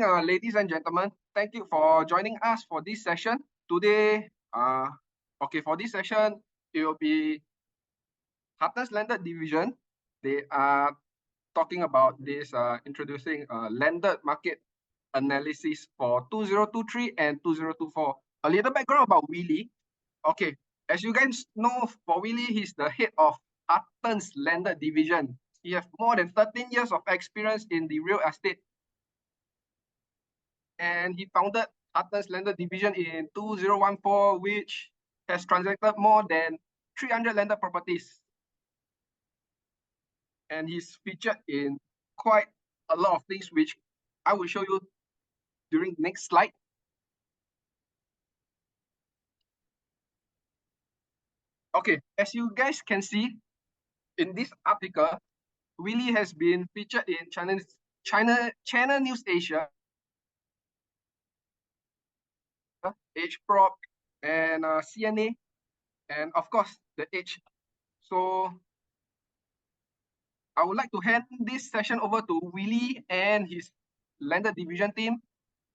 ladies and gentlemen. Thank you for joining us for this session. Today, for this session, it will be Huttons Landed Division. They are talking about this, introducing landed market analysis for 2023 and 2024. A little background about Willie. Okay, as you guys know, for Willie, he's the head of Huttons Landed Division. He has more than 13 years of experience in the real estate. And he founded Huttons Landed Division in 2014, which has transacted more than 300 landed properties. And he's featured in quite a lot of things, which I will show you during the next slide. Okay, as you guys can see in this article, Willie has been featured in China News Asia, HProp, and CNA, and of course the H. So I would like to hand this session over to Willie and his landed division team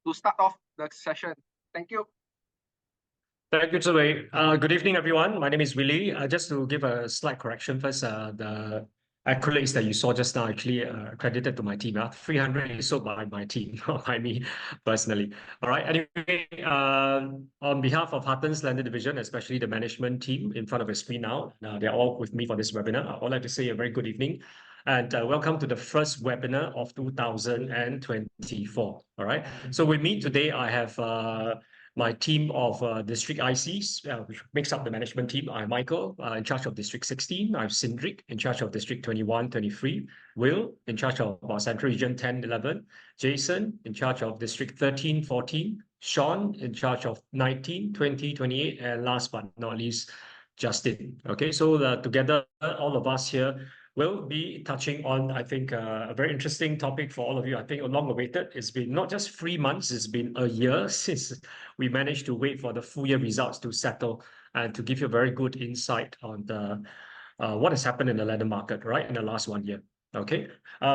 to start off the session. Thank you. Thank you, Zhui. Good evening, everyone. My name is Willie. Just to give a slight correction first, the accolades that you saw just now actually credited to my team. 300 is sold by my team, not by me personally. All right. Anyway, on behalf of Huttons Landed Division, especially the management team in front of the screen now, they're all with me for this webinar. I would like to say a very good evening and welcome to the first webinar of 2024. All right. So with me today, I have my team of district ICs, which makes up the management team. I'm Michael, in charge of District 16. I'm Cindric, in charge of District 21, 23. Will, in charge of our Central Region 10, 11. Jason, in charge of District 13, 14. Sean, in charge of 19, 20, 28. And last but not least, Justin. Okay, so together, all of us here will be touching on, I think, a very interesting topic for all of you. I think long awaited. It's been not just 3 months, it's been a year since we managed to wait for the full year results to settle and to give you a very good insight on the what has happened in the landed market, right, in the last 1 year. Okay.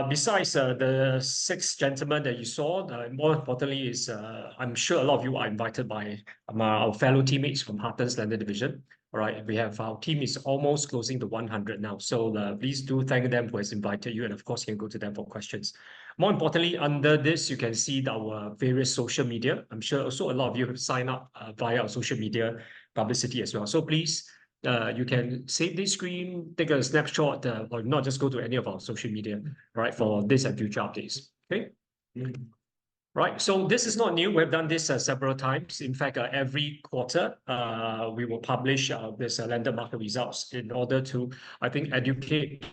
Besides the 6 gentlemen that you saw, more importantly is I'm sure a lot of you are invited by our fellow teammates from Huttons Landed Division. All right, we have our team is almost closing to 100 now. So please do thank them who has invited you. And of course, you can go to them for questions. More importantly, under this, you can see our various social media. I'm sure also a lot of you have signed up via our social media publicity as well. So please, you can save this screen, take a snapshot, or not just go to any of our social media, right, for this and future updates. Okay. Right, so this is not new. We've done this several times. In fact, every quarter, we will publish this landed market results in order to, I think, educate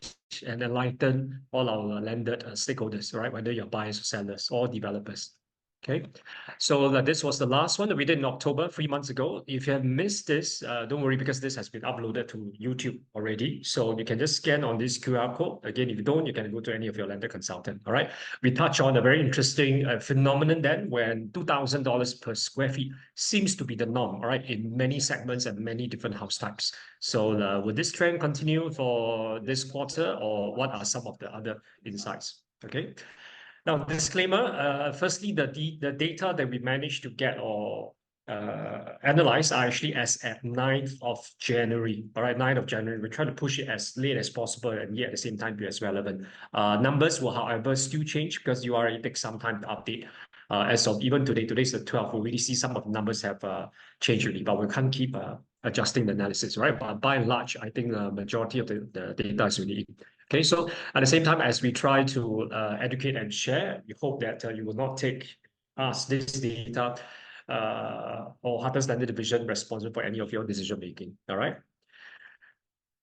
and enlighten all our landed stakeholders, right? Whether you're buyers or sellers or developers. Okay, so this was the last one that we did in October, 3 months ago. If you have missed this, don't worry, because this has been uploaded to YouTube already. So you can just scan on this QR code. Again, if you don't, you can go to any of your lender consultant. All right. We touch on a very interesting phenomenon then when $2,000 per square feet seems to be the norm, all right, in many segments and many different house types. So will this trend continue for this quarter, or what are some of the other insights? Okay. Now, disclaimer, firstly, the data that we managed to get or analyze are actually as at 9th of January. All right, 9th of January. We're trying to push it as late as possible and yet at the same time be as relevant. Numbers will, however, still change because URA takes some time to update. As of even today, today's the 12th, we really see some of the numbers have changed really, but we can't keep adjusting the analysis, right? But by and large, I think the majority of the data is really in. Okay, so at the same time, as we try to educate and share, we hope that you will not take us, this data, or Huttons Landed Division responsible for any of your decision making. All right.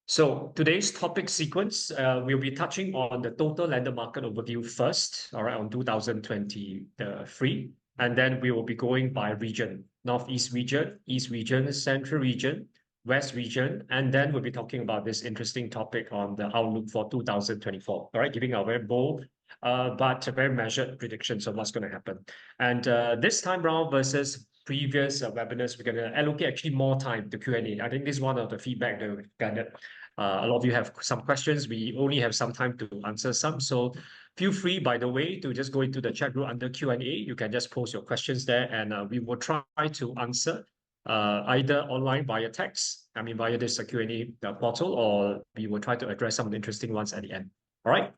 So today's topic sequence, we'll be touching on the total landed market overview first, all right, on 2023. And then we will be going by region, Northeast region, East region, Central region, West region, and then we'll be talking about this interesting topic on the outlook for 2024. All right, giving our very bold but very measured predictions of what's going to happen. And this time round versus previous webinars, we're going to allocate actually more time to Q&A. I think this is one of the feedback that we've gathered. A lot of you have some questions. We only have some time to answer some. So feel free, by the way, to just go into the chat group under Q&A. You can just post your questions there, and we will try to answer either online via text, via this Q&A portal, or we will try to address some of the interesting ones at the end. All right?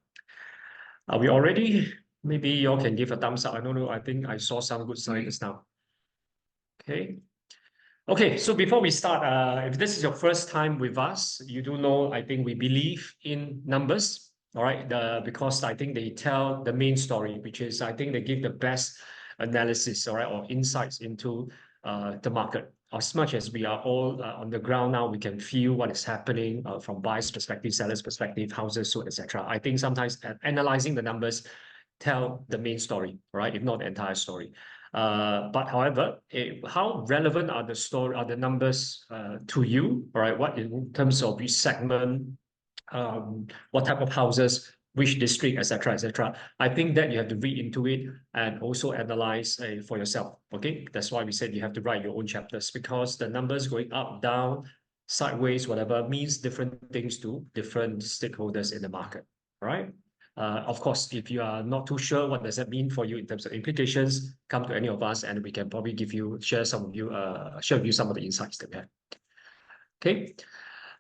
Are we all ready? Maybe you all can give a thumbs up. I don't know. I think I saw some good signs now. Okay. Okay, so before we start, if this is your first time with us, you do know, I think we believe in numbers, all right? Because I think they tell the main story, which is I think they give the best analysis, all right, or insights into the market. As much as we are all on the ground now, we can feel what is happening from buyer's perspective, seller's perspective, houses sold, etc. I think sometimes analyzing the numbers tell the main story, right? If not the entire story. But however, how relevant are the numbers to you, all right? What in terms of which segment, what type of houses, which district, etc., etc. I think that you have to read into it and also analyze for yourself. Okay, that's why we said you have to write your own chapters, because the numbers going up, down, sideways, whatever, means different things to different stakeholders in the market. All right. Of course, if you are not too sure what does that mean for you in terms of implications, come to any of us and we can probably share with you some of the insights that we have. Okay,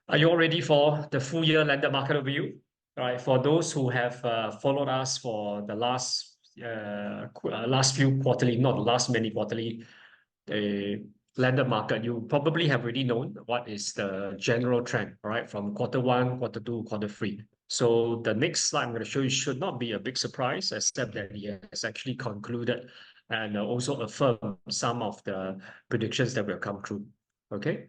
are you all ready for the full year landed market overview? All right, for those who have followed us for the last few quarterly, not the last many quarterly, landed market, you probably have already known what is the general trend, all right, from Q1, Q2, Q3. So the next slide I'm going to show you should not be a big surprise, except that he has actually concluded and also affirmed some of the predictions that will come true. Okay,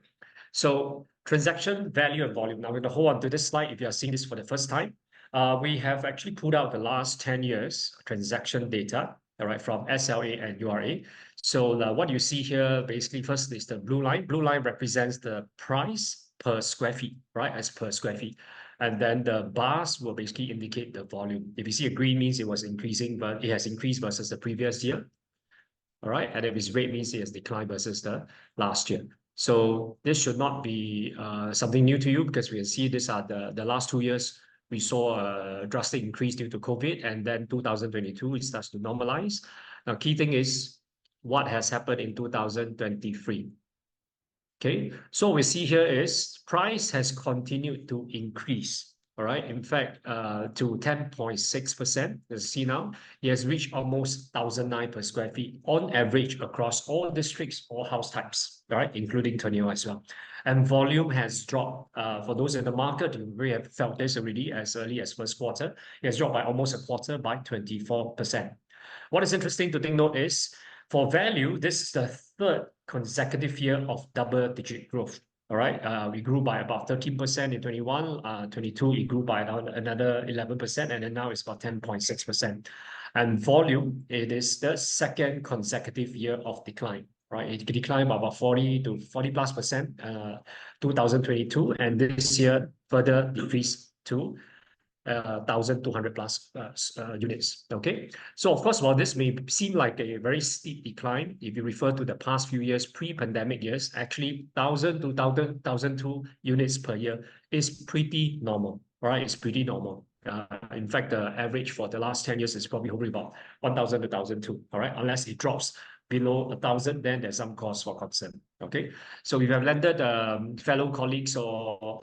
so transaction value and volume. Now we're going to hold on to this slide if you are seeing this for the first time. We have actually pulled out the last 10 years transaction data, all right, from SLA and URA. So what you see here, basically, first is the blue line. Blue line represents the price per square feet, right, as per square feet. And then the bars will basically indicate the volume. If you see a green means it was increasing, but it has increased versus the previous year. All right, and if it's red means it has declined versus the last year. So this should not be something new to you, because we can see these are the last 2 years. We saw a drastic increase due to COVID, and then 2022, it starts to normalize. Now, key thing is what has happened in 2023. Okay, so what we see here is price has continued to increase, all right? In fact, to 10.6%, as you see now, it has reached almost 1,009 per square feet on average across all districts, all house types, all right, including Torneo as well. And volume has dropped. For those in the market, we have felt this already as early as first quarter. It has dropped by almost a quarter, by 24%. What is interesting to take note is, for value, this is the third consecutive year of double-digit growth. All right, we grew by about 13% in 21, 22, it grew by another 11%, and then now it's about 10.6%. And volume, it is the second consecutive year of decline, right? It declined by about 40 to 40+%, 2022, and this year further decreased to 1,200 plus units. Okay, so of course, while this may seem like a very steep decline, if you refer to the past few years, pre-pandemic years, actually 1,000 to 1,002 units per year is pretty normal, right? It's pretty normal. In fact, the average for the last 10 years is probably hovering about 1,000 to 1,002, all right? Unless it drops below 1,000, then there's some cause for concern. Okay, so if you have landed fellow colleagues or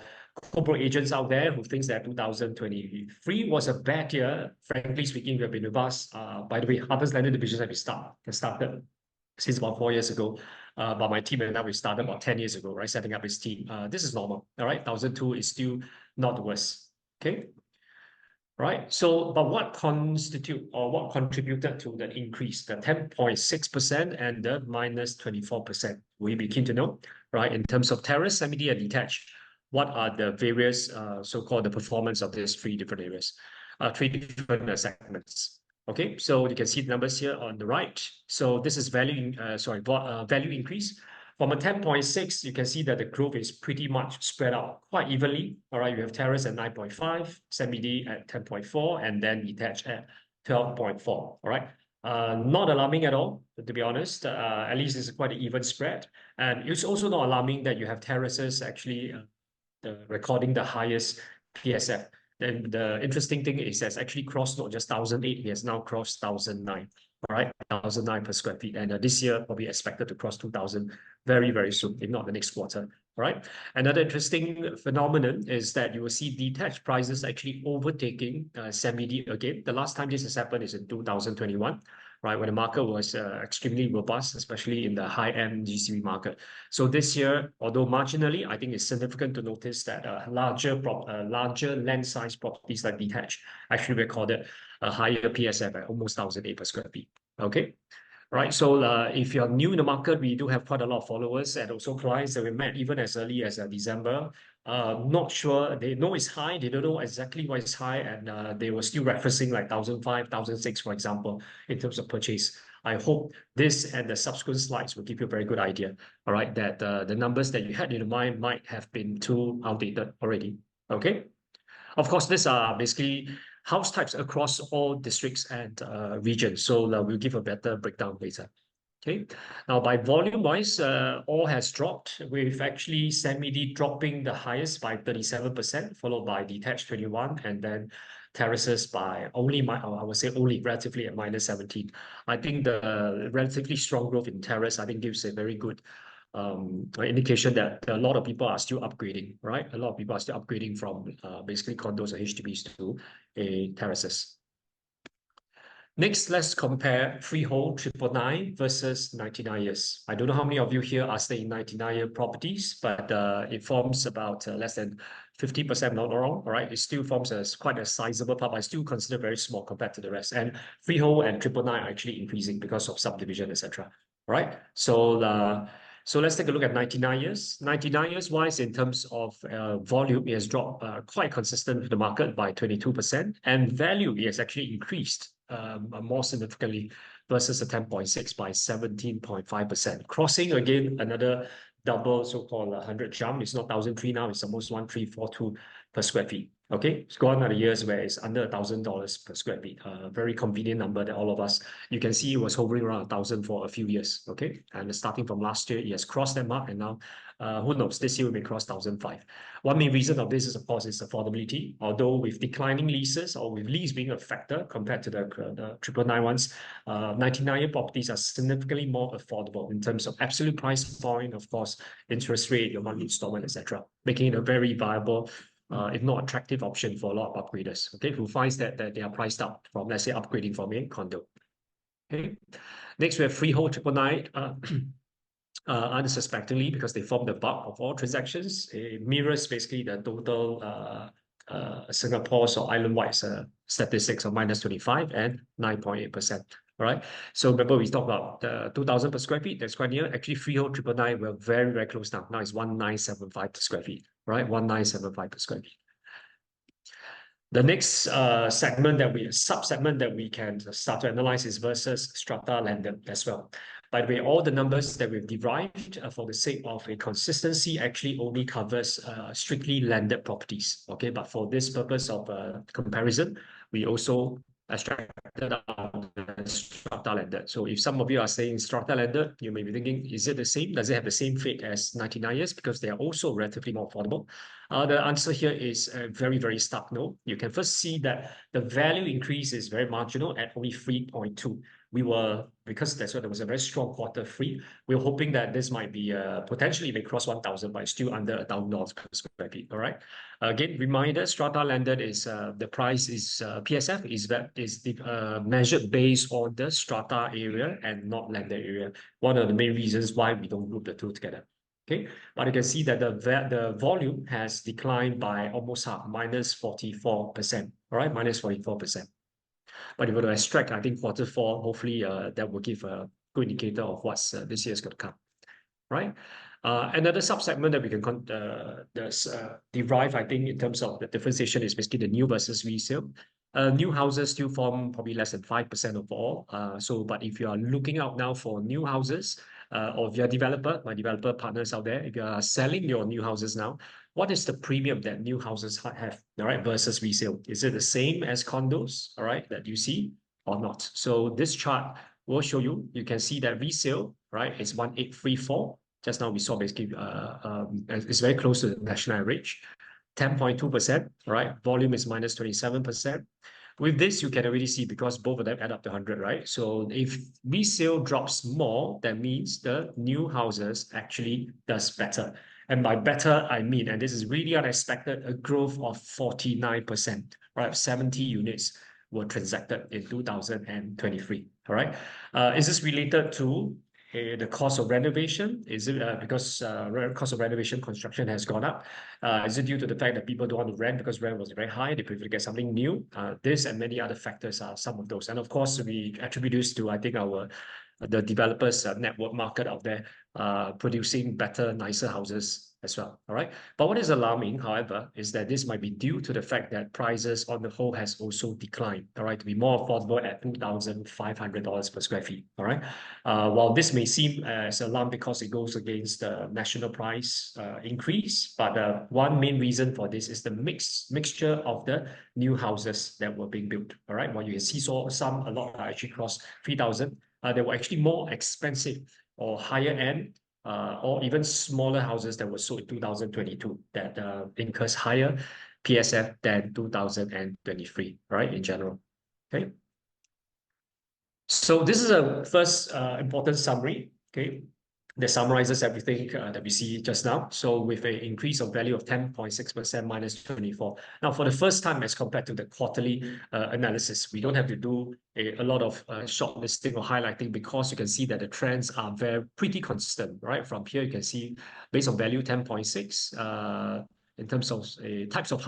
corporate agents out there who thinks that 2023 was a bad year, frankly speaking, you have been with us. By the way, Huttons landed divisions have started since about 4 years ago. But my team and I, we started about 10 years ago, right? Setting up this team. This is normal, all right? 1,002 is still not the worst, okay? Right, so, but what contributed to the increase, the 10.6% and the minus 24%? We be keen to know, right? In terms of terrace, semi-D, and detached, what are the various so-called the performance of these three different areas, three different segments? Okay, so you can see the numbers here on the right. So this is value increase. From a 10.6, you can see that the growth is pretty much spread out quite evenly. All right, you have terrace at 9.5, semi-D at 10.4, and then detached at 12.4. All right, Not alarming at all, to be honest. At least it's quite an even spread. And it's also not alarming that you have terraces actually recording the highest PSF. Then the interesting thing is that's actually crossed not just 1,008, it has now crossed 1,009. All right, 1,009 per square feet. And this year, probably expected to cross 2,000 very, very soon, if not the next quarter. All right. Another interesting phenomenon is that you will see detached prices actually overtaking semi-D again. The last time this has happened is in 2021, right, when the market was extremely robust, especially in the high-end GCB market. So this year, although marginally, I think it's significant to notice that larger land size properties like detached actually recorded a higher PSF at almost 1,008 per square feet. Okay. Right. So if you're new in the market, we do have quite a lot of followers and also clients that we met even as early as December. Not sure. They know it's high. They don't know exactly why it's high. And they were still referencing like 1,005, 1,006, for example, in terms of purchase. I hope this and the subsequent slides will give you a very good idea. All right. That the numbers that you had in mind might have been too outdated already. Okay. Of course, these are basically house types across all districts and regions. So we'll give a better breakdown later. Okay. Now, by volume-wise, all has dropped. We've actually semi-D dropping the highest by 37%, followed by detached 21, and then terraces by only, I would say only relatively at -17. I think the relatively strong growth in terrace, I think gives a very good indication that a lot of people are still upgrading, right? A lot of people are still upgrading from basically condos or HDBs to terraces. Next, let's compare freehold 999 versus 99 years. I don't know how many of you here are staying in 99-year properties, but it forms about less than 50%, not wrong, all right? It still forms quite a sizable part, but I still consider very small compared to the rest. And freehold and 999 are actually increasing because of subdivision, etc. Right? So let's take a look at 99 years. 99 years wise, in terms of volume, it has dropped quite consistent with the market by 22%, and value it has actually increased more significantly versus the 10.6 by 17.5%, crossing again another double so-called 100 jump. It's not 1,003 now, it's almost 1,342 per square feet. Okay, it's gone out of years where it's under $1,000 per square feet. A very convenient number that all of us, you can see it was hovering around 1,000 for a few years. Okay, and starting from last year, it has crossed that mark, and now who knows, this year we may cross 1,005. One main reason of this is, of course, is affordability. Although with declining leases or with lease being a factor compared to the 999 ones, 99-year properties are significantly more affordable in terms of absolute price point, of course, interest rate, your monthly installment, etc., making it a very viable if not attractive option for a lot of upgraders, okay, who finds that they are priced out from, let's say, upgrading from a condo. Okay. Next, we have freehold 999. Unsuspectingly, because they form the bulk of all transactions. It mirrors basically the total Singapore's or island-wide statistics of -25 and 9.8%. All right. So remember, we talked about the 2,000 per square feet. That's quite near. Actually, freehold 999, we're very, very close now. Now it's 1,975 per square feet. Right, 1,975 per square feet. The next sub-segment that we can start to analyze is versus strata landed as well. By the way, all the numbers that we've derived for the sake of a consistency actually only covers strictly landed properties. Okay, but for this purpose of comparison, we also extracted out the strata landed. So if some of you are saying strata landed, you may be thinking, is it the same? Does it have the same fate as 99 years? Because they are also relatively more affordable. The answer here is very, very stark no. You can first see that the value increase is very marginal at only 3.2. Because there was a very strong quarter 3, we were hoping that this might be potentially may cross 1,000, but it's still under $1,000 per square feet. All right. Again, reminder: strata landed is the price is PSF is measured based on the strata area and not landed area. One of the main reasons why we don't group the two together. Okay, but you can see that the volume has declined by almost half, -44%. All right, -44%. But if we were to extract, I think quarter 4, hopefully that will give a good indicator of what's this year's going to come, right? Another sub-segment that we can derive, I think, in terms of the differentiation is basically the new versus resale. New houses still form probably less than 5% of all. But if you are looking out now for new houses, or if you're a developer, my developer partners out there, if you are selling your new houses now, what is the premium that new houses have, all right, versus resale? Is it the same as condos, all right, that you see? or not. So this chart will show you, you can see that resale, right, is 1834. Just now we saw basically it's very close to the national average, 10.2%, right? Volume is minus 27%. With this, you can already see because both of them add up to 100, right? So if resale drops more, that means the new houses actually does better. And by better, I mean, and this is really unexpected, a growth of 49%, right? 70 units were transacted in 2023, all right? Is this related to the cost of renovation? Is it because cost of renovation construction has gone up? Is it due to the fact that people don't want to rent because rent was very high? They prefer to get something new. This and many other factors are some of those. And of course, we attribute this to, I think, the developers network market out there producing better, nicer houses as well. All right. But what is alarming, however, is that this might be due to the fact that prices on the whole has also declined. All right, to be more affordable at $2,500 per square feet. All right. While this may seem as alarm because it goes against the national price increase, but one main reason for this is the mixture of the new houses that were being built. All right. While you can see a lot are actually crossed 3,000. They were actually more expensive or higher end or even smaller houses that were sold in 2022 that incurs higher PSF than 2023, right, in general. Okay. So this is a first important summary, okay, that summarizes everything that we see just now. So with an increase of value of 10.6% minus 24. Now, for the first time as compared to the quarterly analysis, we don't have to do a lot of shortlisting or highlighting because you can see that the trends are pretty consistent, right? From here, you can see based on value 10.6, in terms of types of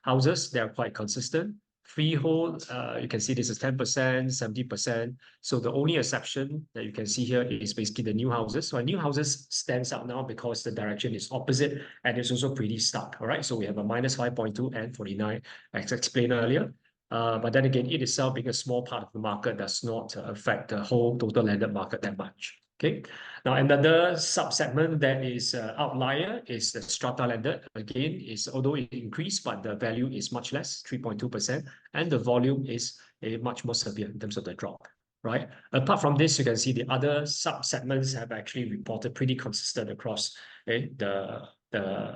houses, they are quite consistent. Freehold, you can see this is 10%, 70%. So the only exception that you can see here is basically the new houses. So new houses stands out now because the direction is opposite and it's also pretty stark. All right. So we have a minus 5.2 and 49, as explained earlier. But then again, it itself being a small part of the market does not affect the whole total landed market that much. Okay. Now, another sub-segment that is outlier is the strata landed. Again, although it increased, but the value is much less, 3.2%, and the volume is much more severe in terms of the drop, right? Apart from this, you can see the other sub-segments have actually reported pretty consistent across the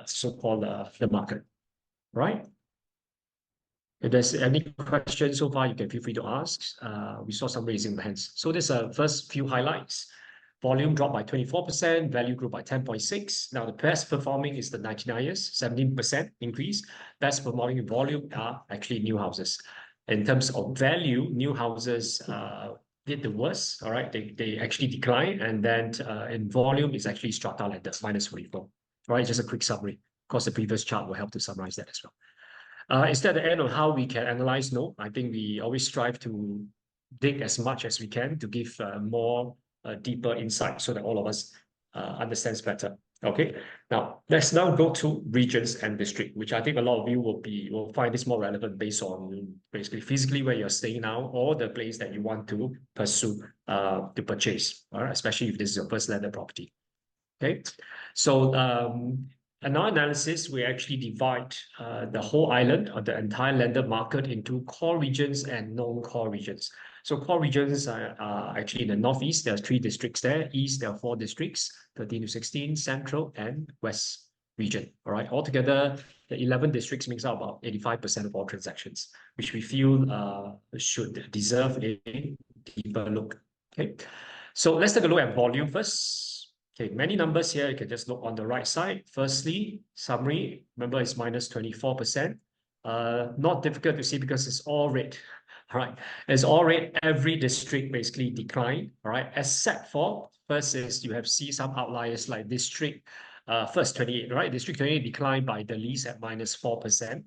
so-called the market, right? If there's any questions so far, you can feel free to ask. We saw some raising of hands. So there's a first few highlights. Volume dropped by 24%, value grew by 10.6%. Now, the best performing is the 99 years, 17% increase. Best performing volume are actually new houses. In terms of value, new houses did the worst, all right? They actually declined, and then in volume, it's actually strata landed, minus 44. All right, just a quick summary. Of course, the previous chart will help to summarize that as well. Is that the end on how we can analyze? No, I think we always strive to dig as much as we can to give more deeper insight so that all of us understands better. Okay, now let's now go to regions and district, which I think a lot of you will find this more relevant based on basically physically where you're staying now or the place that you want to pursue to purchase, all right? Especially if this is your first landed property. Okay, so in our analysis, we actually divide the whole island or the entire landed market into core regions and non-core regions. So core regions are actually in the northeast. There are 3 districts there. East, there are 4 districts, 13 to 16, central and west region. All right. Altogether, the 11 districts makes up about 85% of all transactions, which we feel should deserve a deeper look. Okay. So let's take a look at volume first. Okay, many numbers here. You can just look on the right side. Firstly, summary, remember it's minus 24%. Not difficult to see because it's all red. All right, it's all red. Every district basically declined. All right, except for first is you have see some outliers like district first 28. Right, district 28 declined by the least at minus 4%,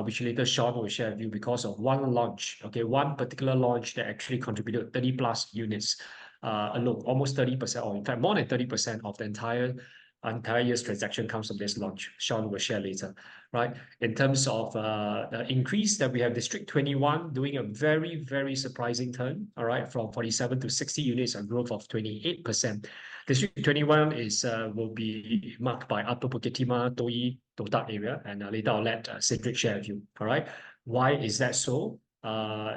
which later Sean will share with you because of one launch. Okay, one particular launch that actually contributed 30 plus units. Alone, almost 30%, or in fact more than 30% of the entire year's transaction comes from this launch. Sean will share later, right? In terms of the increase that we have District 21 doing a very, very surprising turn, all right, from 47 to 60 units, a growth of 28%. District 21 will be marked by Upper Bukit Timah, Toi, Toh Tak area, and later I'll let Cedric share with you, all right? Why is that so?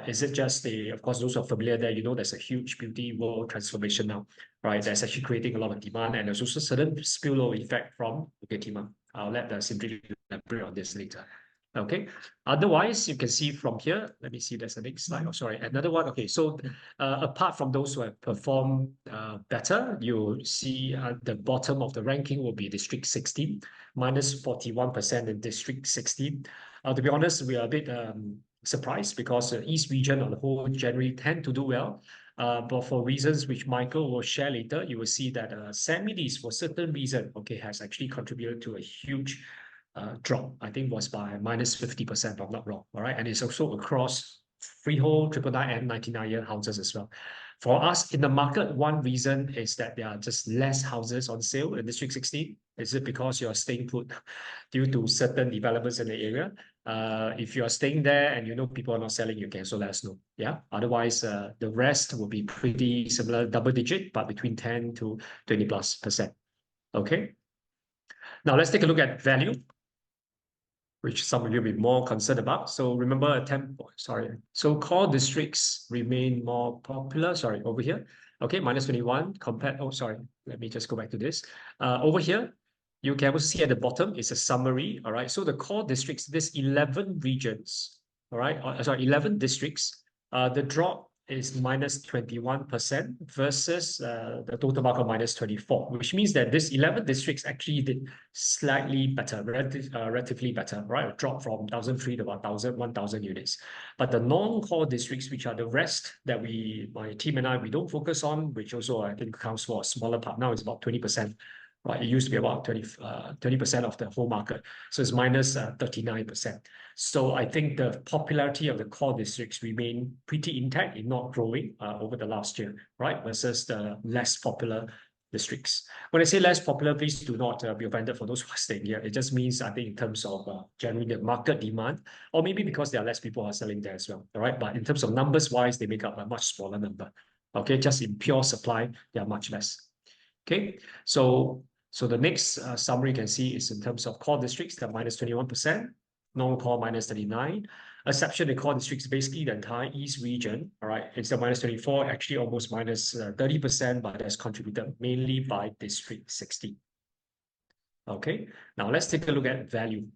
Is it just of course, those who are familiar there, you know, there's a huge beauty world transformation now, right? That's actually creating a lot of demand, and there's also certain spillover effect from Bukit Timah. I'll let Sindri elaborate on this later. Okay. Otherwise, you can see from here, let me see, there's a next slide. Oh, sorry, another one. Okay, so apart from those who have performed better, you see at the bottom of the ranking will be District 16, minus 41% in District 16. To be honest, we are a bit surprised because the East region on the whole generally tend to do well. But for reasons which Michael will share later, you will see that Semi-East, for certain reason, okay, has actually contributed to a huge drop. I think was by minus 50%, if I'm not wrong. All right, and it's also across freehold, 999, and 99-year houses as well. For us in the market, one reason is that there are just less houses on sale in District 16. Is it because you're staying put due to certain developments in the area? If you're staying there and you know people are not selling, you can also let us know. Yeah. Otherwise, the rest will be pretty similar, double digit, but between 10 to 20+%. Okay. Now let's take a look at value, which some of you will be more concerned about. So remember, so core districts remain more popular. Sorry, over here. Okay, minus 21 compared. Oh, sorry. Let me just go back to this. Over here, you can also see at the bottom is a summary. All right. So the core districts, this 11 regions. All right. 11 districts. The drop is minus 21% versus the total market minus 24, which means that this 11 districts actually did slightly better, relatively better, right? A drop from 1,003 to about 1,000 units. But the non-core districts, which are the rest that my team and I, we don't focus on, which also I think accounts for a smaller part. Now it's about 20%. Right, it used to be about 20% of the whole market. So it's minus 39%. So I think the popularity of the core districts remain pretty intact, if not growing over the last year, right? Versus the less popular districts. When I say less popular, please do not be offended for those who are staying here. It just means, I think, in terms of generally the market demand, or maybe because there are less people who are selling there as well, all right? But in terms of numbers wise, they make up a much smaller number. Okay, just in pure supply, they are much less. Okay, so the next summary you can see is in terms of core districts, they're minus 21%, non-core minus 39. Exception in core districts, basically the entire East region, all right, it's a minus 24, actually almost minus 30%, but that's contributed mainly by District 16. Okay, now let's take a look at value,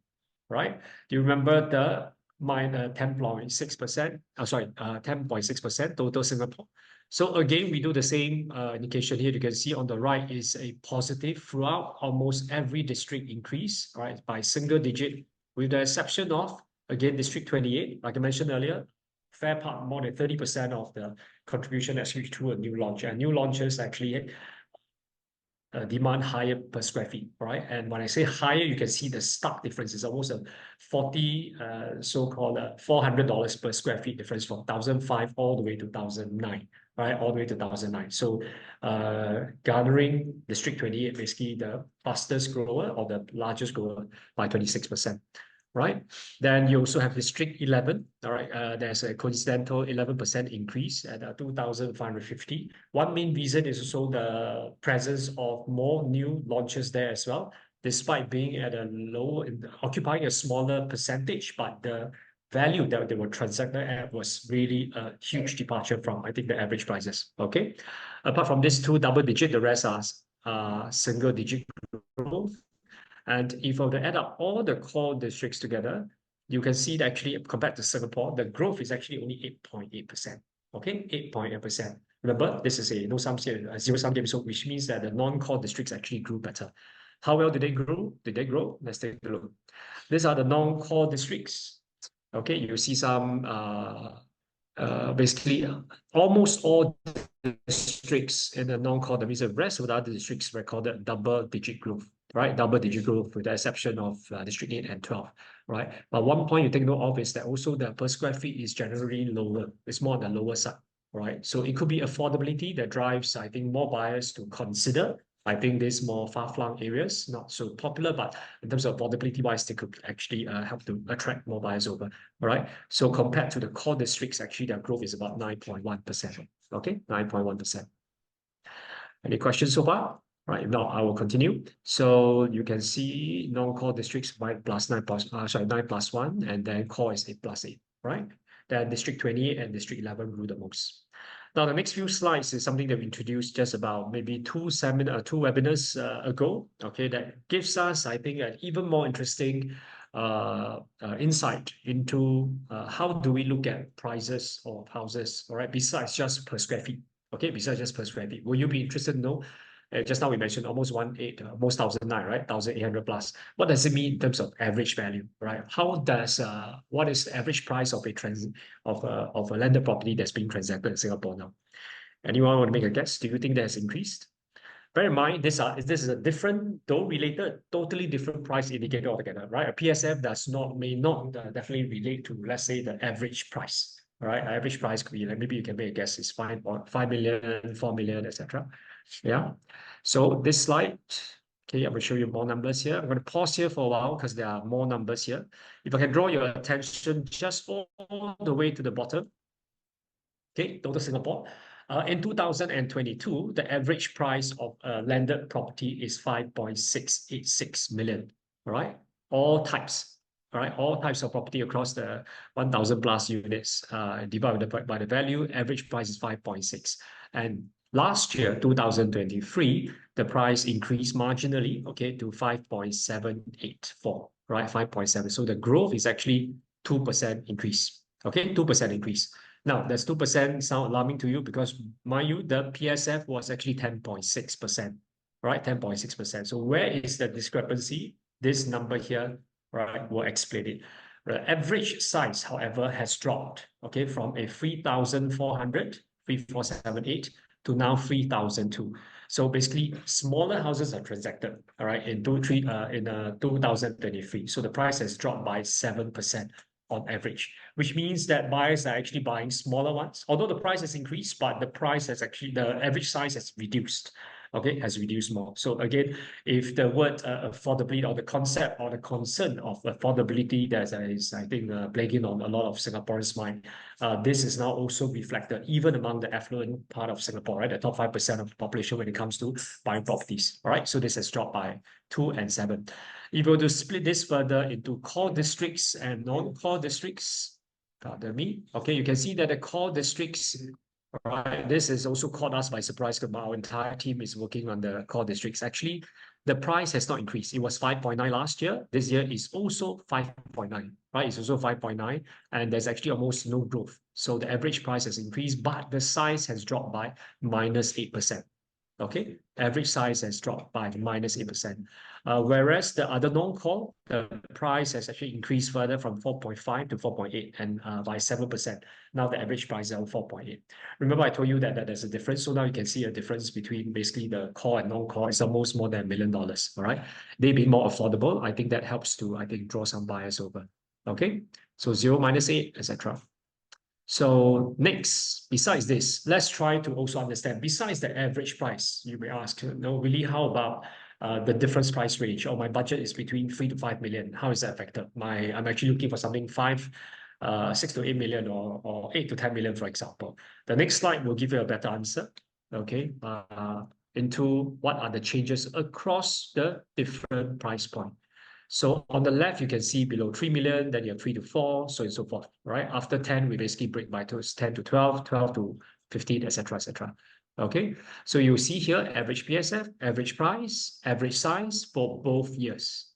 right? Do you remember the minus 10.6%? 10.6% total Singapore. So again, we do the same indication here. You can see on the right is a positive throughout almost every district increase, right, by single digit, with the exception of, again, District 28, like I mentioned earlier, fair part, more than 30% of the contribution actually through a new launch. And new launches actually demand higher per square feet, right? And when I say higher, you can see the stark difference is almost a 40, so-called $400 per square feet difference from 1,005 all the way to 1,009, right? All the way to 1,009. So garnering District 28, basically the fastest grower or the largest grower by 26%. Right, then you also have District 11. All right, there's a coincidental 11% increase at 2,550. One main reason is also the presence of more new launches there as well, despite being at a low, occupying a smaller percentage, but the value that they were transacted at was really a huge departure from, I think, the average prices. Okay, apart from these two double digit, the rest are single digit growth. And if I were to add up all the core districts together, you can see that actually compared to Singapore, the growth is actually only 8.8%. Okay, 8.8%. Remember, this is a zero-sum game, so which means that the non-core districts actually grew better. How well did they grow? Let's take a look. These are the non-core districts. Okay, you see some basically almost all districts in the non-core, that means the rest of the other districts recorded double-digit growth. Right, double-digit growth with the exception of District 8 and 12, right? But one point you take note of is that also the per square feet is generally lower. It's more on the lower side, right? So it could be affordability that drives, I think, more buyers to consider. I think these more far-flung areas, not so popular, but in terms of affordability-wise, they could actually help to attract more buyers over, all right? So compared to the core districts, actually, their growth is about 9.1%, okay? 9.1%. Any questions so far? Right, if not, I will continue. So you can see non-core districts by plus 9 plus 1, and then core is 8 plus 8, right? Then District 20 and District 11 grew the most. Now, the next few slides is something that we introduced just about maybe two webinars ago. Okay, that gives us, I think, an even more interesting insight into how do we look at prices of houses, all right, besides just per square feet. Okay, besides just per square feet. Will you be interested to know? Just now we mentioned almost 1,009, right? 1,800 plus. What does it mean in terms of average value, right? What is the average price of a landed property that's being transacted in Singapore now? Anyone want to make a guess? Do you think that has increased? Bear in mind, this is a different, though related, totally different price indicator altogether, right? A PSF may not definitely relate to, let's say, the average price, all right? Average price could be like, maybe you can make a guess, is 5 million, 4 million, etc. Yeah. So this slide, okay, I'm going to show you more numbers here. I'm going to pause here for a while because there are more numbers here. If I can draw your attention just all the way to the bottom, okay, total Singapore. In 2022, the average price of a landed property is 5.686 million, all right? All types, all right? All types of property across the 1,000 plus units divided by the value, average price is 5.6. And last year, 2023, the price increased marginally, okay, to 5.784, right? 5.7. So the growth is actually 2% increase, okay? 2% increase. Now, does 2% sound alarming to you? Because, mind you, the PSF was actually 10.6%, right? 10.6%. So where is the discrepancy? This number here, right, will explain it. The average size, however, has dropped, okay, from a 3,478 to now 3,002. So basically, smaller houses are transacted, all right, in 2023. So the price has dropped by 7% on average, which means that buyers are actually buying smaller ones. Although the price has increased, but the average size has reduced. Okay, has reduced more. So again, if the word affordability or the concept or the concern of affordability that is, I think, plaguing on a lot of Singaporeans' mind, this is now also reflected even among the affluent part of Singapore, right? The top 5% of the population when it comes to buying properties, all right? So this has dropped by 2 and 7. If you were to split this further into core districts and non-core districts, pardon me, okay, you can see that the core districts, right, this has also caught us by surprise because our entire team is working on the core districts. Actually, the price has not increased. It was 5.9 last year. This year is also 5.9, right? It's also 5.9, and there's actually almost no growth. So the average price has increased, but the size has dropped by -8%. Okay, average size has dropped by -8%. Whereas the other non-core, the price has actually increased further from 4.5 to 4.8 and by 7%. Now the average price is 4.8. Remember I told you that there's a difference. So now you can see a difference between basically the core and non-core. It's almost more than $1 million, all right? They being more affordable, I think that helps to, I think, draw some buyers over. Okay, so 0 minus 8, etc. So next, besides this, let's try to also understand, besides the average price, you may ask, no, really, how about the difference price range? Or my budget is between 3 to 5 million. How is that affected? I'm actually looking for something 6 to 8 million or 8 to 10 million, for example. The next slide will give you a better answer, okay, into what are the changes across the different price point. So on the left, you can see below 3 million, then you have 3 to 4, so on and so forth, right? After 10, we basically break by 10 to 12, 12 to 15, etc., etc. Okay, so you see here, average PSF, average price, average size for both years.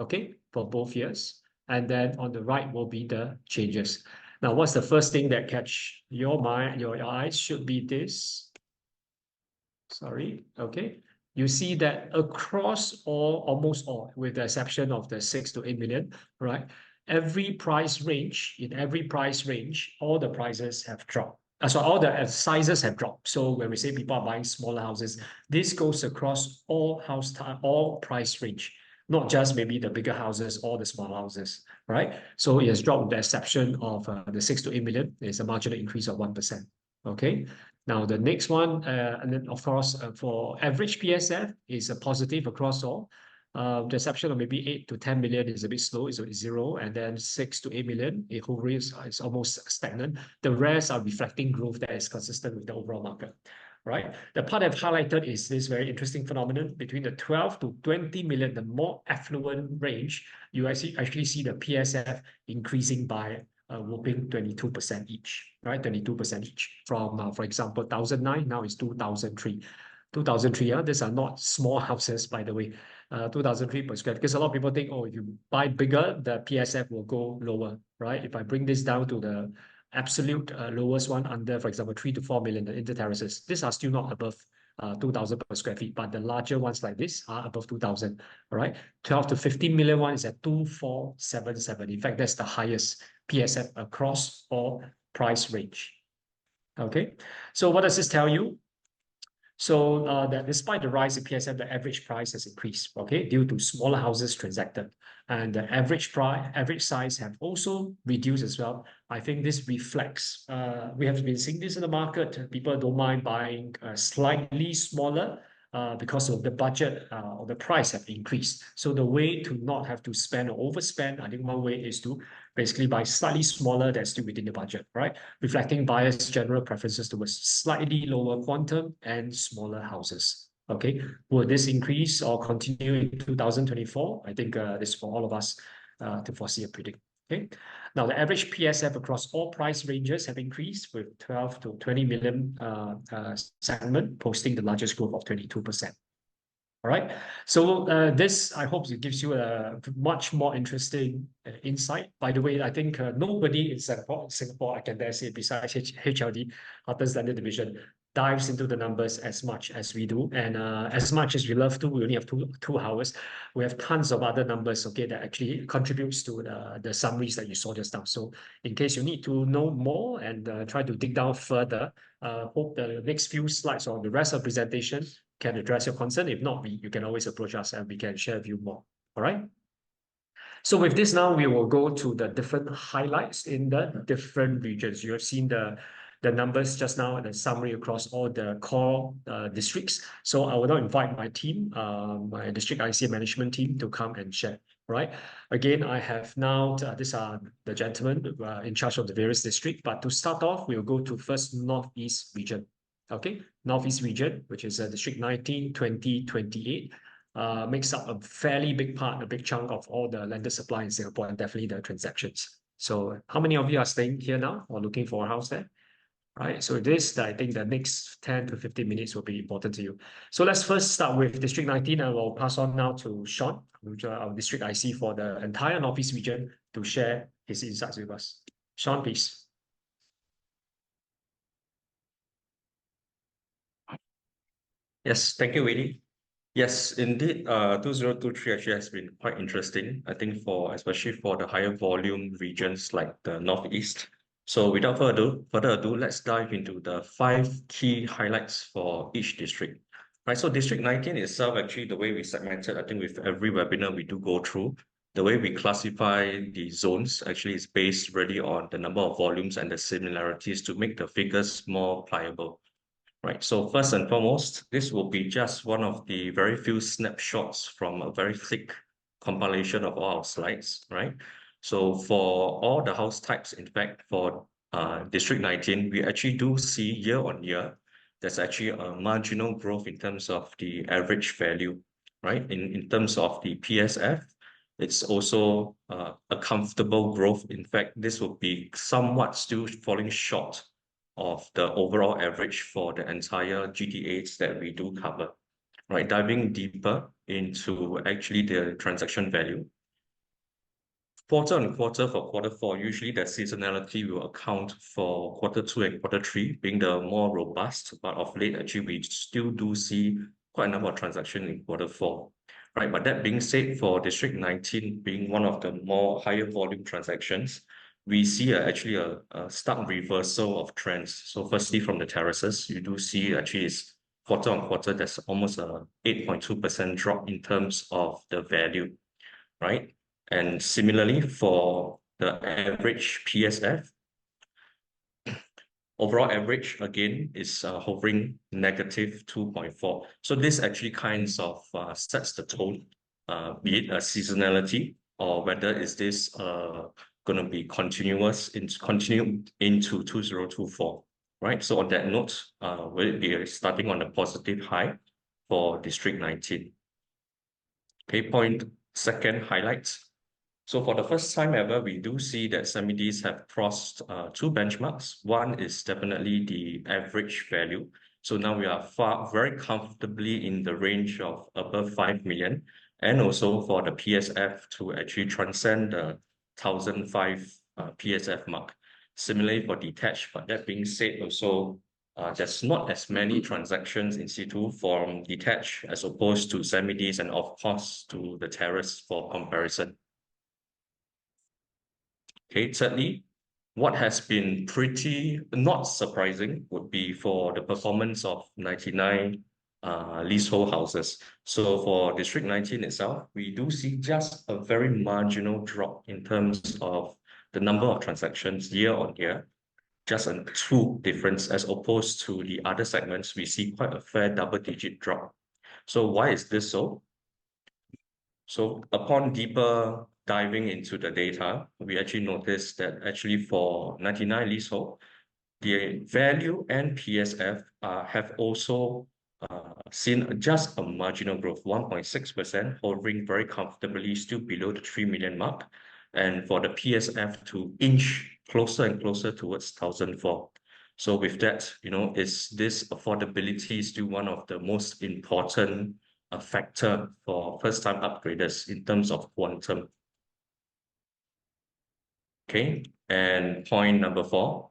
Okay, for both years. And then on the right will be the changes. Now, what's the first thing that catch your mind, your eyes should be this. Sorry, okay. You see that across almost all, with the exception of the 6 to 8 million, right? In every price range, all the prices have dropped. So all the sizes have dropped. So when we say people are buying smaller houses, this goes across all price range, not just maybe the bigger houses or the small houses, right? So it has dropped with the exception of the 6 to 8 million. There's a marginal increase of 1%. Okay. Now the next one, and then of course for average PSF is a positive across all. The exception of maybe 8 to 10 million is a bit slow, it's 0, and then 6 to 8 million, it hovers, it's almost stagnant. The rest are reflecting growth that is consistent with the overall market, right? The part I've highlighted is this very interesting phenomenon between the 12 to 20 million, the more affluent range, you actually see the PSF increasing by a whopping 22% each, right? 22% each from, for example, 1,009, now it's 2,003. 2,003, these are not small houses, by the way. 2,003 per square, because a lot of people think, oh, if you buy bigger, the PSF will go lower, right? If I bring this down to the absolute lowest one under, for example, 3 to 4 million, the inter-terraces, these are still not above 2,000 per square feet, but the larger ones like this are above 2,000, all right? 12 to 15 million one is at 2,477. In fact, that's the highest PSF across all price range. Okay, so what does this tell you? So that despite the rise in PSF, the average price has increased, okay, due to smaller houses transacted. And the average size have also reduced as well. I think this reflects, we have been seeing this in the market. People don't mind buying slightly smaller because of the budget or the price have increased. So the way to not have to spend or overspend, I think one way is to basically buy slightly smaller that's still within the budget, right? Reflecting buyers' general preferences towards slightly lower quantum and smaller houses. Okay, will this increase or continue in 2024? I think this is for all of us to foresee and predict. Okay, now the average PSF across all price ranges have increased with 12 to 20 million segment posting the largest growth of 22%. All right. So this, I hope it gives you a much more interesting insight. By the way, I think nobody in Singapore, I can dare say, besides HLD, Huttons Standard Division, dives into the numbers as much as we do. And as much as we love to, we only have two hours. We have tons of other numbers, okay, that actually contributes to the summaries that you saw just now. So in case you need to know more and try to dig down further, hope the next few slides or the rest of the presentation can address your concern. If not, you can always approach us and we can share with you more. All right. So with this now, we will go to the different highlights in the different regions. You have seen the numbers just now and the summary across all the core districts. So I will now invite my team, my district IC management team to come and share. Right. Again, I have now, these are the gentlemen in charge of the various districts. But to start off, we'll go to first Northeast region. Okay, Northeast region, which is District 19, 20, 28, makes up a fairly big part, a big chunk of all the lender supply in Singapore and definitely the transactions. So how many of you are staying here now or looking for a house there? Right, so this, I think the next 10 to 15 minutes will be important to you. So let's first start with District 19 and we'll pass on now to Sean, which are our District IC for the entire Northeast region to share his insights with us. Sean, please. Yes, thank you, Winnie. Yes, indeed, 2023 actually has been quite interesting, I think, especially for the higher volume regions like the Northeast. So without further ado, let's dive into the 5 key highlights for each district. Right, so District 19 itself, actually, the way we segmented, I think with every webinar we do go through, the way we classify the zones actually is based really on the number of volumes and the similarities to make the figures more pliable. Right, so first and foremost, this will be just one of the very few snapshots from a very thick compilation of all our slides, right? So for all the house types, in fact, for District 19, we actually do see year on year, there's actually a marginal growth in terms of the average value, right? In terms of the PSF, it's also a comfortable growth. In fact, this will be somewhat still falling short of the overall average for the entire GTAs that we do cover, right? Diving deeper into actually the transaction value. Quarter on quarter for quarter 4, usually the seasonality will account for quarter 2 and quarter 3 being the more robust, but of late, actually, we still do see quite a number of transactions in quarter 4. Right, but that being said, for District 19 being one of the more higher volume transactions, we see actually a stark reversal of trends. So firstly, from the terraces, you do see actually is quarter on quarter, there's almost a 8.2% drop in terms of the value, right? And similarly, for the average PSF, overall average, again, is hovering negative 2.4. So this actually kinds of sets the tone, be it a seasonality or whether is this going to be continue into 2024, right? So on that note, will it be starting on a positive high for District 19? Okay, point second highlights. So for the first time ever, we do see that semi-Ds have crossed two benchmarks. One is definitely the average value. So now we are very comfortably in the range of above 5 million. And also for the PSF to actually transcend the 1,005 PSF mark. Similarly for detached, but that being said, also there's not as many transactions in situ from detached as opposed to semi-Ds and of course to the terrace for comparison. Okay, thirdly, what has been pretty not surprising would be for the performance of 99 leasehold houses. So for District 19 itself, we do see just a very marginal drop in terms of the number of transactions year on year, just a 2 difference as opposed to the other segments, we see quite a fair double-digit drop. So why is this so? So upon deeper diving into the data, we actually noticed that actually for 99 leasehold, the value and PSF have also seen just a marginal growth, 1.6%, hovering very comfortably, still below the 3 million mark. And for the PSF to inch closer and closer towards 1,004. So with that, is this affordability still one of the most important factor for first-time upgraders in terms of quantum? Okay, and point number 4.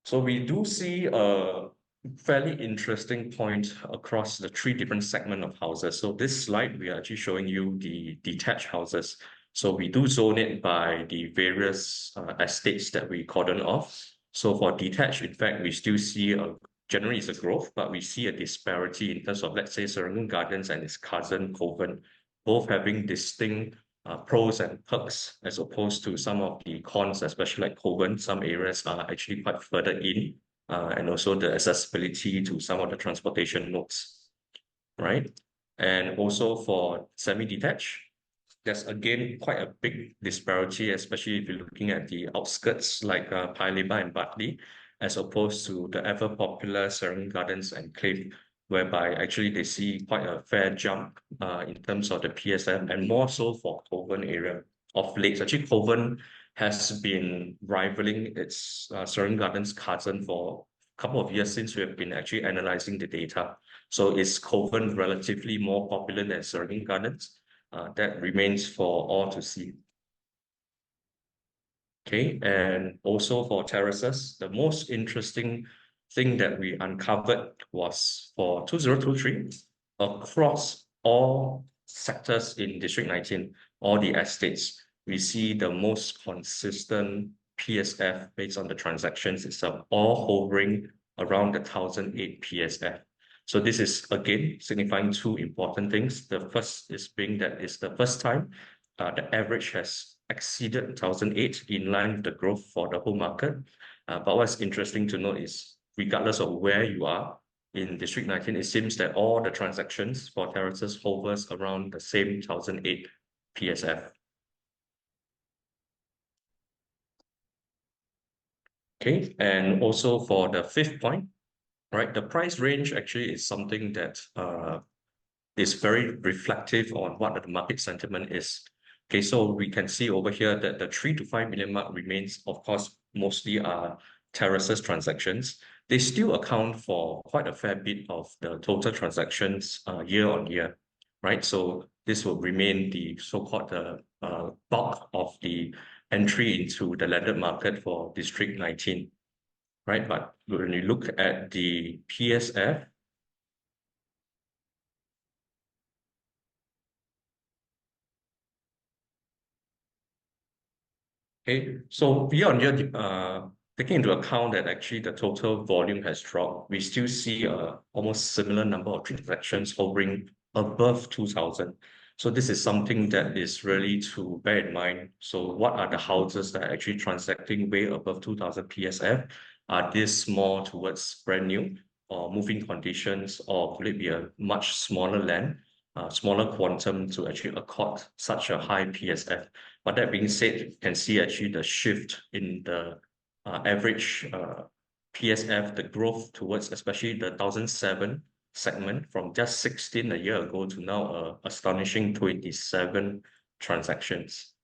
So we do see a fairly interesting point across the 3 different segments of houses. So this slide, we are actually showing you the detached houses. So we do zone it by the various estates that we cordon off. So for detached, in fact, we still see generally it's a growth, but we see a disparity in terms of, let's say, Serangoon Gardens and its cousin Kovan, both having distinct pros and perks as opposed to some of the cons, especially like Kovan. Some areas are actually quite further in, and also the accessibility to some of the transportation nodes, right? And also for semi-detached, there's again quite a big disparity, especially if you're looking at the outskirts like Paya Lebar and Bartley, as opposed to the ever popular Serangoon Gardens Enclave, whereby actually they see quite a fair jump in terms of the PSM, and more so for Kovan area of late. Actually, Kovan has been rivaling its Serangoon Gardens cousin for a couple of years since we have been actually analyzing the data. So is Kovan relatively more popular than Serangoon Gardens? That remains for all to see. Okay, and also for terraces, the most interesting thing that we uncovered was for 2023, across all sectors in District 19, all the estates, we see the most consistent PSF based on the transactions itself, all hovering around the 1,008 PSF. So this is again signifying 2 important things. The first is being that it's the first time the average has exceeded 1,008 in line with the growth for the whole market. But what's interesting to note is regardless of where you are in District 19, it seems that all the transactions for terraces hovers around the same 1,008 PSF. Okay, and also for the 5th point, right, the price range actually is something that is very reflective on what the market sentiment is. Okay, so we can see over here that the 3 to 5 million mark remains, of course, mostly terraces transactions. They still account for quite a fair bit of the total transactions year on year, right? So this will remain the so-called bulk of the entry into the landed market for District 19, right? But when you look at the PSF, okay, so year on year, taking into account that actually the total volume has dropped, we still see a almost similar number of transactions hovering above 2,000. So this is something that is really to bear in mind. So what are the houses that are actually transacting way above 2,000 PSF? Are these more towards brand new or moving conditions, or could it be a much smaller land, smaller quantum to actually accord such a high PSF? But that being said, you can see actually the shift in the average PSF, the growth towards especially the 1,007 segment from just 16 a year ago to now astonishing 27 transactions.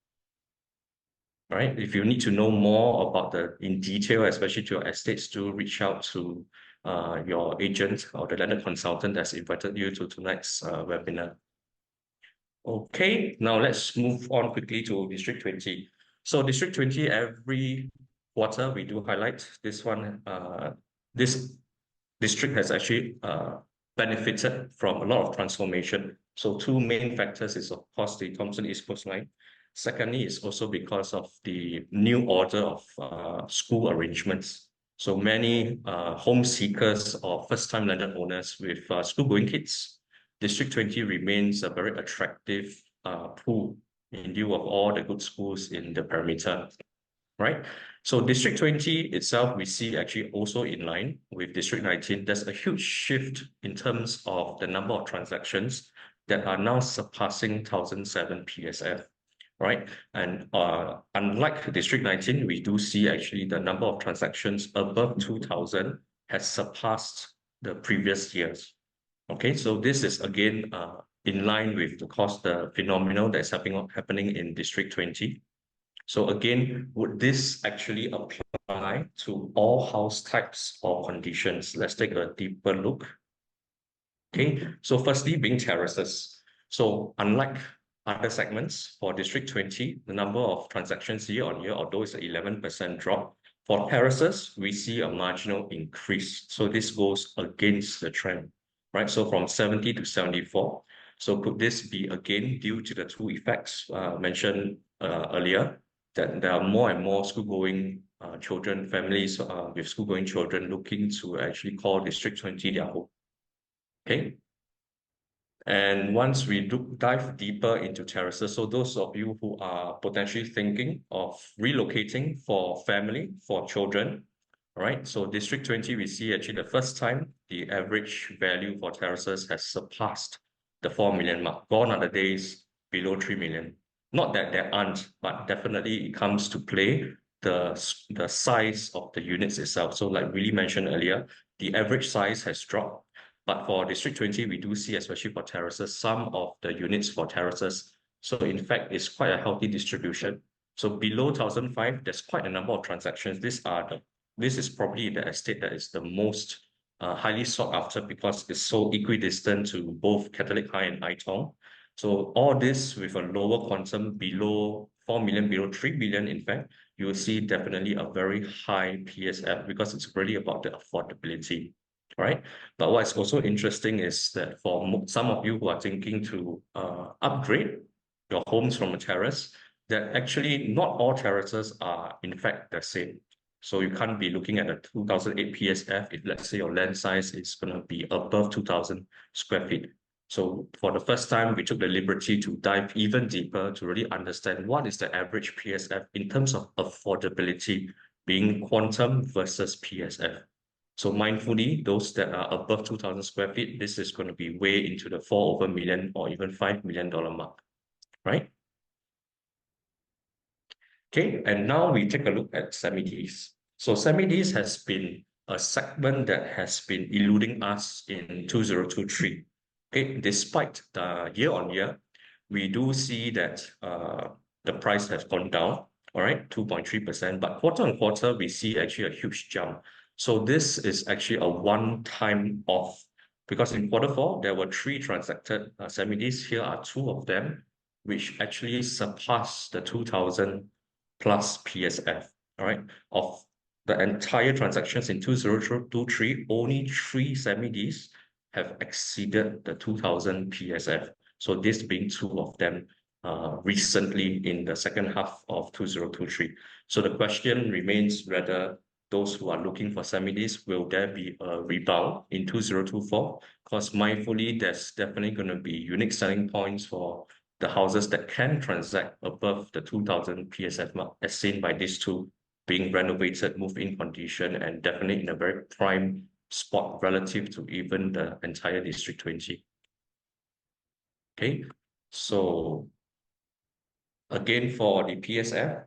right? If you need to know more about in detail, especially to your estates, do reach out to your agent or the landed consultant that's invited you to tonight's webinar. Okay, now let's move on quickly to District 20. So District 20, every quarter we do highlight this one. This district has actually benefited from a lot of transformation. So two main factors is, of course, the Thomson East Coast Line. Secondly, is also because of the new order of school arrangements. So many home seekers or first-time landed owners with school-going kids, District 20 remains a very attractive pool in view of all the good schools in the perimeter, right? So District 20 itself, we see actually also in line with District 19. There's a huge shift in terms of the number of transactions that are now surpassing 1,007 PSF, right? And unlike District 19, we do see actually the number of transactions above 2,000 has surpassed the previous years. Okay, so this is again in line with the phenomenon that's happening in District 20. So again, would this actually apply to all house types or conditions? Let's take a deeper look. Okay, so firstly, being terraces. So unlike other segments for District 20, the number of transactions year on year, although it's an 11% drop, for terraces, we see a marginal increase. So this goes against the trend, right? So from 70 to 74. So could this be again due to the two effects mentioned earlier, that there are more and more school-going children, families with school-going children looking to actually call District 20 their home. Okay. And once we dive deeper into terraces, so those of you who are potentially thinking of relocating for family, for children, all right, so District 20, we see actually the first time the average value for terraces has surpassed the 4 million mark. Gone are the days below 3 million. Not that there aren't, but definitely it comes to play the size of the units itself. So like Willie mentioned earlier, the average size has dropped. But for District 20, we do see, especially for terraces, some of the units for terraces. So in fact, it's quite a healthy distribution. So below 1,005, there's quite a number of transactions. This is probably the estate that is the most highly sought after because it's so equidistant to both Catholic High and Itong. So all this with a lower quantum below 4 million, below 3 million, in fact, you will see definitely a very high PSF because it's really about the affordability. Right. But what's also interesting is that for some of you who are thinking to upgrade your homes from a terrace, that actually not all terraces are in fact the same. So you can't be looking at a 2008 PSF if let's say your land size is going to be above 2,000 square feet. So for the first time, we took the liberty to dive even deeper to really understand what is the average PSF in terms of affordability being quantum versus PSF. So mindfully, those that are above 2,000 square feet, this is going to be way into the 4 over million or even $5 million mark, right? Okay, and now we take a look at semi-Ds. So semi-Ds has been a segment that has been eluding us in 2023. Okay, despite the year-on-year, we do see that the price has gone down, all right, 2.3%, but quarter-on-quarter, we see actually a huge jump. So this is actually a one-time off because in quarter four, there were 3 transacted semi-Ds. Here are 2 of them, which actually surpassed the 2,000 plus PSF, all right? Of the entire transactions in 2023, only 3 semi-Ds have exceeded the 2,000 PSF. So this being 2 of them recently in the second half of 2023. So the question remains whether those who are looking for semi-Ds, will there be a rebound in 2024? Because mindfully, there's definitely going to be unique selling points for the houses that can transact above the 2,000 PSF mark, as seen by these 2 being renovated, move-in condition, and definitely in a very prime spot relative to even the entire District 20. Okay, so again, for the PSF,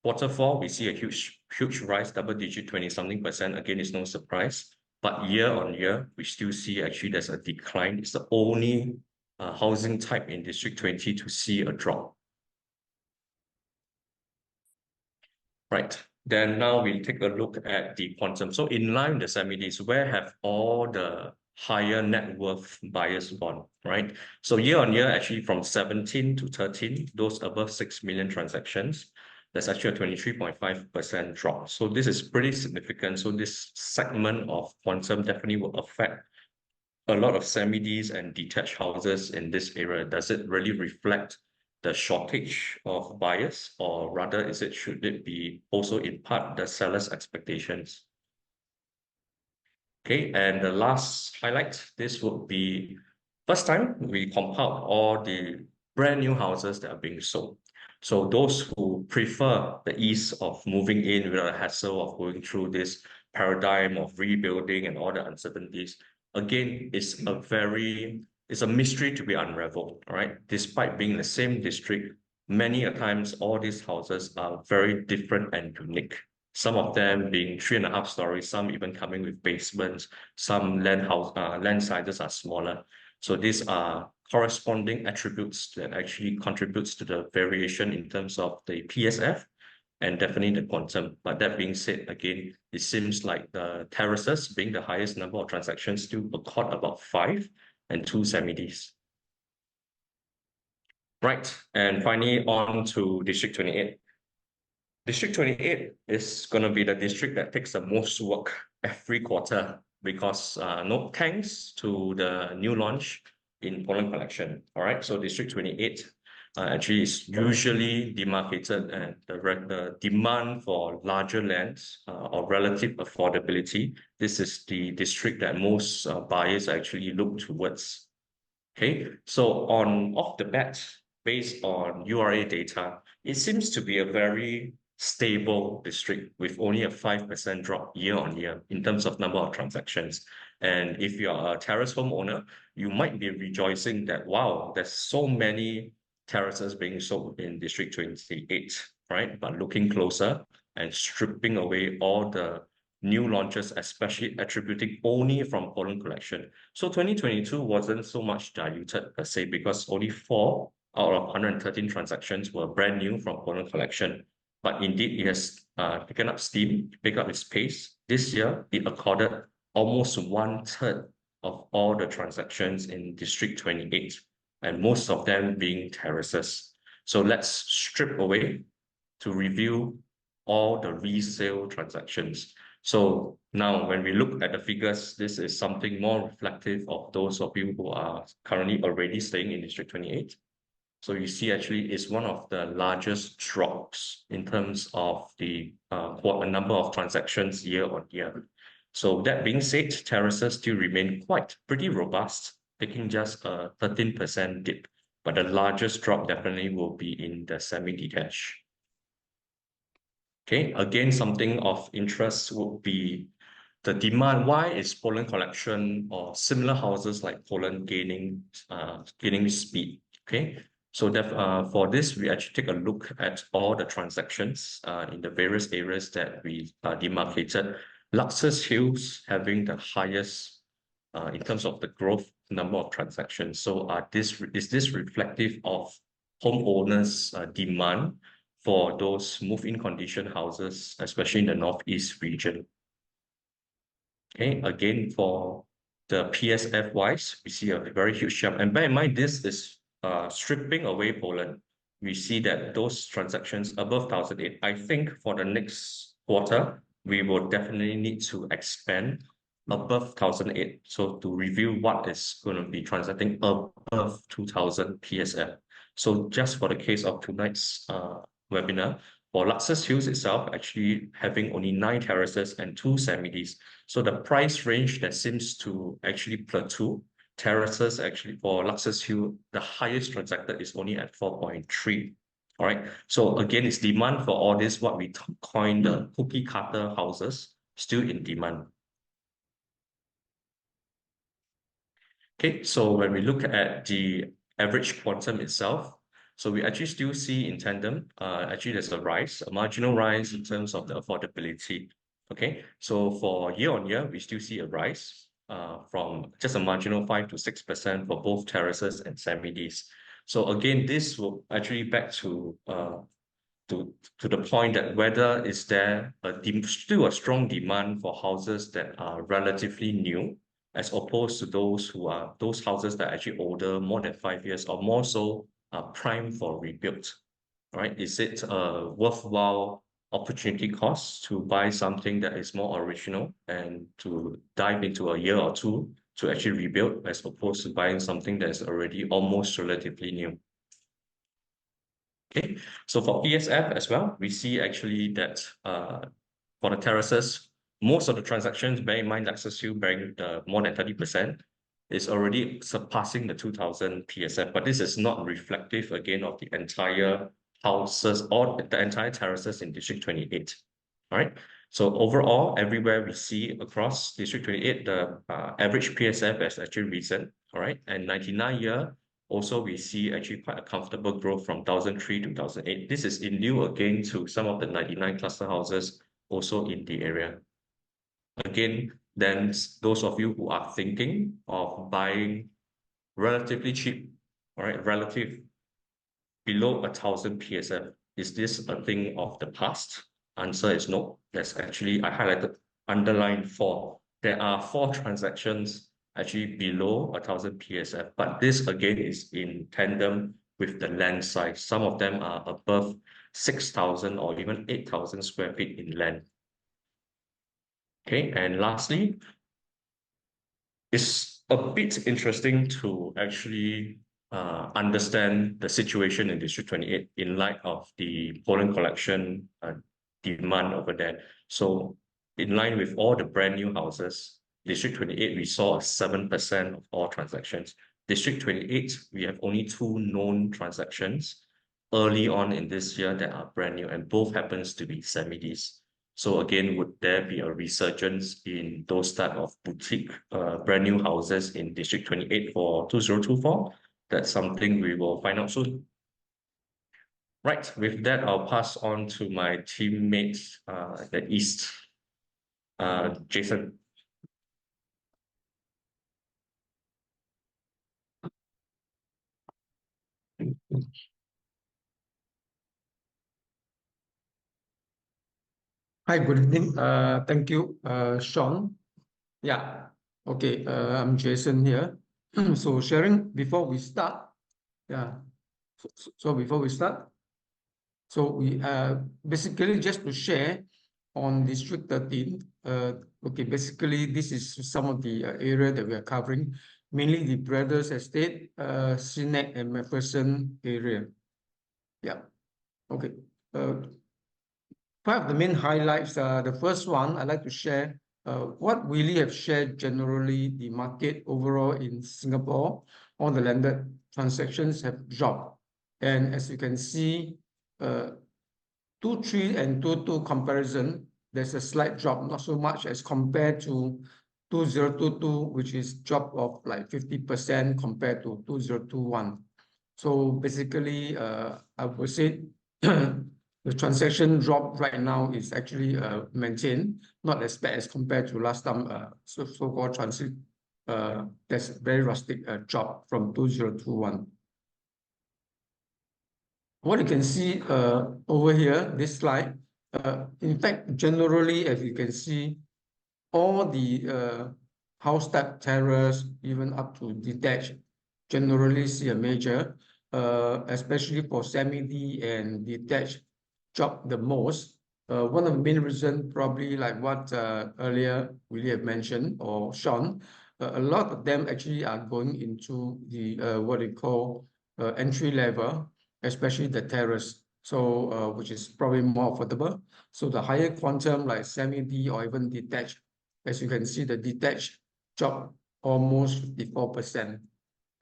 quarter 4, we see a huge rise, double-digit 20-something%. Again, it's no surprise. But year on year, we still see actually there's a decline. It's the only housing type in District 20 to see a drop. Right. Then now we take a look at the quantum. So in line with the semi-Ds, where have all the higher net worth buyers gone, right? So year on year, actually from 17 to 13, those above 6 million transactions, there's actually a 23.5% drop. So this is pretty significant. So this segment of quantum definitely will affect a lot of semi-Ds and detached houses in this area. Does it really reflect the shortage of buyers, or rather should it be also in part the seller's expectations? Okay, and the last highlight, this would be first time we compiled all the brand new houses that are being sold. So those who prefer the ease of moving in without the hassle of going through this paradigm of rebuilding and all the uncertainties, again, it's a mystery to be unraveled, all right? Despite being the same district, many a times all these houses are very different and unique. Some of them being 3.5 stories, some even coming with basements, some land sizes are smaller. So these are corresponding attributes that actually contributes to the variation in terms of the PSF and definitely the quantum. But that being said, again, it seems like the terraces being the highest number of transactions still accord about 5 and 2 semi-Ds. Right, and finally on to District 28. District 28 is going to be the district that takes the most work every quarter because no thanks to the new launch in Poland Collection. All right, so District 28 actually is usually demarcated, and the demand for larger lands or relative affordability, this is the district that most buyers actually look towards. Okay, so off the bat, based on URA data, it seems to be a very stable district with only a 5% drop year on year in terms of number of transactions. And if you're a terrace homeowner, you might be rejoicing that, wow, there's so many terraces being sold in District 28, right? But looking closer and stripping away all the new launches, especially attributing only from Poland Collection. So 2022 wasn't so much diluted per se because only 4 out of 113 transactions were brand new from Poland Collection. But indeed, it has taken up steam, picked up its pace. This year, it accorded almost 1/3 of all the transactions in District 28, and most of them being terraces. So let's strip away to review all the resale transactions. So now when we look at the figures, this is something more reflective of those of you who are currently already staying in District 28. So you see actually it's one of the largest drops in terms of the number of transactions year on year. So that being said, terraces still remain pretty robust, taking just a 13% dip. But the largest drop definitely will be in the semi-detached. Okay, again, something of interest would be the demand. Why is Poland Collection or similar houses like Poland gaining speed? Okay, so for this, we actually take a look at all the transactions in the various areas that we demarcated. Luxus Hills having the highest in terms of the growth number of transactions. So is this reflective of homeowners' demand for those move-in condition houses, especially in the Northeast region? Okay, again, for the PSF wise, we see a very huge jump. And bear in mind, this is stripping away Poland. We see that those transactions above 1,008, I think for the next quarter, we will definitely need to expand above 1,008. So to review what is going to be transacting above 2,000 PSF. So just for the case of tonight's webinar, for Luxus Hills itself, actually having only 9 terraces and 2 semi-Ds. So the price range that seems to actually plateau. Terraces actually for Luxus Hill, the highest transacted is only at 4.3. All right. So again, it's demand for all this, what we coin the cookie cutter houses, still in demand. Okay, so when we look at the average quantum itself, so we actually still see in tandem, actually there's a marginal rise in terms of the affordability. Okay, so for year on year, we still see a rise from just a marginal 5 to 6% for both terraces and semi-Ds. So again, this will actually back to to the point that whether is there still a strong demand for houses that are relatively new, as opposed to those houses that are actually older, more than 5 years, or more so prime for rebuild, right? Is it a worthwhile opportunity cost to buy something that is more original and to dive into a year or two to actually rebuild, as opposed to buying something that is already almost relatively new? Okay, so for PSF as well, we see actually that for the terraces, most of the transactions, bear in mind Lexus still bearing more than 30%, is already surpassing the 2000 PSF, but this is not reflective again of the entire houses or the entire terraces in District 28. All right. So overall, everywhere we see across District 28, the average PSF has actually risen. All right, and 99 year. Also, we see actually quite a comfortable growth from 2003 to 2008. This is in lieu again to some of the 99 cluster houses also in the area. Again, then those of you who are thinking of buying relatively cheap, all right, relative below 1000 PSF, is this a thing of the past? Answer is no. That's actually, I highlighted underline 4. There are 4 transactions actually below 1000 PSF, but this again is in tandem with the land size. Some of them are above 6,000 or even 8,000 square feet in land. Okay, and lastly, it's a bit interesting to actually understand the situation in District 28 in light of the pollen collection demand over there. So in line with all the brand new houses, District 28, we saw 7% of all transactions. District 28, we have only 2 known transactions early on in this year that are brand new, and both happens to be semi-Ds. So again, would there be a resurgence in those type of boutique brand new houses in District 28 for 2024? That's something we will find out soon. Right, with that, I'll pass on to my teammates at the East, Jason. Hi, good evening. Thank you, Sean. Yeah, okay, I'm Jason here. So sharing before we start, yeah, so before we start, so we basically just to share on District 13, okay, basically this is some of the area that we are covering, mainly the Brothers Estate, Sinek and Macpherson area. Yeah, okay. Five of the main highlights, the first one I'd like to share what really have shared generally the market overall in Singapore. All the landed transactions have dropped. And as you can see, 2.3 and 2.2 comparison, there's a slight drop, not so much as compared to 2022, which is drop of like 50% compared to 2021. So basically, I would say the transaction drop right now is actually maintained, not as bad as compared to last time, so-called transit. That's very rustic drop from 2021. What you can see over here, this slide, in fact, generally, as you can see, all the house type terrace, even up to detached, generally see a major, especially for semi-D and detached, drop the most. One of the main reasons, probably like what earlier Willie have mentioned, or Sean, a lot of them actually are going into the what they call entry level, especially the terrace. So which is probably more affordable. So the higher quantum like semi-D or even detached, as you can see, the detached drop almost 54%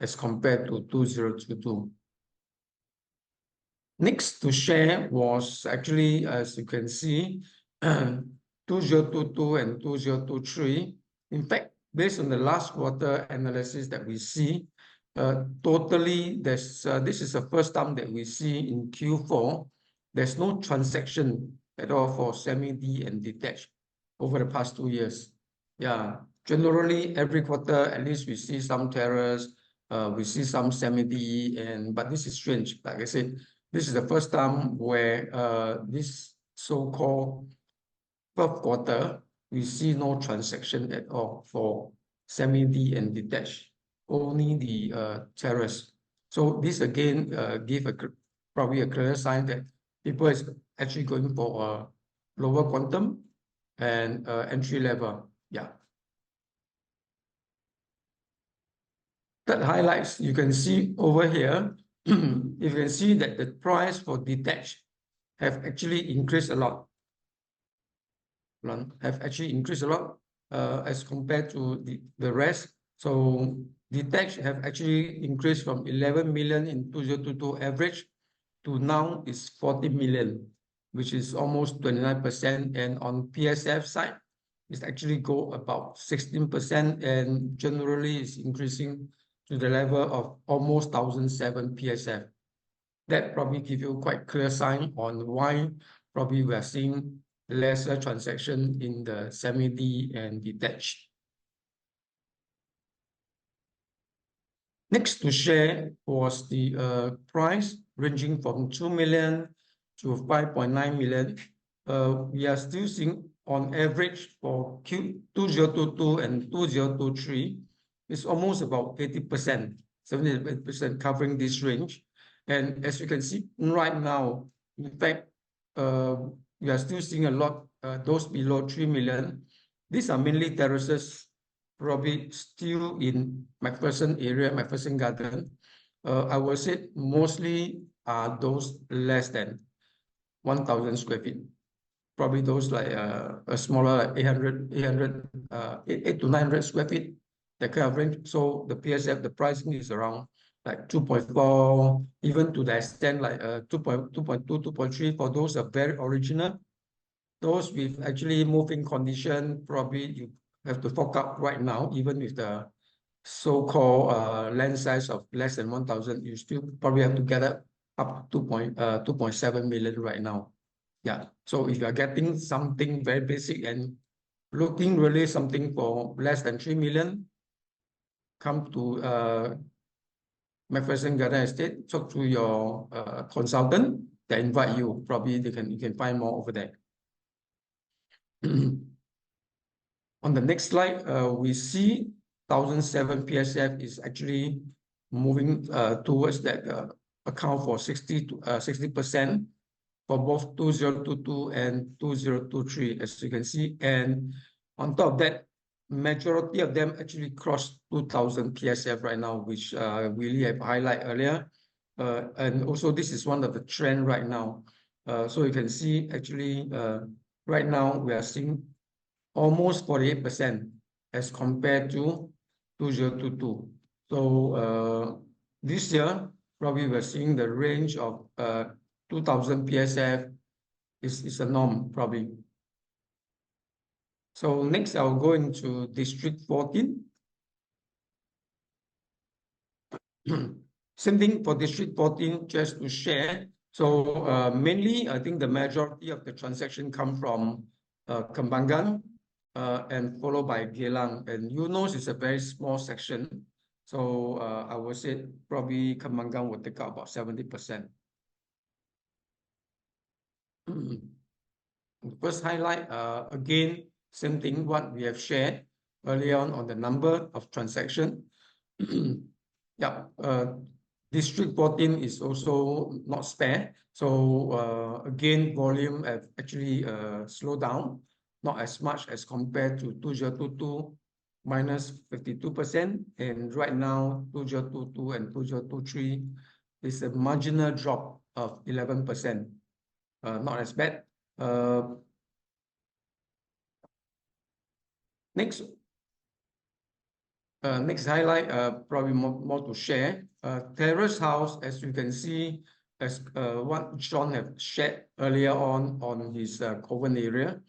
as compared to 2022. Next to share was actually, as you can see, 2022 and 2023. In fact, based on the last quarter analysis that we see, totally, this is the first time that we see in Q4, there's no transaction at all for semi-D and detached over the past 2 years. Yeah, generally every quarter, at least we see some terrace, we see some semi-D, but this is strange. Like I said, This is the first time where this so-called fourth quarter, we see no transaction at all for semi-D and detached, only the terrace. So this again give probably a clear sign that people is actually going for a lower quantum and entry level. Yeah. That highlights, you can see over here, you can see that the price for detached have actually increased a lot. As compared to the rest. So detached have actually increased from 11 million in 2022 average to now is 40 million, which is almost 29%. And on PSF side, it's actually go about 16% and generally is increasing to the level of almost 1,007 PSF. That probably give you quite clear sign on why probably we are seeing lesser transaction in the semi-D and detached. Next to share was the price ranging from 2 million to 5.9 million. We are still seeing on average for Q2022 and 2023, it's almost about 80%, 78% covering this range. And as you can see right now, in fact, we are still seeing a lot, those below 3 million. These are mainly terraces, probably still in McPherson area, McPherson Garden. I would say mostly are those less than 1,000 square feet. Probably those like a smaller, like 800 to 900 square feet, that kind of range. So the PSF, the pricing is around like 2.4, even to the extent like 2.2, 2.3 for those are very original. Those with actually moving condition, probably you have to fork out right now, even with the so-called land size of less than 1,000, you still probably have to get up 2.7 million right now. Yeah, so if you are getting something very basic and looking really something for less than 3 million, come to McPherson Garden Estate, talk to your consultant, they invite you, probably you can find more over there. On the next slide, we see 1,007 PSF is actually moving towards that account for 60% for both 2022 and 2023, as you can see. And on top of that, majority of them actually crossed 2,000 PSF right now, which really have highlighted earlier. And also this is one of the trend right now. So you can see actually right now we are seeing almost 48% as compared to 2022. So this year, probably we're seeing the range of 2,000 PSF is a norm, probably. So next, I'll go into District 14. Same thing for District 14, just to share. So mainly, I think the majority of the transaction come from Kembangan and followed by Geylang. And Eunos is a very small section. So I would say probably Kembangan would take up about 70%. First highlight, again, same thing what we have shared earlier on the number of transaction. Yeah, District 14 is also not spare. So again, volume have actually slowed down, not as much as compared to 2022, minus 52%. And right now, 2022 and 2023 is a marginal drop of 11%. Not as bad. Next highlight, probably more to share. Terrace house, as you can see, as what John have shared earlier on his Coven area,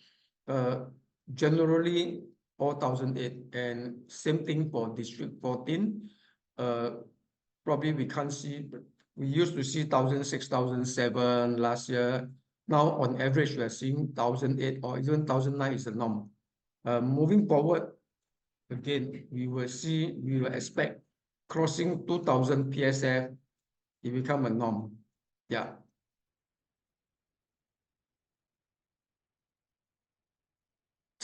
generally 4,008, and same thing for District 14. Probably we can't see, we used to see 1,006, 1,007 last year. Now on average, we are seeing 1,008 or even 1,009 is the norm. Moving forward, again, we will expect crossing 2,000 PSF, it become a norm. Yeah,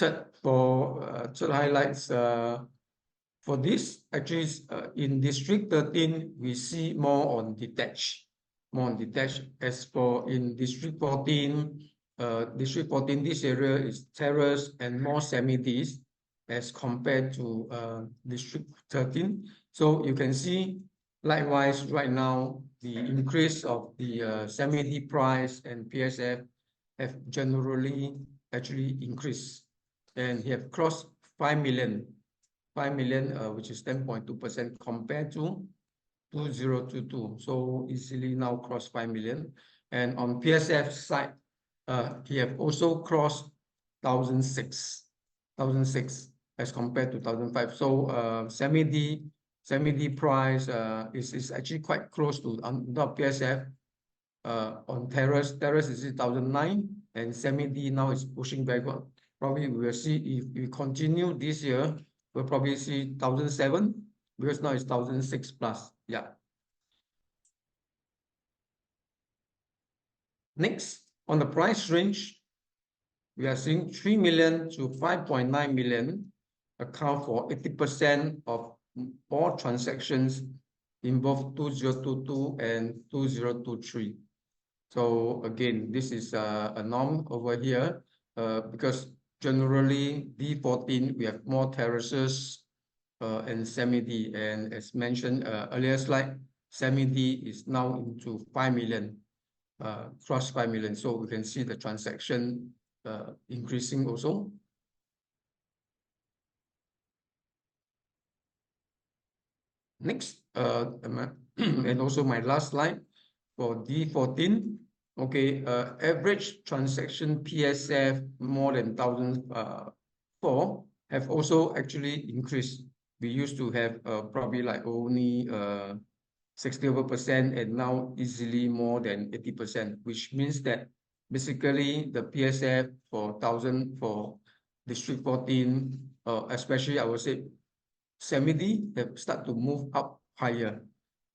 third highlights for this, actually in District 13, we see more on detached. As for in District 14, this area is terrace and more semi-Ds as compared to District 13. So you can see, likewise, right now, the increase of the semi-D price and PSF have generally actually increased and have crossed 5 million, which is 10.2% compared to 2022. So easily now crossed 5 million. And on PSF side, he have also crossed 1,006 as compared to 1,005. So semi-D price is actually quite close to not PSF. On terrace is 1,009, and semi-D now is pushing backward. Probably we will see if we continue this year, we'll probably see 1,007 because now it's 1,006 plus. Yeah. Next, on the price range, we are seeing 3 million to 5.9 million account for 80% of all transactions in both 2022 and 2023. So again, this is a norm over here because generally D14 we have more terraces and semi-D, and as mentioned earlier slide, semi-D is now into 5 million, cross 5 million. So we can see the transaction increasing also. Next, and also my last slide for D14. Okay, average transaction PSF more than 1,004 have also actually increased. We used to have probably like only 60% and now easily more than 80%, which means that basically the PSF for 1,000 for District 14, especially I would say semi-D, have start to move up higher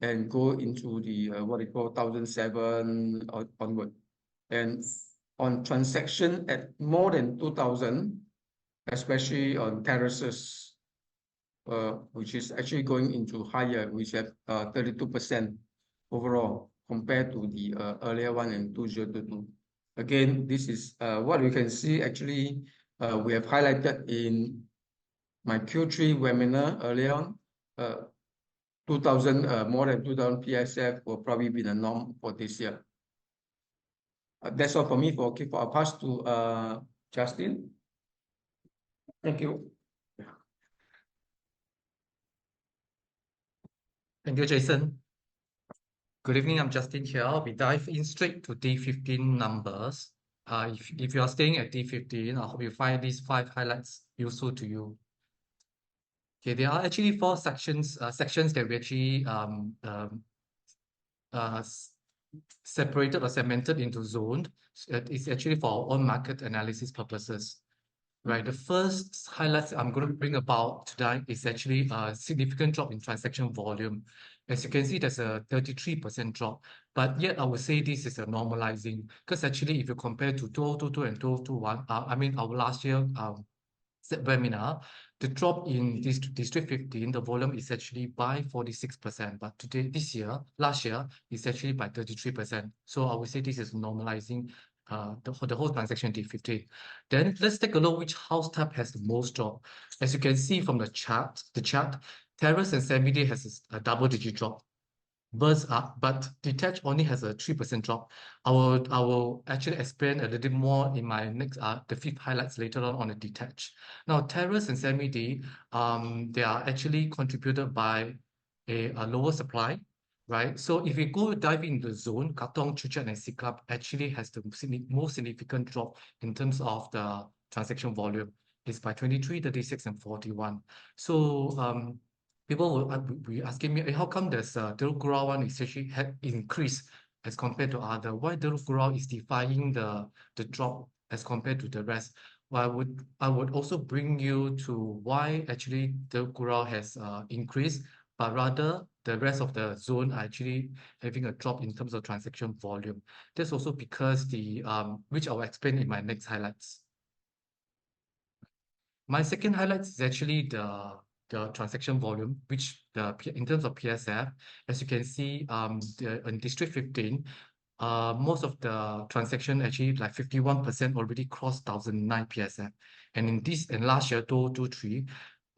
and go into the what they call 1,007 onward. And on transaction at more than 2,000, especially on terraces, which is actually going into higher, which have 32% overall compared to the earlier one in 2022. Again, this is what we can see. Actually, we have highlighted in my Q3 webinar earlier on. 2,000, more than 2,000 PSF will probably be the norm for this year. That's all for me. I'll pass to Justin. Thank you. Thank you, Jason. Good evening, I'm Justin here. We dive in straight to D15 numbers. If you are staying at D15, I hope you find these 5 highlights useful to you. Okay, there are actually 4 sections that we actually separated or segmented into zones. It's actually for our own market analysis purposes. Right, the first highlights I'm going to bring about today is actually a significant drop in transaction volume. As you can see, there's a 33% drop, but yet I would say this is a normalizing, because actually if you compare to 2022 and 2021, I mean our last year webinar, the drop in this District 15, the volume is actually by 46%, but last year, it's actually by 33%. So I would say this is normalizing the whole transaction D15. Then let's take a look which house type has the most drop. As you can see from the chart, terrace and semi-D has a double-digit drop. But detached only has a 3% drop. I will actually explain a little more in my next the 5th highlights later on the detached. Now terrace and semi-D, they are actually contributed by a lower supply. Right, so if we go dive into the zone, Katong, Chuchat, and Siglap actually has the most significant drop in terms of the transaction volume. It's by 23, 36, and 41. So people will be asking me, how come there's Teluk Kurau one is actually had increased as compared to other? Why Teluk Kurau is defying the drop as compared to the rest? Well, I would also bring you to why actually Teluk Kurau has increased, but rather the rest of the zone are actually having a drop in terms of transaction volume. That's also because which I will explain in my next highlights. My second highlight is actually the transaction volume, which in terms of PSF, as you can see, in District 15, most of the transaction actually like 51% already crossed 1,009 PSF. And in last year, 2023,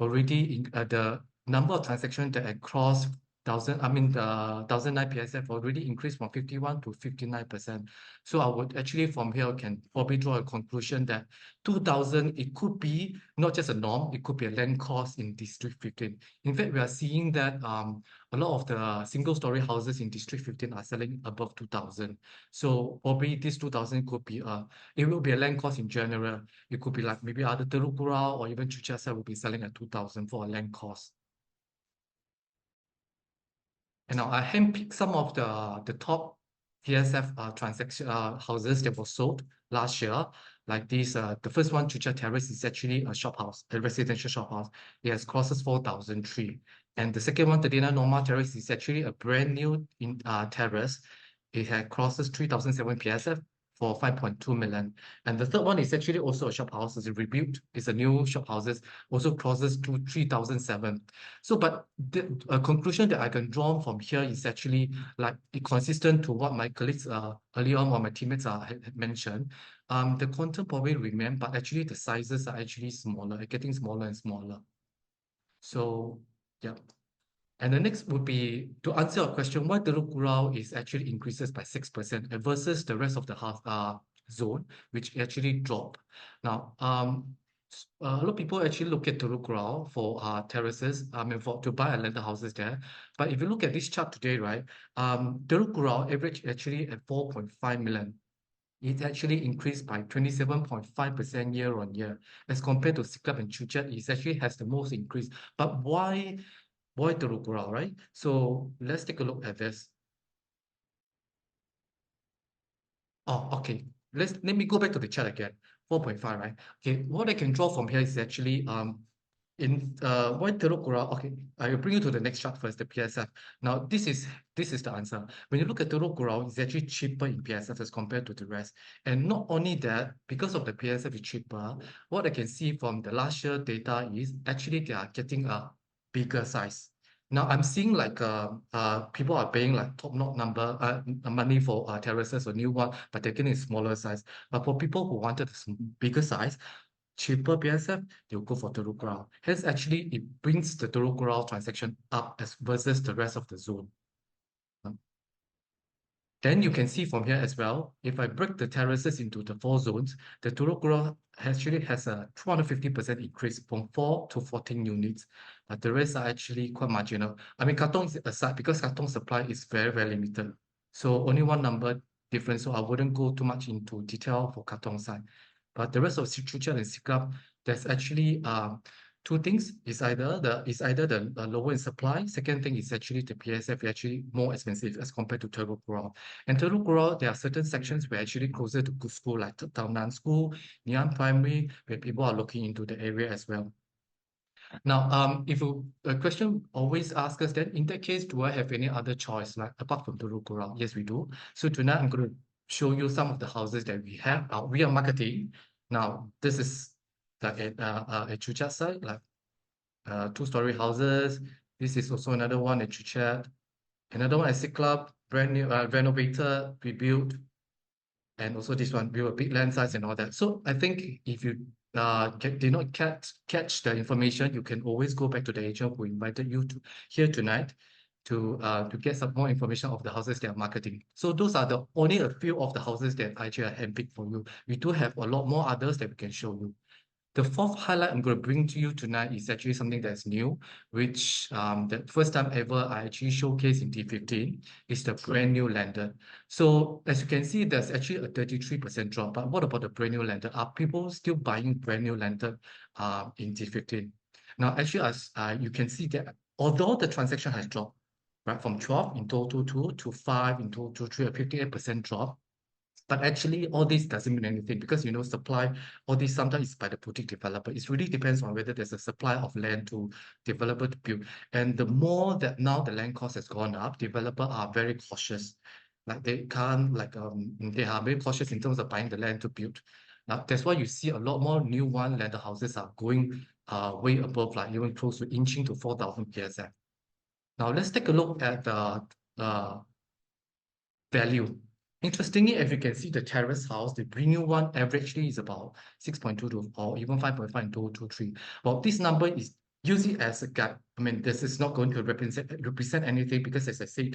already the number of transactions that had crossed 1,009 PSF already increased from 51 to 59%. So I would actually from here can probably draw a conclusion that 2,000, it could be not just a norm, it could be a land cost in District 15. In fact, we are seeing that a lot of the single-story houses in District 15 are selling above 2,000. So probably this 2,000 could be it will be a land cost in general. It could be like maybe other Teluk Kurau or even Chuchasa will be selling at 2,000 for a land cost. And now I handpicked some of the top PSF transaction houses that were sold last year. Like this, the first one, Chucha Terrace, is actually a shop house, a residential shop house. It has crosses 4,003. And the second one, Tadina Norma Terrace, is actually a brand new terrace. It had crosses 3,007 PSF for 5.2 million. And the third one is actually also a shop house. It's a rebuilt. It's a new shop houses, also crosses to 3,007. So, but the conclusion that I can draw from here is actually like consistent to what my colleagues earlier on, what my teammates had mentioned. The quantum probably remain, but actually the sizes are actually smaller, getting smaller and smaller. So, yeah. And the next would be to answer your question, why Teluk Kurau is actually increases by 6% versus the rest of the zone, which actually drop. Now, a lot of people actually look at Teluk Kurau for terraces, to buy a landed houses there. But if you look at this chart today, right, Teluk Kurau average actually at 4.5 million. It actually increased by 27.5% year on year. As compared to Siglap and Chuchat, it actually has the most increase. But why Teluk Kurau, right? So let's take a look at this. Oh, okay. Let me go back to the chart again. 4.5, right? Okay, what I can draw from here is actually in why Teluk Kurau. Okay, I will bring you to the next chart first, the PSF. Now this is the answer. When you look at Teluk Kurau, it's actually cheaper in PSF as compared to the rest. And not only that, because of the PSF is cheaper, what I can see from the last year data is actually they are getting a bigger size. Now I'm seeing like people are paying like top-notch money for terraces or new one, but they're getting a smaller size. But for people who wanted a bigger size, cheaper PSF, they'll go for Teluk Kurau. Hence, actually, it brings the Teluk Kurau transaction up as versus the rest of the zone. Then you can see from here as well, if I break the terraces into the 4 zones, the Teluk Kurau actually has a 250% increase from 4 to 14 units. But the rest are actually quite marginal. I mean, Katong aside, because Katong supply is very, very limited. So only one number difference, so I wouldn't go too much into detail for Katong side. But the rest of Chuchel and Siglap, there's actually two things. Is either the lower in supply. Second thing is actually the PSF is actually more expensive as compared to Teluk Kurau. And Teluk Kurau, there are certain sections where actually closer to good school like Tau Nan School, Nian Primary, where people are looking into the area as well. Now, if a question always asks us then, in that case, do I have any other choice like apart from Teluk Kurau? Yes, we do. So tonight I'm going to show you some of the houses that we have. We are marketing. Now, this is like at Chuchat side, like 2-story houses. This is also another one at Chuchat. Another one at Siglap, brand new, renovated, rebuilt. And also this one, with a big land size and all that. So I think if you did not catch the information, you can always go back to the agent who invited you to here tonight to get some more information of the houses they are marketing. So those are the only a few of the houses that I actually handpicked for you. We do have a lot more others that we can show you. The fourth highlight I'm going to bring to you tonight is actually something that's new, which the first time ever I actually showcased in T15 is the brand new landed. So as you can see, there's actually a 33% drop. But what about the brand new landed? Are people still buying brand new landed in T15? Now, actually, as you can see that although the transaction has dropped, right, from 12 in 2022 to 5 in 2023, a 58% drop. But actually, all this doesn't mean anything because, supply, all this sometimes is by the boutique developer. It really depends on whether there's a supply of land to developer to build. And the more that now the land cost has gone up, developers are very cautious. Like they can't, they are very cautious in terms of buying the land to build. Now, that's why you see a lot more new one landed houses are going way above, like even close to inching to 4,000 PSF. Now, let's take a look at the value. Interestingly, as you can see, the terrace house, the new one averagely is about 6.22 or even 5.5 in 2023. Well, this number is using as a guide. I mean, this is not going to represent anything because, as I say,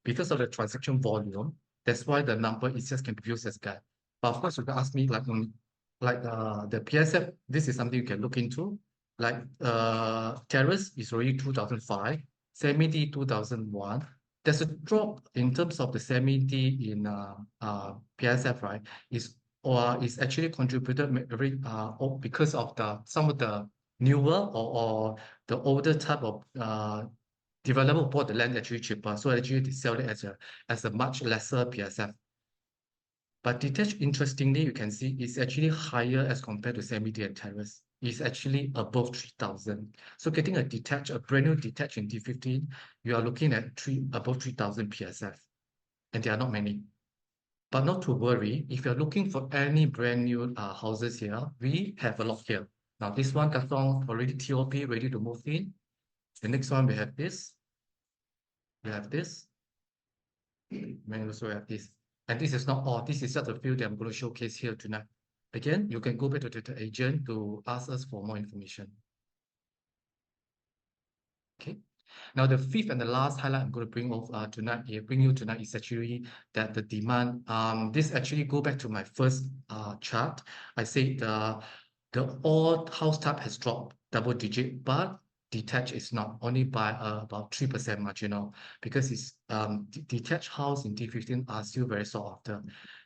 because of the transaction volume, that's why the number is just can be used as a guide. But of course, you can ask me like the PSF, this is something you can look into. Like terrace is already 2005, semi-D 2001. There's a drop in terms of the semi-D in PSF, right? Is actually contributed very because of some of the newer or the older type of developer bought the land actually cheaper, so actually they sell it as a much lesser PSF. But detached, interestingly, you can see it's actually higher as compared to semi-D and terrace. It's actually above 3,000. So getting a brand new detached in D15, you are looking at above 3,000 PSF. And there are not many. But not to worry, if you're looking for any brand new houses here, we have a lot here. Now this one, Katong, already TOP, ready to move in. The next one, we have this. We have this. We also have this. And this is not all. This is just a few that I'm going to showcase here tonight. Again, you can go back to the agent to ask us for more information. Okay. Now, the fifth and the last highlight I'm going to bring you tonight is actually that the demand. This actually go back to my first chart. I say the all house type has dropped double digit, but detached is not, only by about 3% marginal, because it's detached house in D15 are still very sought after.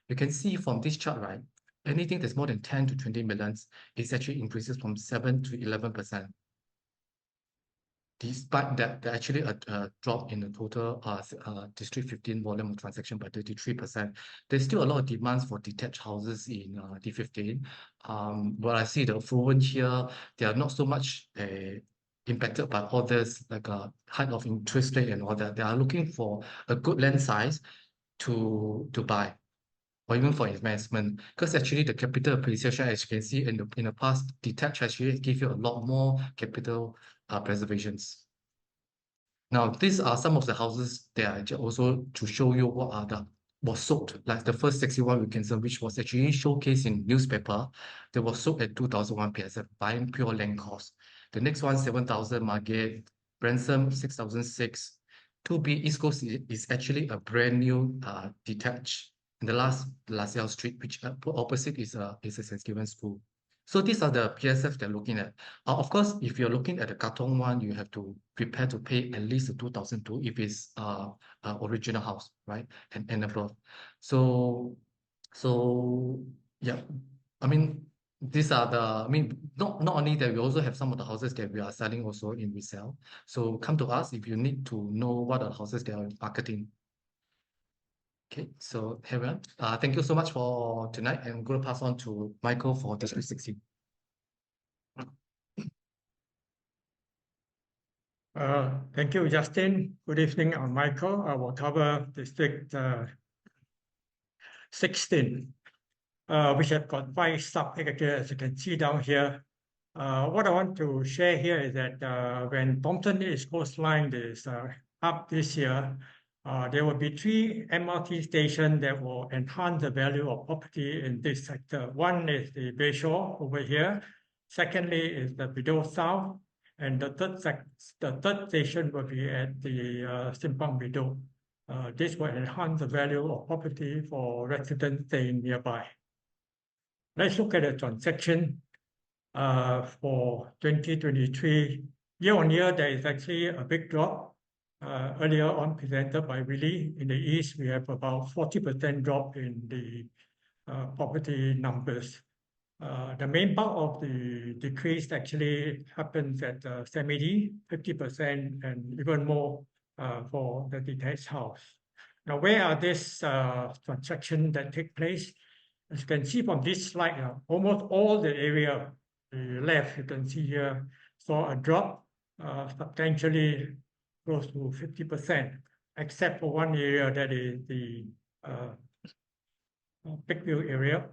You can see from this chart, right? Anything that's more than 10 to 20 millions, it actually increases from 7 to 11%. Despite that, there actually a drop in the total District 15 volume of transaction by 33%. There's still a lot of demands for detached houses in D15. But I see the affluent here, they are not so much impacted by all this, like a height of interest rate and all that. They are looking for a good land size to buy, or even for investment, because actually the capital appreciation, as you can see in the past, detached actually give you a lot more capital preservations. Now, these are some of the houses that are also to show you was sold. Like the first 61 Wilkinson, which was actually showcased in newspaper, that was sold at 2,001 PSF, buying pure land cost. The next one, 7,000 Margate, Branson 6,006. 2B East Coast is actually a brand new detached. And the last LaSalle Street, which opposite is a St. Stephen's School. So these are the PSF they're looking at. Of course, if you're looking at the Katong one, you have to prepare to pay at least 2,002 if it's original house, right? And above. So yeah, I mean, these are not only that, we also have some of the houses that we are selling also in resale. So come to us if you need to know what are the houses that are marketing. Okay, so everyone, thank you so much for tonight. I'm going to pass on to Michael for District 16. Thank you, Justin. Good evening, I'm Michael. I will cover District 16, which have got 5 sub-areas, as you can see down here. What I want to share here is that when Thompson East Coast Line is up this year, there will be 3 MRT stations that will enhance the value of property in this sector. One is the Bayshore over here. Secondly is the Bedok South. And the third station will be at the Simpang Bedok. This will enhance the value of property for residents staying nearby. Let's look at the transaction for 2023. Year on year, there is actually a big drop. Earlier on presented by Willie, in the East, we have about 40% drop in the property numbers. The main part of the decrease actually happens at semi-D, 50%, and even more for the detached house. Now, where are these transactions that take place? As you can see from this slide, almost all the area, the left, you can see here, saw a drop substantially close to 50%, except for one area, that is the Bigview area.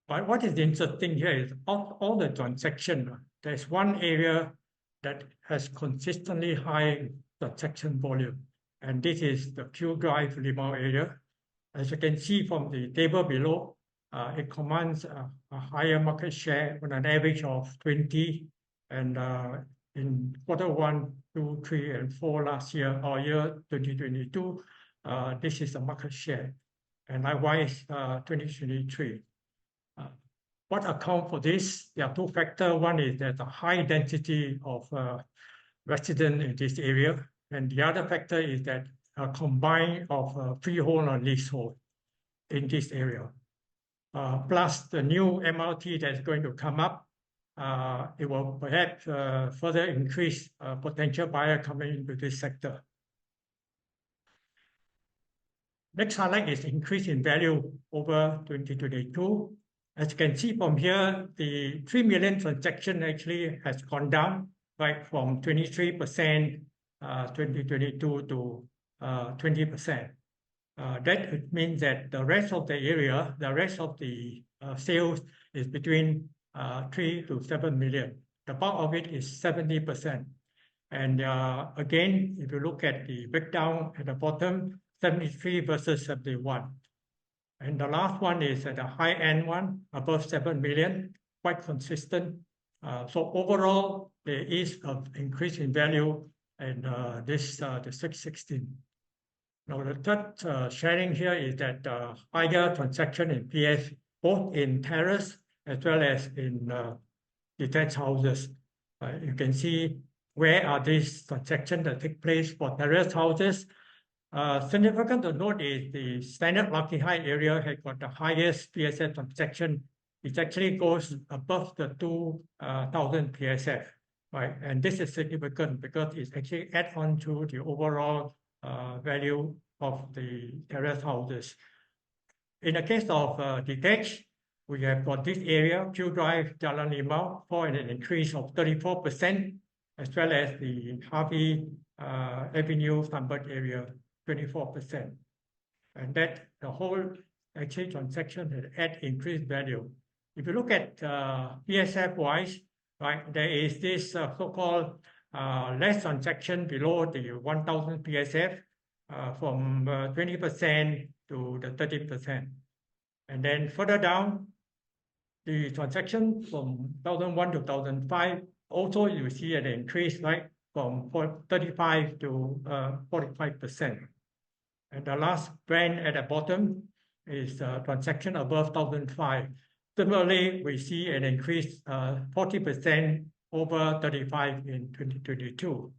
But what is interesting here is all the transaction, there's one area that has consistently high transaction volume, and this is the Q Drive Limau area. As you can see from the table below, it commands a higher market share on an average of 20, and in Q1, 2, 3, and 4 last year, or year 2022, this is the market share, and likewise 2023. What account for this? There are two factors. One is that the high density of residents in this area, and the other factor is that a combine of freehold and leasehold in this area. Plus the new MRT that's going to come up, it will perhaps further increase potential buyer coming into this sector. Next highlight is increase in value over 2022. As you can see from here, the 3 million transaction actually has gone down, right, from 23% 2022 to 20%. That means that the rest of the area, the rest of the sales is between 3 to 7 million. The bulk of it is 70%. And again, if you look at the breakdown at the bottom, 73 versus 71. And the last one is at the high-end one, above 7 million, quite consistent. So overall, there is an increase in value in the 616. Now, the third sharing here is that higher transaction in PS, both in terrace as well as in detached houses. You can see where are these transactions that take place for terrace houses. Significant to note is the standard Lucky High area has got the highest PSF transaction. It actually goes above the 2,000 PSF, right? And this is significant because it actually adds on to the overall value of the terrace houses. In the case of detached, we have got this area, Q Drive, Jalan Limau, for an increase of 34%, as well as the Harvey Avenue, Sunbird area, 24%. And that the whole actually transaction has had increased value. If you look at PSF wise, right, there is this so-called less transaction below the 1,000 PSF from 20% to the 30%. And then further down, the transaction from 1,001 to 1,005, also you see an increase, right, from 35 to 45%. And the last brand at the bottom is transaction above 1,005. Similarly, we see an increase 40% over 35 in 2022.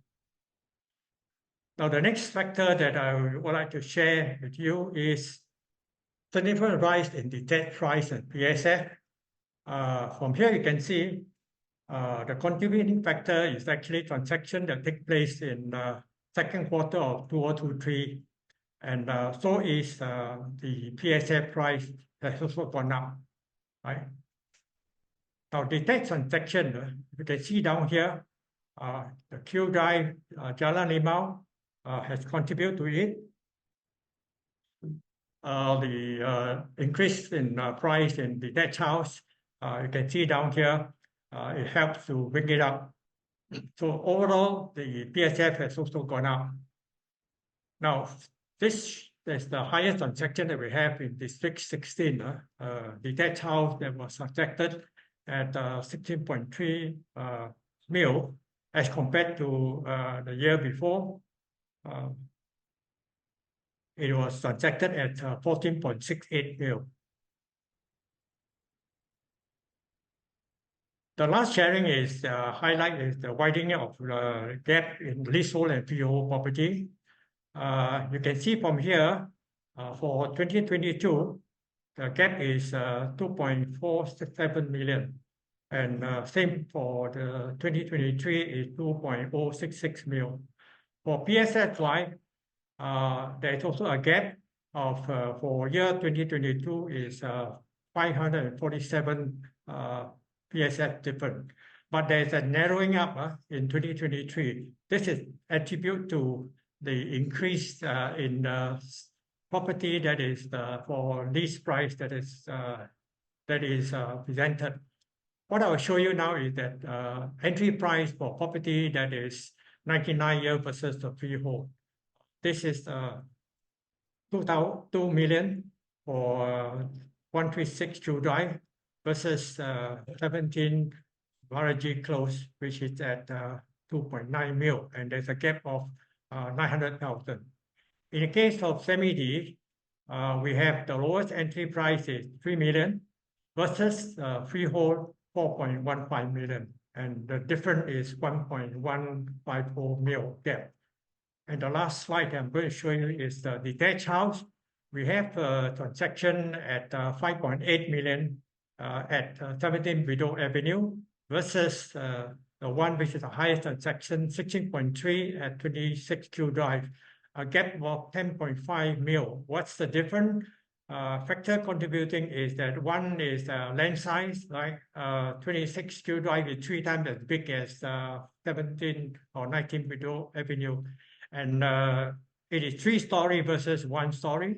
Now, the next factor that I would like to share with you is significant rise in detached price and PSF. From here, you can see the contributing factor is actually transaction that take place in second quarter of 2023. And so is the PSF price has also gone up, right? Now, detached transaction, you can see down here, the Q Drive, Jalan Limau has contributed to it. The increase in price in detached house, you can see down here, it helps to bring it up. So overall, the PSF has also gone up. Now, this is the highest transaction that we have in District 16, detached house that was transacted at 16.3 mil as compared to the year before. It was transacted at 14.68 mil. The last sharing is highlight is the widening of the gap in leasehold and freehold property. You can see from here, for 2022, the gap is 2.467 million. And same for the 2023 is 2.066 mil. For PSFY, there is also a gap of, for year 2022 is 547 PSF different. But there is a narrowing up in 2023. This is attribute to the increase in property that is for lease price that is that is presented. What I will show you now is that entry price for property that is 99 years versus the freehold. This is 2 million for 136 Chu Drive versus 17 Varaji Close, which is at 2.9 mil, and there's a gap of 900,000. In the case of semi-D, we have the lowest entry price is 3 million versus freehold 4.15 million, and the difference is 1.154 mil gap. And the last slide I'm going to show you is the detached house. We have a transaction at 5.8 million at 17 Vidal Avenue versus the one which is the highest transaction, 16.3 at 26 Q Drive, a gap of 10.5 mil. What's the difference? Factor contributing is that one is land size, right? 26 Q Drive is 3 times as big as 17 or 19 Vidal Avenue. And it is 3-story versus 1-story.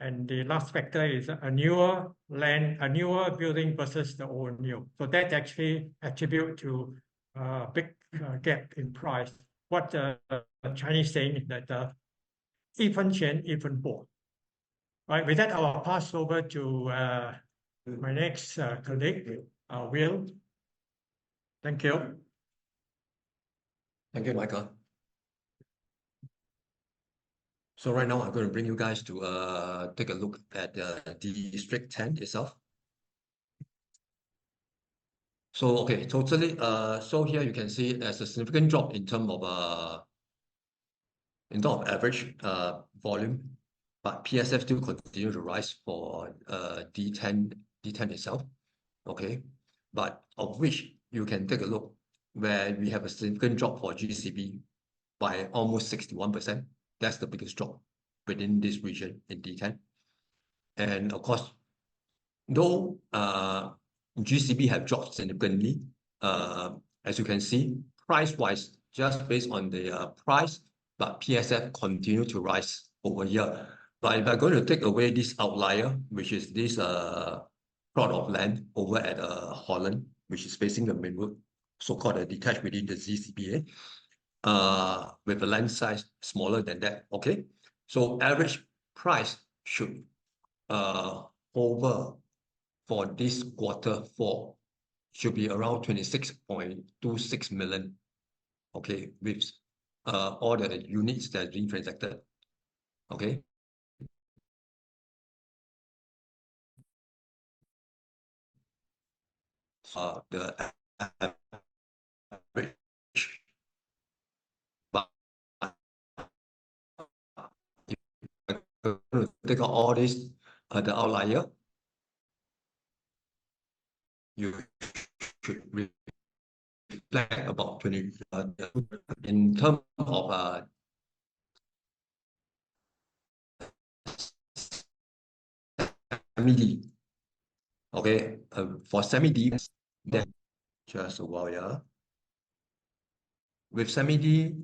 And the last factor is a newer building versus the old new. So that actually attribute to a big gap in price. What the Chinese saying is that 一分钱一分货. Right, with that, I'll pass over to my next colleague, Will. Thank you. Thank you, Michael. So right now, I'm going to bring you guys to take a look at the District 10 itself. So, okay, totally. So here you can see there's a significant drop in terms of average volume, but PSF still continue to rise for D10 itself. Okay, but of which you can take a look where we have a significant drop for GCB by almost 61%. That's the biggest drop within this region in D10. And of course, though GCB have dropped significantly, as you can see, price-wise, just based on the price, but PSF continue to rise over here. But if I'm going to take away this outlier, which is this plot of land over at Holland, which is facing the main road, so-called detached within the ZCBA, with a land size smaller than that. Okay, so average price should over for this Q4 should be around 26.26 million. Okay, with all the units that are being transacted. Okay. The average, but if I'm going to take out all this, the outlier, you should reflect about 20 in terms of semi-D. Okay, for semi-D, then just a while, yeah. With semi-D,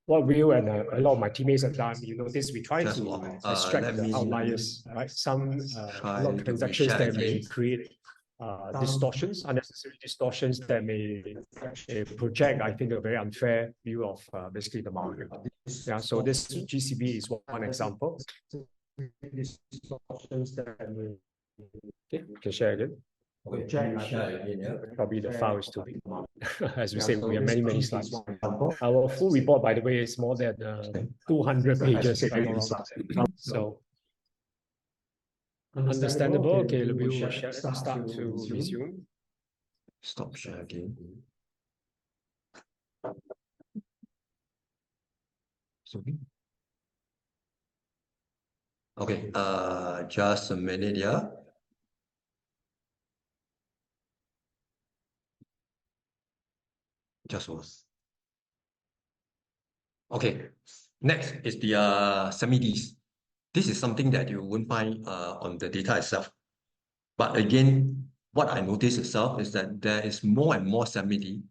what Will and a lot of my teammates have done, you notice we try just to extract the outliers, right? Some a lot of transactions that may create distortions, unnecessary distortions that may project, I think, a very unfair view of basically the market. Yeah, so this GCB is one example. Distortions that may... Okay, you can share again. okay, share again, yeah. Probably the file is too big. As we say, we have many slides. Our full report, by the way, is more than 200 pages. So understandable. Okay, we will start to resume. Stop share again. Sorry. Okay, just a minute, yeah. Just was. Okay, next is the semi-Ds. This is something that you won't find on the data itself. But again, what I noticed itself is that there is more and more semi-D.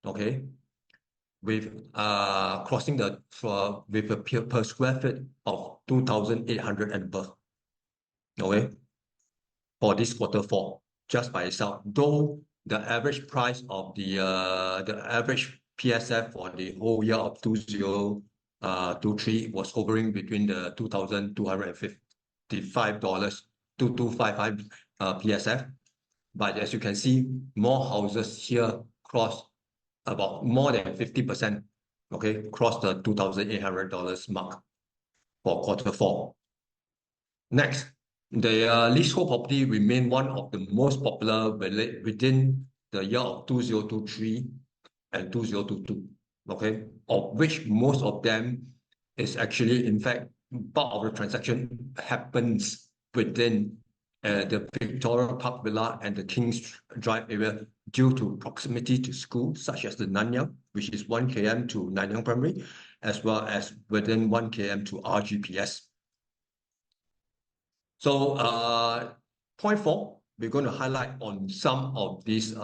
Okay, with crossing the with a per square feet of 2,800 and above. Okay, for this Q4 just by itself, though the average price of the average PSF for the whole year of 2023 was hovering between the $2,255 to $255 PSF. But as you can see, more houses here cross about more than 50%, okay, cross the $2,800 mark for Q4. Next, the leasehold property remained one of the most popular within the year of 2023 and 2022, okay, of which most of them is actually, in fact, part of the transaction happens within the Victoria Park Villa and the King's Drive area due to proximity to schools such as the Nanyang, which is 1 km to Nanyang Primary, as well as within 1 km to RGPS. So point 4, we're going to highlight on some of these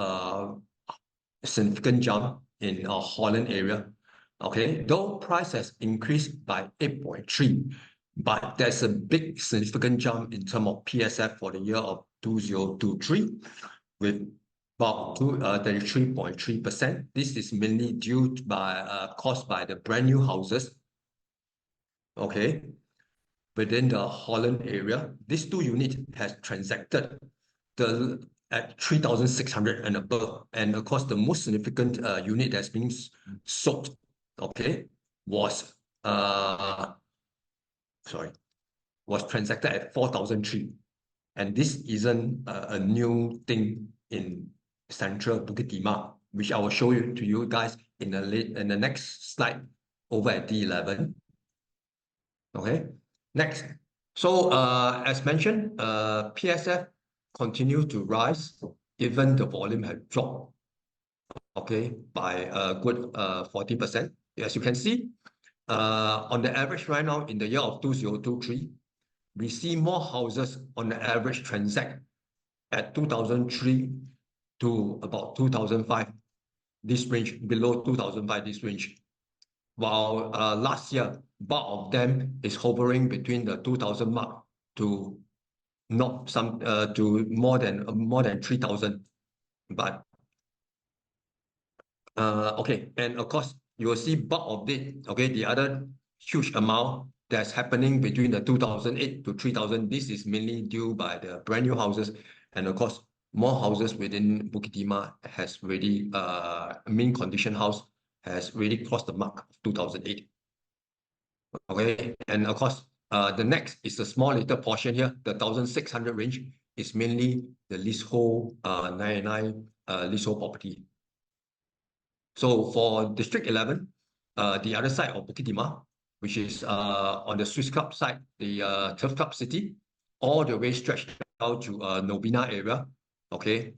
significant jump in our Holland area. Okay, though price has increased by 8.3, but there's a big significant jump in terms of PSF for the year of 2023 with about 33.3%. This is mainly due by caused by the brand new houses. Okay, within the Holland area, these 2 units has transacted at 3,600 and above, and of course the most significant unit that's been sold, okay, was transacted at 4,003, and this isn't a new thing in central Bukit Timah, which I will show you to you guys in the next slide over at D11. Okay, next. So as mentioned, PSF continue to rise, even the volume had dropped, okay, by a good 40%. As you can see, on the average right now in the year of 2023, we see more houses on the average transact at 2003 to about 2005, this range, below 2005, this range. While last year, bulk of them is hovering between the 2,000 mark to to more than 3,000. But okay, and of course you will see bulk of it. Okay, the other huge amount that's happening between the 2008 to 3,000. This is mainly due by the brand new houses, and of course more houses within Bukit Timah has really mint condition house has really crossed the mark of 2008. Okay, and of course, the next is a small little portion here. The 1,600 range is mainly the leasehold 99 leasehold property. So for District 11, the other side of Bukit Timah, which is on the Swiss Club side, the Turf Club City, all the way stretched out to Novena area. Okay.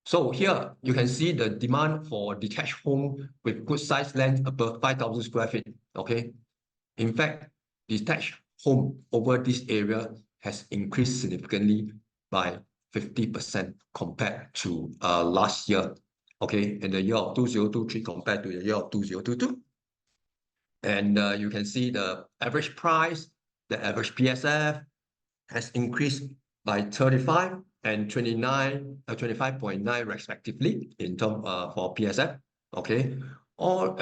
So here you can see the demand for detached home with good size land above 5,000 square feet. Okay. In fact, detached home over this area has increased significantly by 50% compared to last year. Okay, in the year of 2023 compared to the year of 2022. And you can see the average price, the average PSF has increased by 35 and 25.9 respectively in terms for PSF. Okay, all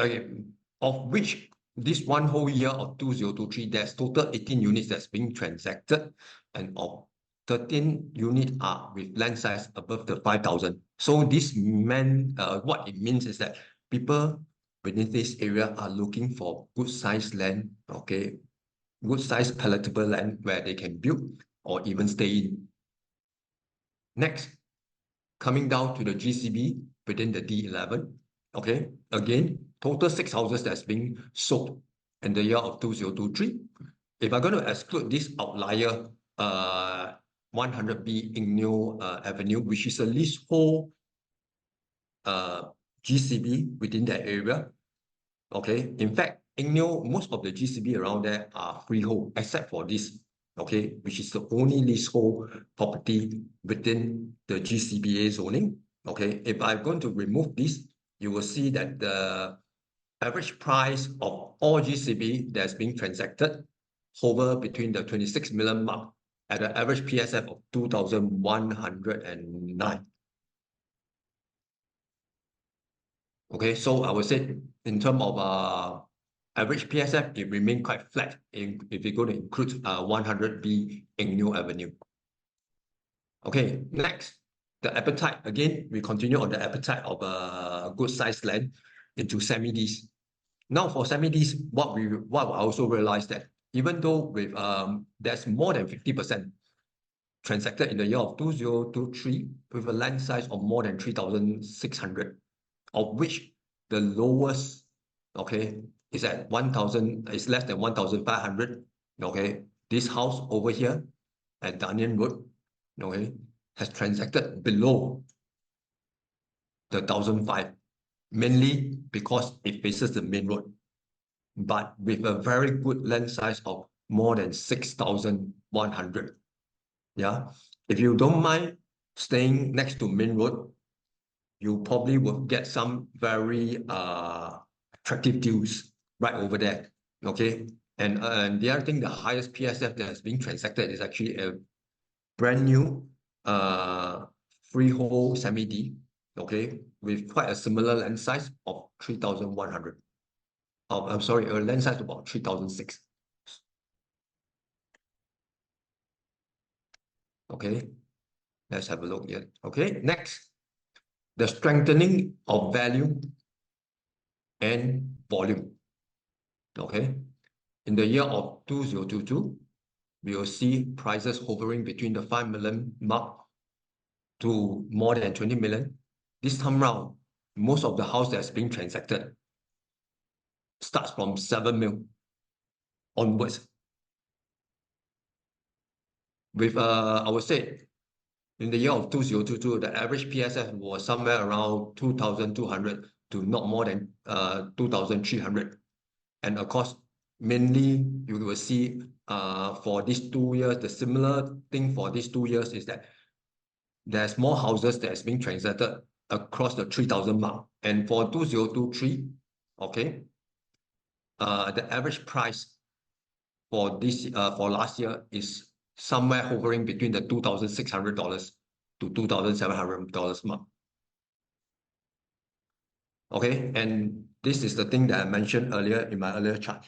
of which this one whole year of 2023, there's total 18 units that's being transacted, and of 13 units are with land size above the 5,000. So this what it means is that people within this area are looking for good size land, okay, good size palatable land where they can build or even stay in. Next, coming down to the GCB within the D11, okay, again, total 6 houses that's being sold in the year of 2023. If I'm going to exclude this outlier, 100B Ingneo Avenue, which is a leasehold GCB within that area, okay, in fact, Ingneo, most of the GCB around there are freehold, except for this, okay, which is the only leasehold property within the GCBA zoning. Okay, if I'm going to remove this, you will see that the average price of all GCB that's being transacted hover between the 26 million mark at an average PSF of 2,109. Okay, so I would say in terms of average PSF, it remained quite flat if you're going to include 100B in New Avenue. Okay, next, the appetite. Again, we continue on the appetite of a good sized land into semi-Ds. Now for semi-Ds, what I also realized that even though with there's more than 50% transacted in the year of 2023 with a land size of more than 3,600, of which the lowest, okay, is at 1,000, is less than 1,500. Okay, this house over here at Daniel Road, okay, has transacted below the 1,005, mainly because it faces the main road, but with a very good land size of more than 6,100. Yeah, if you don't mind staying next to main road, you probably will get some very attractive deals right over there. Okay, and the other thing, the highest PSF that's being transacted is actually a brand new freehold semi-D, okay, with quite a similar land size of 3,100. I'm sorry, a land size of about 3,006. Okay, let's have a look here. Okay, next, the strengthening of value and volume. Okay, in the year of 2022, we will see prices hovering between the 5 million mark to more than 20 million. This time round, most of the house that's being transacted starts from 7 mil onwards. With, I would say, in the year of 2022, the average PSF was somewhere around 2,200 to not more than 2,300. And of course, mainly you will see for these 2 years, the similar thing for these 2 years is that there's more houses that's being transacted across the 3,000 mark. And for 2023, okay, the average price for this for last year is somewhere hovering between the $2,600 to $2,700 mark. Okay, and this is the thing that I mentioned earlier in my earlier chart.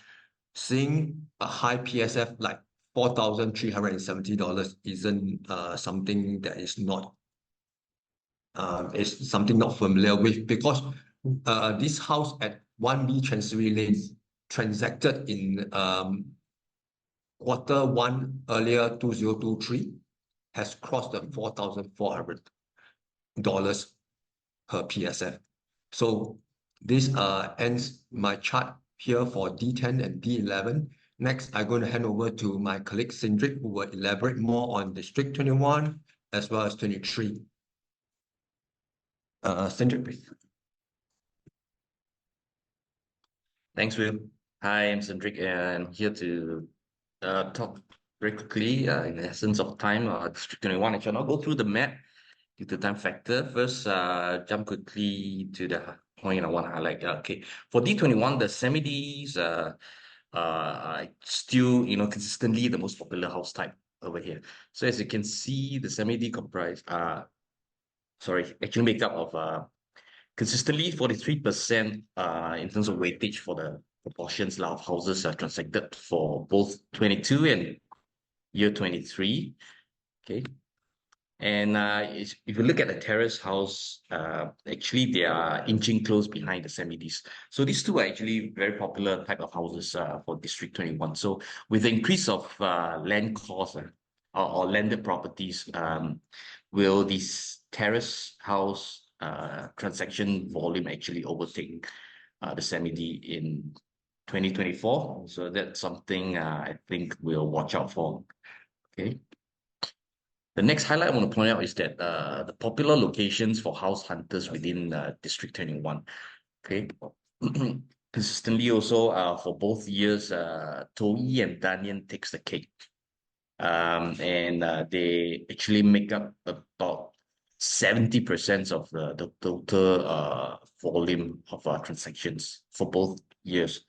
Seeing a high PSF like $4,370 isn't something that is not not familiar with, because this house at 1B Chancery Lane transacted in Q1 earlier 2023 has crossed the $4,400 per PSF. So this ends my chart here for D10 and D11. Next, I'm going to hand over to my colleague Cindric, who will elaborate more on District 21 as well as 23. Cindric, please. Thanks, Will. Hi, I'm Cindric, and I'm here to talk very quickly in the essence of time, District 21. I shall not go through the map due to time factor. First, jump quickly to the point I want to highlight. Okay, for D21, the semi-Ds still, consistently the most popular house type over here. So as you can see, the semi-D comprise, actually make up of consistently 43% in terms of weightage for the proportions of houses transacted for both 22 and year 23. Okay. And if you look at the terrace house, actually they are inching close behind the semi-Ds. So these two are actually very popular type of houses for District 21. So with the increase of land costs or landed properties, will this terrace house transaction volume actually overtake the semi-D in 2024? So that's something I think we'll watch out for. Okay. The next highlight I want to point out is that the popular locations for house hunters within District 21. Okay. Consistently also for both years, Toi and Danyan takes the cake. And they actually make up about 70% of the total volume of transactions for both years.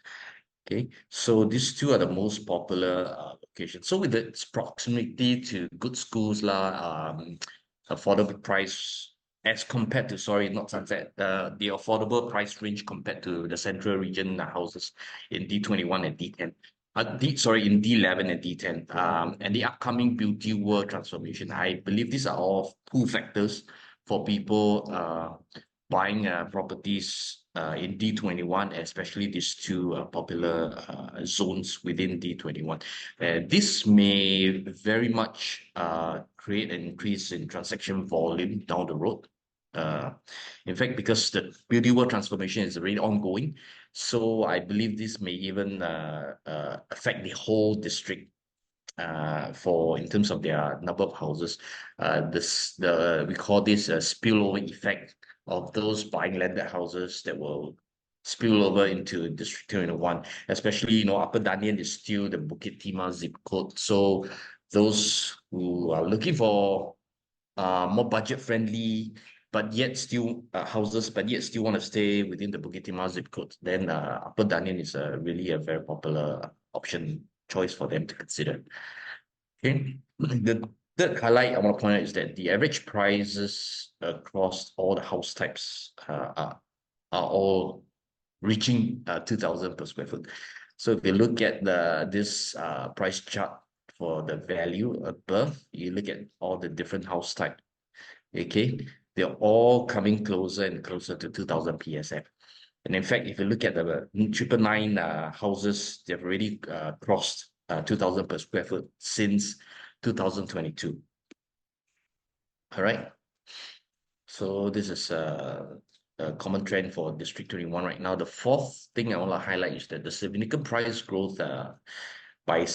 Okay, so these two are the most popular locations. So with its proximity to good schools affordable price as compared to, sorry, not Sunset, the affordable price range compared to the central region houses in D21 and D10. In D11 and D10, and the upcoming beauty world transformation. I believe these are all pull factors for people buying properties in D21, especially these two popular zones within D21. This may very much create an increase in transaction volume down the road. In fact, because the beauty world transformation is already ongoing, so I believe this may even affect the whole district for in terms of their number of houses. We call this a spillover effect of those buying landed houses that will spill over into District 21, especially, Upper Danian is still the Bukit Timah zip code. So those who are looking for more budget-friendly, but yet still houses, but yet still want to stay within the Bukit Timah zip code, then Upper Danian is really a very popular option choice for them to consider. Okay, the third highlight I want to point out is that the average prices across all the house types are all reaching 2,000 per square foot. So if you look at this price chart for the value above, you look at all the different house type. Okay, they're all coming closer and closer to 2,000 PSF. And in fact, if you look at the 999 houses, they've already crossed 2,000 per square foot since 2022. All right. So this is a common trend for District 21 right now. The fourth thing I want to highlight is that the significant price growth by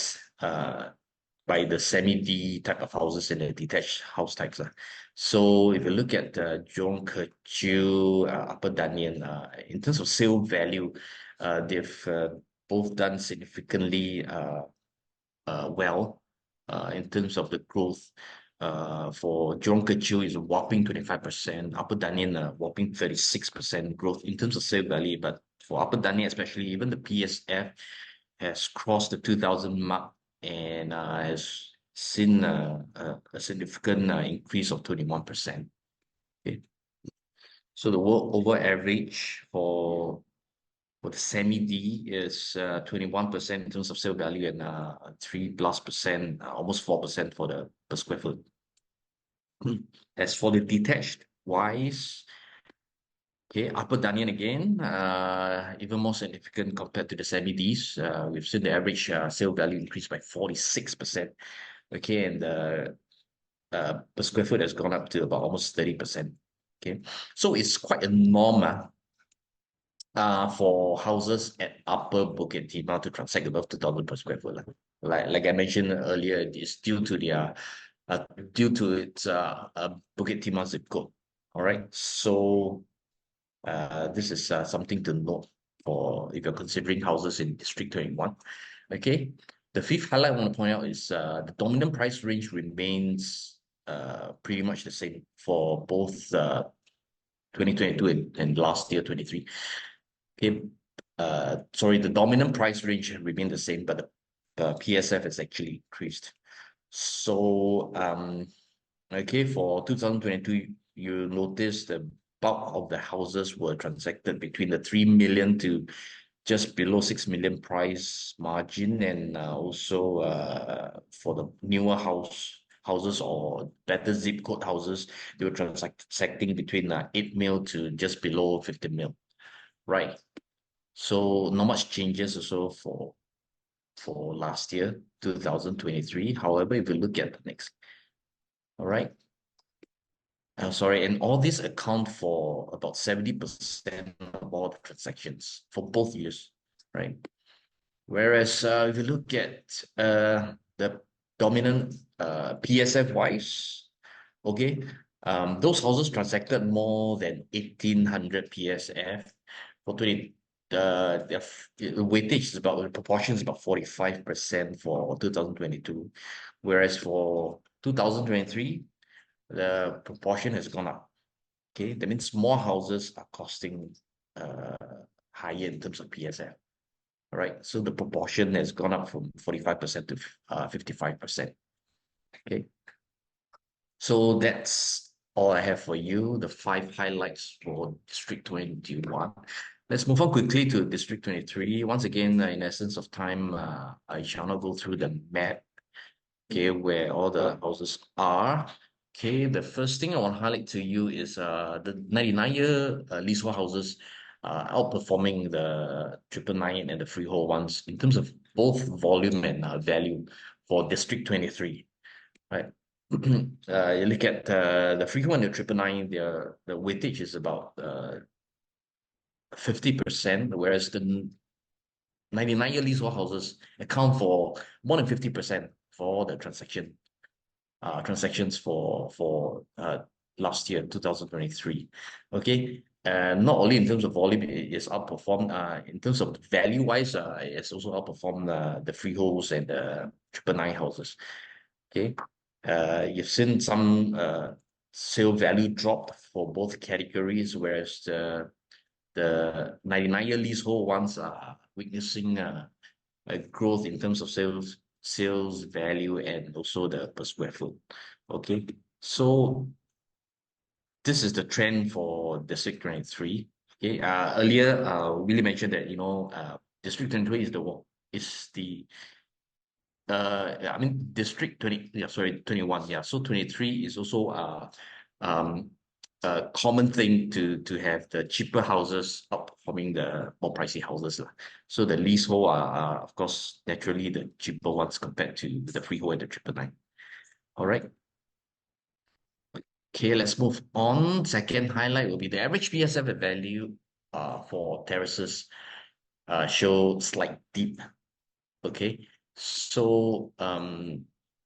the semi-D type of houses and the detached house types. So if you look at Jurong Kechil, Upper Danian, in terms of sale value, they've both done significantly well in terms of the growth. For Jurong Kechil is a whopping 25%, Upper Danian a whopping 36% growth in terms of sale value. But for Upper Danian especially, even the PSF has crossed the 2,000 mark and has seen a significant increase of 21%. Okay. So the over average for the semi-D is 21% in terms of sale value and 3+%, almost 4% for the per square foot. As for the detached wise, okay, Upper Danian again, even more significant compared to the semi-Ds. We've seen the average sale value increase by 46%. Okay, and the per square foot has gone up to about almost 30%. Okay, so it's quite a norm for houses at Upper Bukit Timah to transact above 2,000 per square foot. Like I mentioned earlier, it is due to its Bukit Timah zip code. All right, so this is something to note for if you're considering houses in District 21. Okay, the fifth highlight I want to point out is the dominant price range remains pretty much the same for both 2022 and last year 23. Okay, sorry, the dominant price range remained the same, but the PSF has actually increased. So okay, for 2022, you notice the bulk of the houses were transacted between the 3 million to just below 6 million price margin, and also for the newer houses or better zip code houses, they were transacting between 8 mil to just below 50 mil. Right. So not much changes also for last year, 2023. However, if you look at the next, all right. Sorry, and all these account for about 70% of all the transactions for both years, right? Whereas if you look at the dominant PSF wise, okay, those houses transacted more than 1,800 PSF for 20. The weightage is about, the proportion is about 45% for 2022, whereas for 2023, the proportion has gone up. Okay, that means more houses are costing higher in terms of PSF. All right, so the proportion has gone up from 45% to 55%. Okay, so that's all I have for you, the 5 highlights for District 21. Let's move on quickly to District 23. Once again, in essence of time, I shall not go through the map, okay, where all the houses are. Okay, the first thing I want to highlight to you is the 99-year leasehold houses outperforming the 999 and the freehold ones in terms of both volume and value for District 23, right? You look at the freehold and the 999, the weightage is about 50%, whereas the 99-year leasehold houses account for more than 50% for the transactions for last year, 2023. Okay, not only in terms of volume, it is outperformed. In terms of value-wise, it's also outperformed the freeholds and the 999 houses. Okay, you've seen some sale value drop for both categories, whereas the 99-year leasehold ones are witnessing a growth in terms of sales value and also the per square foot. Okay, so this is the trend for District 23. Okay, earlier Willie mentioned that District 23 is the I mean District 21. Yeah, so 23 is also a common thing to have the cheaper houses outperforming the more pricey houses. So the leasehold are of course naturally the cheaper ones compared to the freehold and the 999. All right. Okay, let's move on. Second highlight will be the average PSF value for terraces show slight dip. Okay, so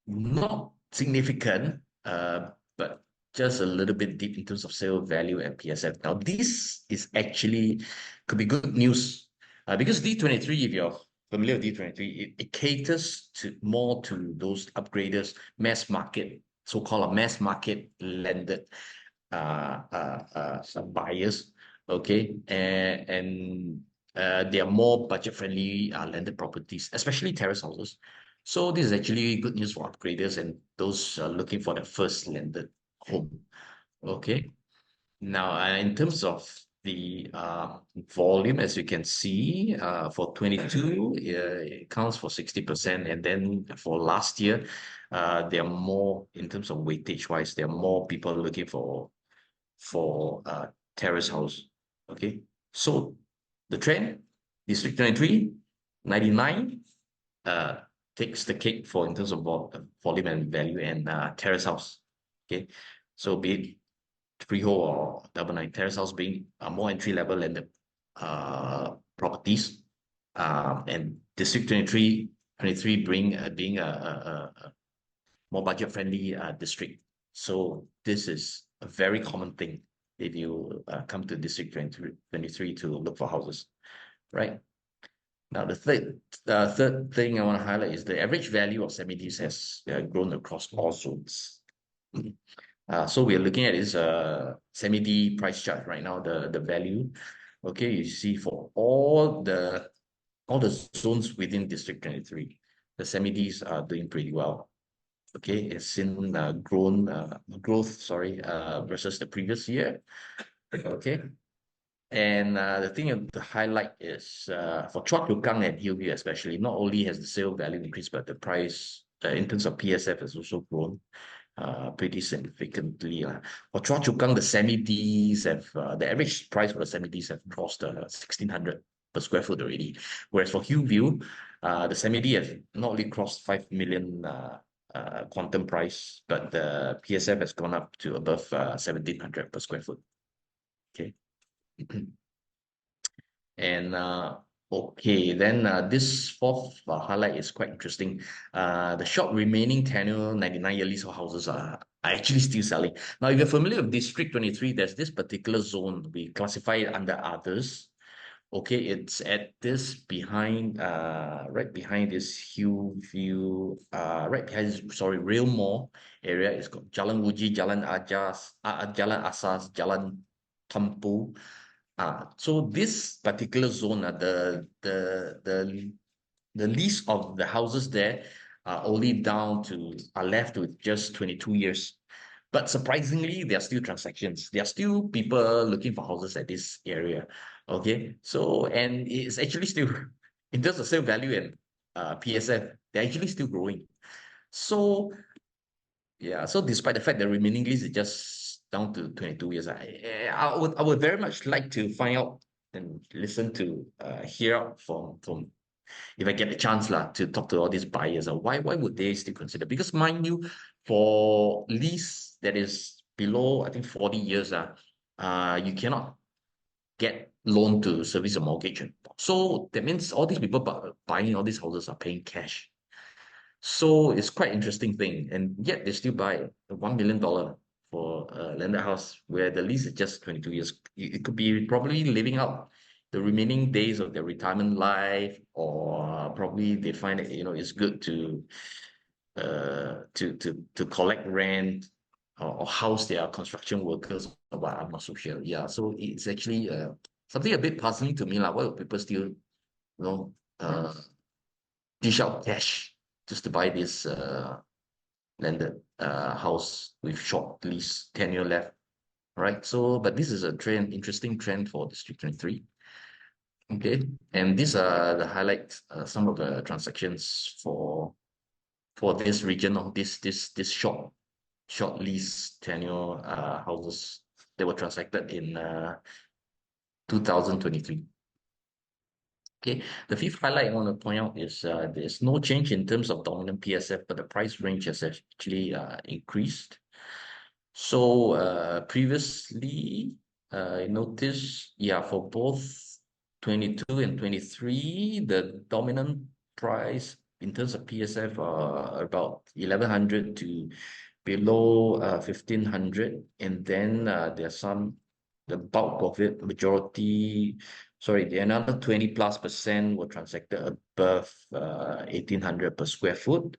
not significant, but just a little bit deep in terms of sale value and PSF. Now, this is actually could be good news because D23, if you're familiar with D23, it caters more to those upgraders, mass market, so-called a mass market landed buyers. Okay, and they are more budget-friendly landed properties, especially terrace houses. So this is actually good news for upgraders and those looking for their first landed home. Okay. Now, in terms of the volume, as you can see, for 22, it counts for 60%. And then for last year, there are more, in terms of weightage-wise, there are more people looking for terrace house. Okay. So the trend, District 23, 99, takes the cake for in terms of volume and value and terrace house. Okay, so be it freehold or 999, terrace house being more entry level landed properties, and District 23 being a more budget friendly district. So this is a very common thing if you come to District 23 to look for houses, right? Now, the third thing I want to highlight is the average value of semi-Ds has grown across all zones. So we are looking at this semi-D price chart right now, the value. Okay, you see for all the zones within District 23, the semi-Ds are doing pretty well. Okay, it's seen growth, versus the previous year. Okay. And the thing to highlight is for Choa Chu Kang and Hillview especially, not only has the sale value increased, but the price in terms of PSF has also grown pretty significantly. For Choa Chu Kang, the semi-Ds have, the average price for the semi-Ds have crossed 1,600 per square foot already. Whereas for Hillview, the semi-D have not only crossed 5 million quantum price, but the PSF has gone up to above 1,700 per square foot. Okay. And okay, then this fourth highlight is quite interesting. The short remaining tenure 99-year leasehold houses are actually still selling. Now, if you're familiar with District 23, there's this particular zone, we classify it under others. Okay, it's at this behind, right behind this Hillview, right behind this, sorry, Rail Mall area. It's called Jalan Uji, Jalan Ajas, Jalan Asas, Jalan Tampu. So this particular zone, the lease of the houses there are only are left with just 22 years. But surprisingly, there are still transactions. There are still people looking for houses at this area. Okay. So, and it's actually still, in terms of sale value and PSF, they're actually still growing. So, yeah. So despite the fact that remaining lease is just down to 22 years, I would very much like to find out and listen to hear out from if I get the chance to talk to all these buyers, why would they still consider? Because mind you, for lease that is below, I think 40 years, you cannot get loan to service a mortgage. So that means all these people buying all these houses are paying cash. So it's quite interesting thing. And yet they still buy $1 million for a landed house where the lease is just 22 years. It could be probably living out the remaining days of their retirement life, or probably they find it, it's good to collect rent or house their construction workers. But I'm not so sure. Yeah, so it's actually something a bit puzzling to me. Like, why would people still, dish out cash just to buy this landed house with short lease tenure left? Right. So, but this is a interesting trend for District 23. Okay, and these are the highlights, some of the transactions for this region of this short lease tenure houses that were transacted in 2023. Okay, the fifth highlight I want to point out is there's no change in terms of dominant PSF, but the price range has actually increased. So previously, I noticed, for both 22 and 23, the dominant price in terms of PSF are about 1,100 to below 1,500, and then there's the bulk of it, another 20+% were transacted above 1,800 per square foot.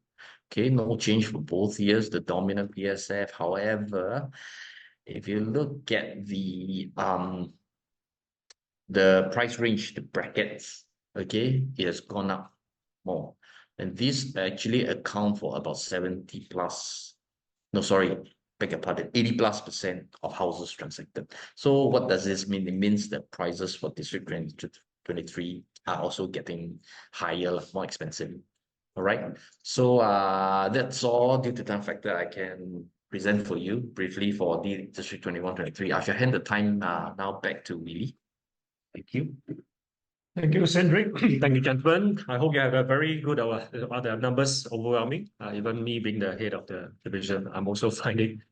Okay, no change for both years, the dominant PSF. However, if you look at the price range, the brackets, okay, it has gone up more. And this actually account for about 70 plus, no, sorry, beg your pardon, 80+% of houses transacted. So what does this mean? It means that prices for District 23 are also getting higher, more expensive. All right. So that's all due to time factor I can present for you briefly for the District 21-23. I shall hand the time now back to Willie. Thank you. Thank you, Cedric. Thank you, gentlemen. I hope you have a very good the numbers overwhelming. Even me being the head of the division, I'm also finding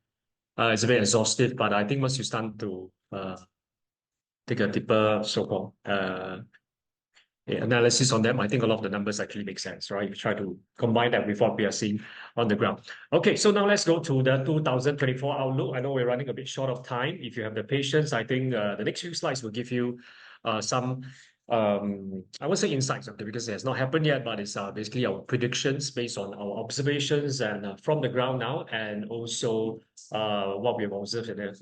it's a bit exhaustive, but I think once you start to take a deeper so-called analysis on them, I think a lot of the numbers actually make sense, right? You try to combine that with what we are seeing on the ground. Okay, so now let's go to the 2024 outlook. I know we're running a bit short of time. If you have the patience, I think the next few slides will give you some I won't say insights, okay, because it has not happened yet, but it's basically our predictions based on our observations and from the ground now, and also what we have observed in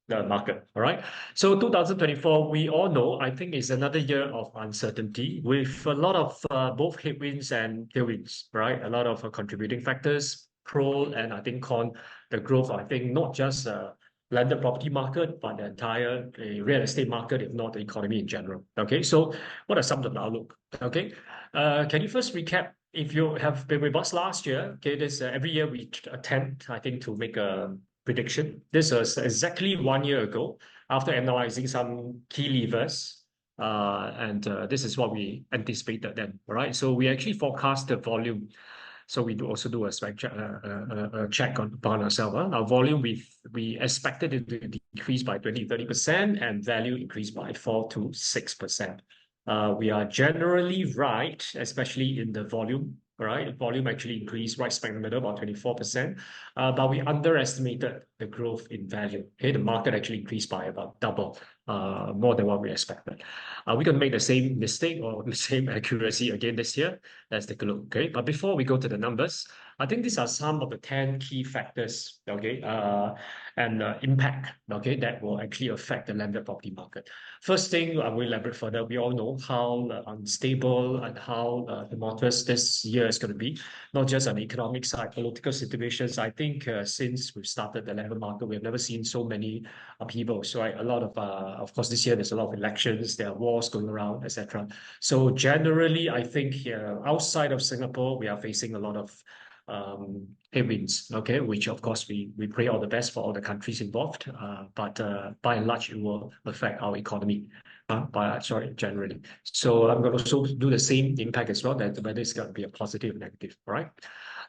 the market. All right. So 2024, we all know, I think is another year of uncertainty with a lot of both headwinds and tailwinds, right? A lot of contributing factors, pro and I think con, the growth, I think not just landed property market, but the entire real estate market, if not the economy in general. Okay, so what are some of the outlook? Okay, can you first recap? If you have been with us last year, okay, this every year we attempt, I think, to make a prediction. This was exactly 1 year ago after analyzing some key levers. And this is what we anticipated then, all right? So we actually forecast the volume. So we also do a check upon ourselves. Our volume, we expected it to decrease by 20-30% and value increase by 4 to 6%. We are generally right, especially in the volume, all right? Volume actually increased right smack in the middle, about 24%, but we underestimated the growth in value. Okay, the market actually increased by about double, more than what we expected. Are we going to make the same mistake or the same accuracy again this year? Let's take a look, okay? But before we go to the numbers, I think these are some of the 10 key factors, okay, and impact, okay, that will actually affect the landed property market. First thing, I will elaborate further. We all know how unstable and how tumultuous this year is going to be, not just on the economic side, political situations. I think since we've started the landed market, we've never seen so many upheavals. Right, a lot of course, this year there's a lot of elections, there are wars going around, etc. So generally, I think outside of Singapore, we are facing a lot of headwinds, okay, which of course we pray all the best for all the countries involved, but by and large it will affect our economy, generally. So I'm going to also do the same impact as well, that whether it's going to be a positive or negative, all right?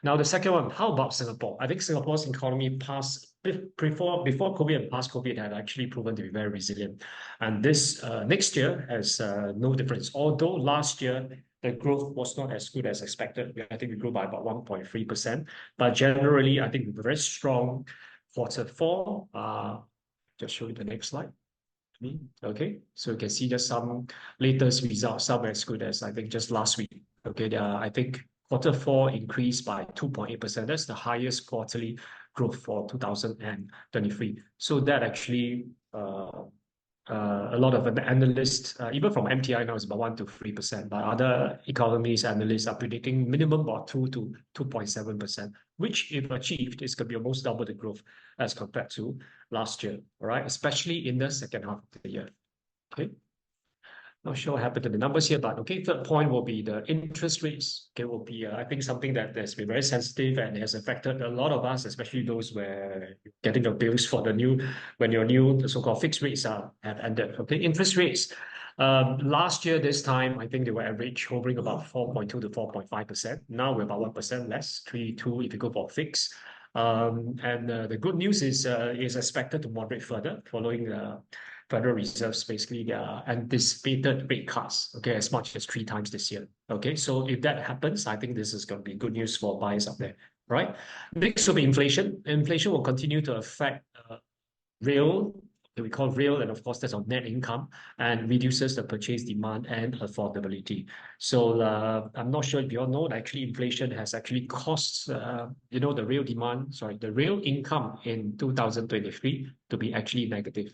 Now the second one, how about Singapore? I think Singapore's economy before COVID and past COVID had actually proven to be very resilient, and this next year has no difference. Although last year the growth was not as good as expected. I think we grew by about 1.3%. But generally, I think we're very strong Q4. Just show you the next slide. Okay, so you can see just some latest results, some as good as I think just last week. Okay, I think Q4 increased by 2.8%. That's the highest quarterly growth for 2023. So that actually a lot of analysts, even from MTI now, is about 1 to 3%, but other economists, analysts are predicting minimum about 2 to 2.7%, which if achieved is going to be almost double the growth as compared to last year, all right? Especially in the second half of the year, okay? Not sure what happened to the numbers here, but okay, third point will be the interest rates. Okay, will be, I think, something that has been very sensitive and has affected a lot of us, especially those where getting the bills for when your new, the so-called fixed rates have ended. Okay, interest rates. Last year, this time, I think they were hovering about 4.2 to 4.5%. Now we're about 1% less, 3.2 if you go for fixed. And the good news is expected to moderate further following Federal Reserve's basically anticipated rate cuts, okay, as much as 3 times this year. Okay, so if that happens, I think this is going to be good news for buyers out there, right? Next will be inflation. Inflation will continue to affect we call real, and of course that's on net income, and reduces the purchase demand and affordability. So I'm not sure if you all know, actually inflation has actually cost the real income in 2023 to be actually negative.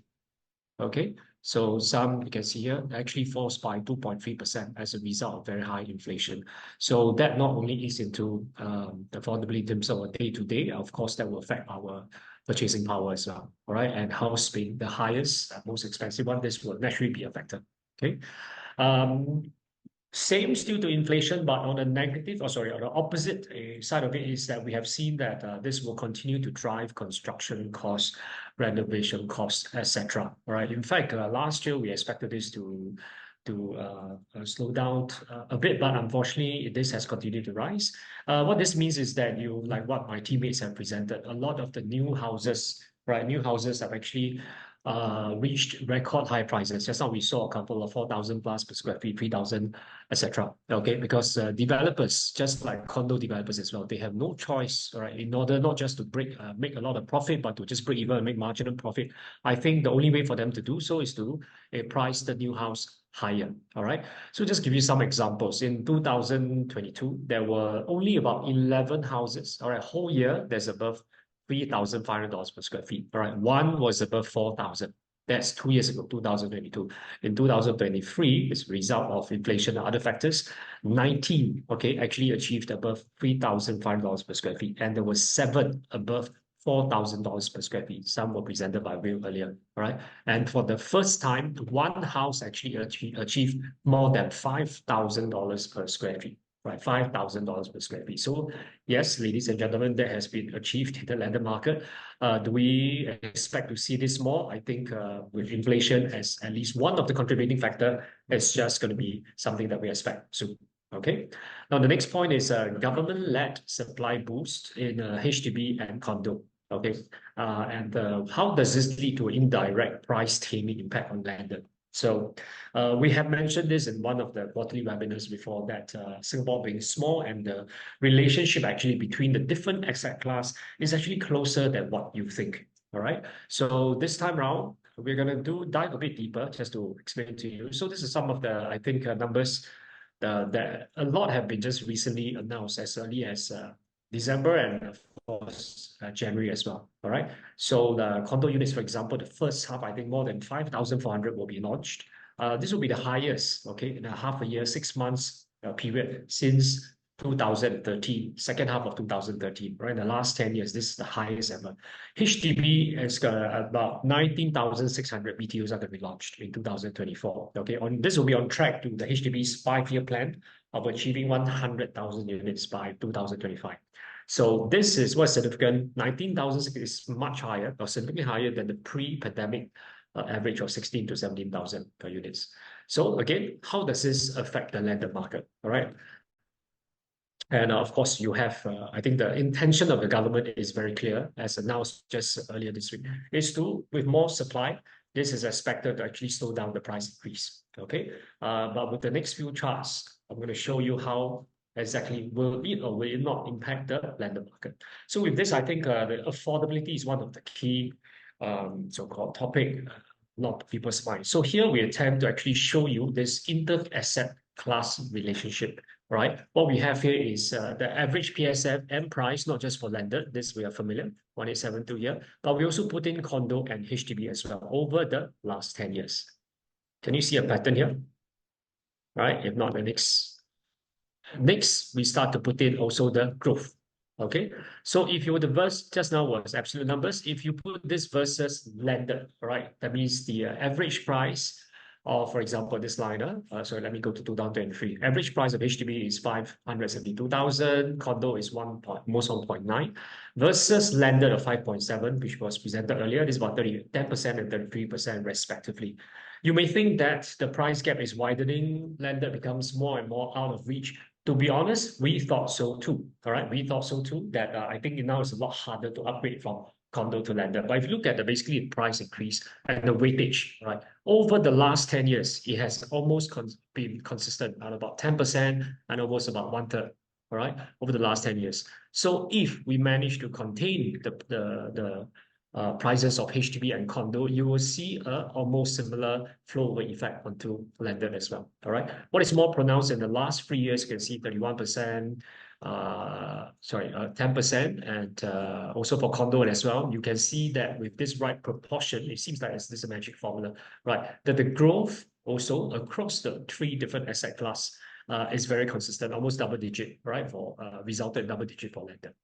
Okay, so you can see here, actually falls by 2.3% as a result of very high inflation. So that not only eats into the affordability in terms of day-to-day, of course, that will affect our purchasing power as well, all right? And house being the highest, most expensive one, this will naturally be affected, okay? Same still to inflation, but on the negative, on the opposite side of it is that we have seen that this will continue to drive construction costs, renovation costs, etc. All right. In fact, last year we expected this to slow down a bit, but unfortunately this has continued to rise. What this means is that like what my teammates have presented, a lot of the new houses, right? New houses have actually reached record high prices. Just now we saw a couple of 4,000 plus per square feet, 3,000, etc. Okay, because developers, just like condo developers as well, they have no choice, right? In order not just to make a lot of profit, but to just break even and make marginal profit. I think the only way for them to do so is to price the new house higher. All right. So just give you some examples. In 2022, there were only about 11 houses. All right, whole year there's above $3,500 per square feet. All right, one was above 4,000. That's 2 years ago, 2022. In 2023, as a result of inflation and other factors, 19, okay, actually achieved above $3,500 per square feet. And there were 7 above $4,000 per square feet. Some were presented by Will earlier, all right? And for the first time, one house actually achieved more than $5,000 per square feet. Right, $5,000 per square feet. So yes, ladies and gentlemen, that has been achieved in the landed market. Do we expect to see this more? I think with inflation as at least one of the contributing factor, it's just going to be something that we expect soon. Okay. Now the next point is government-led supply boost in HDB and condo. Okay, and how does this lead to indirect price taming impact on landed? So we have mentioned this in one of the quarterly webinars before, that Singapore being small and the relationship actually between the different asset class is actually closer than what you think. All right. So this time around, we're going to dive a bit deeper just to explain to you. So this is some of the, I think, numbers that a lot have been just recently announced as early as December and of course January as well. All right. So the condo units, for example, the first half, I think more than 5,400 will be launched. This will be the highest, okay, in a half a year, 6 months period since 2013, second half of 2013, right? In the last 10 years, this is the highest ever. HDB has got about 19,600 BTOs are going to be launched in 2024. Okay, this will be on track to the HDB's 5-year plan of achieving 100,000 units by 2025. So this is what's significant. 19,000 is much higher, or significantly higher than the pre-pandemic average of 16 to 17,000 per units. So again, how does this affect the landed market? All right. And of course, you have, I think the intention of the government is very clear, as announced just earlier this week, is to, with more supply, this is expected to actually slow down the price increase. Okay. But with the next few charts, I'm going to show you how exactly will it or will it not impact the landed market. So with this, I think the affordability is one of the key so-called topic, not people's mind. So here we attempt to actually show you this inter-asset class relationship, right? What we have here is the average PSF and price, not just for landed, this we are familiar, 1872 here, but we also put in condo and HDB as well over the last 10 years. Can you see a pattern here? Right? If not, the next we start to put in also the growth. Okay, so if you were the verse just now was absolute numbers, if you put this versus landed, right, that means the average price of, for example, this line, so let me go to 2023. Average price of HDB is 572,000, condo is almost 1.9 versus landed of 5.7, which was presented earlier. This is about 10% and 33% respectively. You may think that the price gap is widening, landed becomes more and more out of reach. To be honest, we thought so too. All right, we thought so too. That I think now it's a lot harder to upgrade from condo to landed. But if you look at the basically the price increase and the weightage, right, over the last 10 years, it has almost been consistent at about 10% and almost about 1/3. All right, over the last 10 years. So if we manage to contain the prices of HDB and condo, you will see a almost similar flow over effect onto landed as well. All right. What is more pronounced in the last 3 years, you can see 31%, 10%, and also for condo as well. You can see that with this right proportion, it seems like this is a magic formula, right? That the growth also across the 3 different asset class is very consistent, almost double digit, right? For resulted double digit for landed.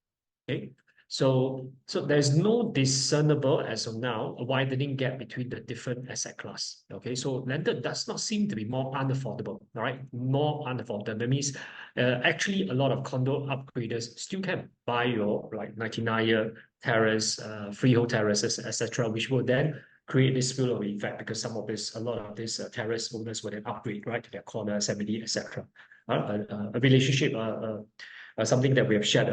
Okay. So there's no discernible, as of now, a widening gap between the different asset class. Okay, so landed does not seem to be more unaffordable. All right, more unaffordable. That means actually a lot of condo upgraders still can buy your like 99-year terrace, freehold terraces, etc., which will then create this spillover effect because a lot of these terrace owners will then upgrade right to their corner, 70, etc. A relationship. Something that we have shared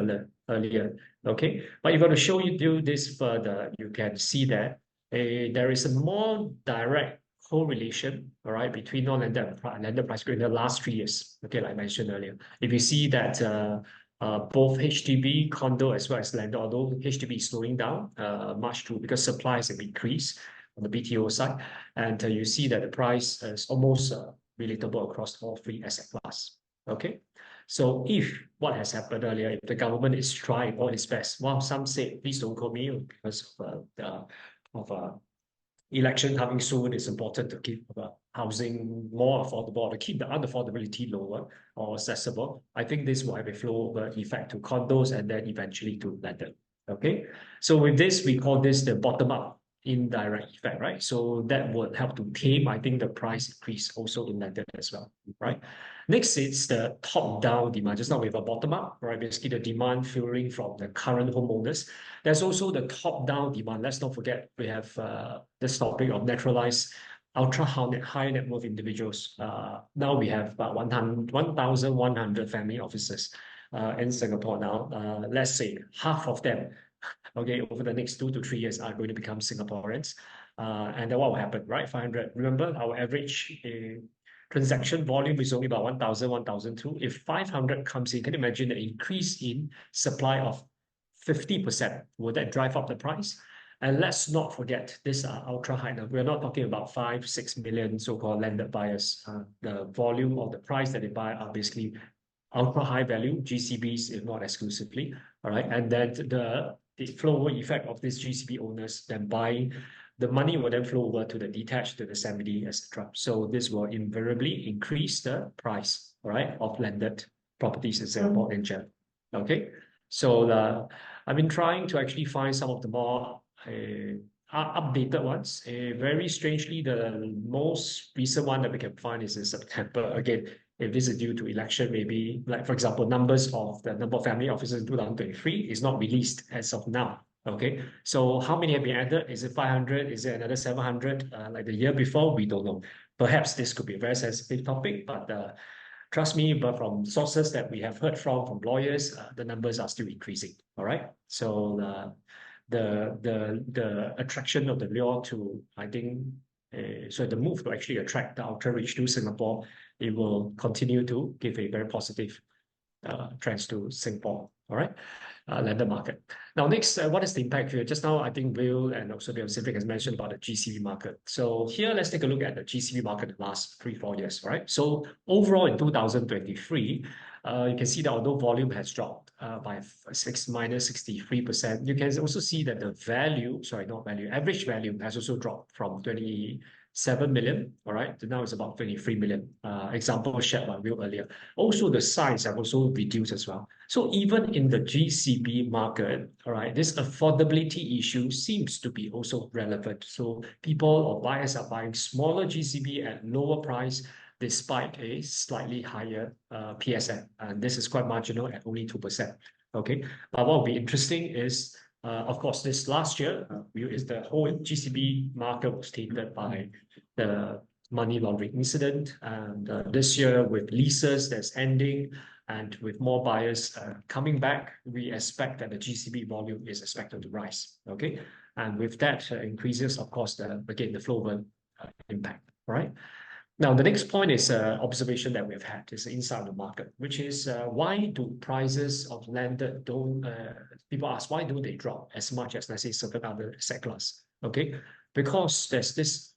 earlier. Okay, but if I want to show you this further, you can see that there is a more direct correlation, all right, between non-landed and landed price growth in the last 3 years. Okay, like I mentioned earlier, if you see that both HDB, condo, as well as landed, although HDB is slowing down much too because supplies have increased on the BTO side, and you see that the price is almost relatable across all 3 asset class. Okay. So if what has happened earlier, if the government is trying all its best, well, some say, please don't call me because of election coming soon, it's important to keep housing more affordable, to keep the unaffordability lower or accessible. I think this will have a flow over effect to condos and then eventually to landed. Okay, so with this, we call this the bottom-up indirect effect, right? So that would help to tame, I think, the price increase also in landed as well, right? Next, it's the top-down demand. Just now we have a bottom-up, right? Basically, the demand fueling from the current homeowners. There's also the top-down demand. Let's not forget we have this topic of naturalized high net worth individuals. Now we have about 1,100 family offices in Singapore now. Let's say half of them, okay, over the next 2 to 3 years are going to become Singaporeans. And then what will happen, right? 500. Remember, our average transaction volume is only about 1,000, 1,002. If 500 comes in, can you imagine the increase in supply of 50%? Will that drive up the price? And let's not forget, these are ultra high. Now, we're not talking about 5, 6 million so-called landed buyers. The volume of the price that they buy are basically ultra high value GCBs, if not exclusively. All right. And then the flow effect of these GCB owners then buying, the money will then flow over to the detached, to the semi-D, etc. So this will invariably increase the price, all right, of landed properties in Singapore in general. Okay. So I've been trying to actually find some of the more updated ones. Very strangely, the most recent one that we can find is in September. Again, if this is due to election, maybe, like, for example, numbers of the number of family officers in 2023 is not released as of now. Okay, so how many have been added? Is it 500? Is it another 700? Like the year before? We don't know. Perhaps this could be a very sensitive topic, but trust me, but from sources that we have heard from lawyers, the numbers are still increasing. All right, so the attraction of the lure to, I think, so the move to actually attract the ultra rich to Singapore, it will continue to give a very positive trends to Singapore. All right, landed market. Now, next, what is the impact here? Just now, I think Will and also the Pacific has mentioned about the GCB market. So here, let's take a look at the GCB market in the last 3-4 years. All right. So overall, in 2023, you can see that although volume has dropped by minus 63%, you can also see that the value, sorry, not value, average value has also dropped from 27 million, all right, to now it's about 23 million. Example shared by Will earlier. Also, the size have also reduced as well. So even in the GCB market, all right, this affordability issue seems to be also relevant. So people or buyers are buying smaller GCB at lower price, despite a slightly higher PSM. And this is quite marginal at only 2%. Okay, but what will be interesting is, of course, this last year, is the whole GCB market was tainted by the money laundering incident. And this year, with leases that's ending and with more buyers coming back, we expect that the GCB volume is expected to rise. Okay, and with that increases, of course, again, the flow of impact. All right. Now, the next point is observation that we've had is inside the market, which is why do prices of landed people ask, why do they drop as much as, let's say, certain other asset class? Okay, because there's this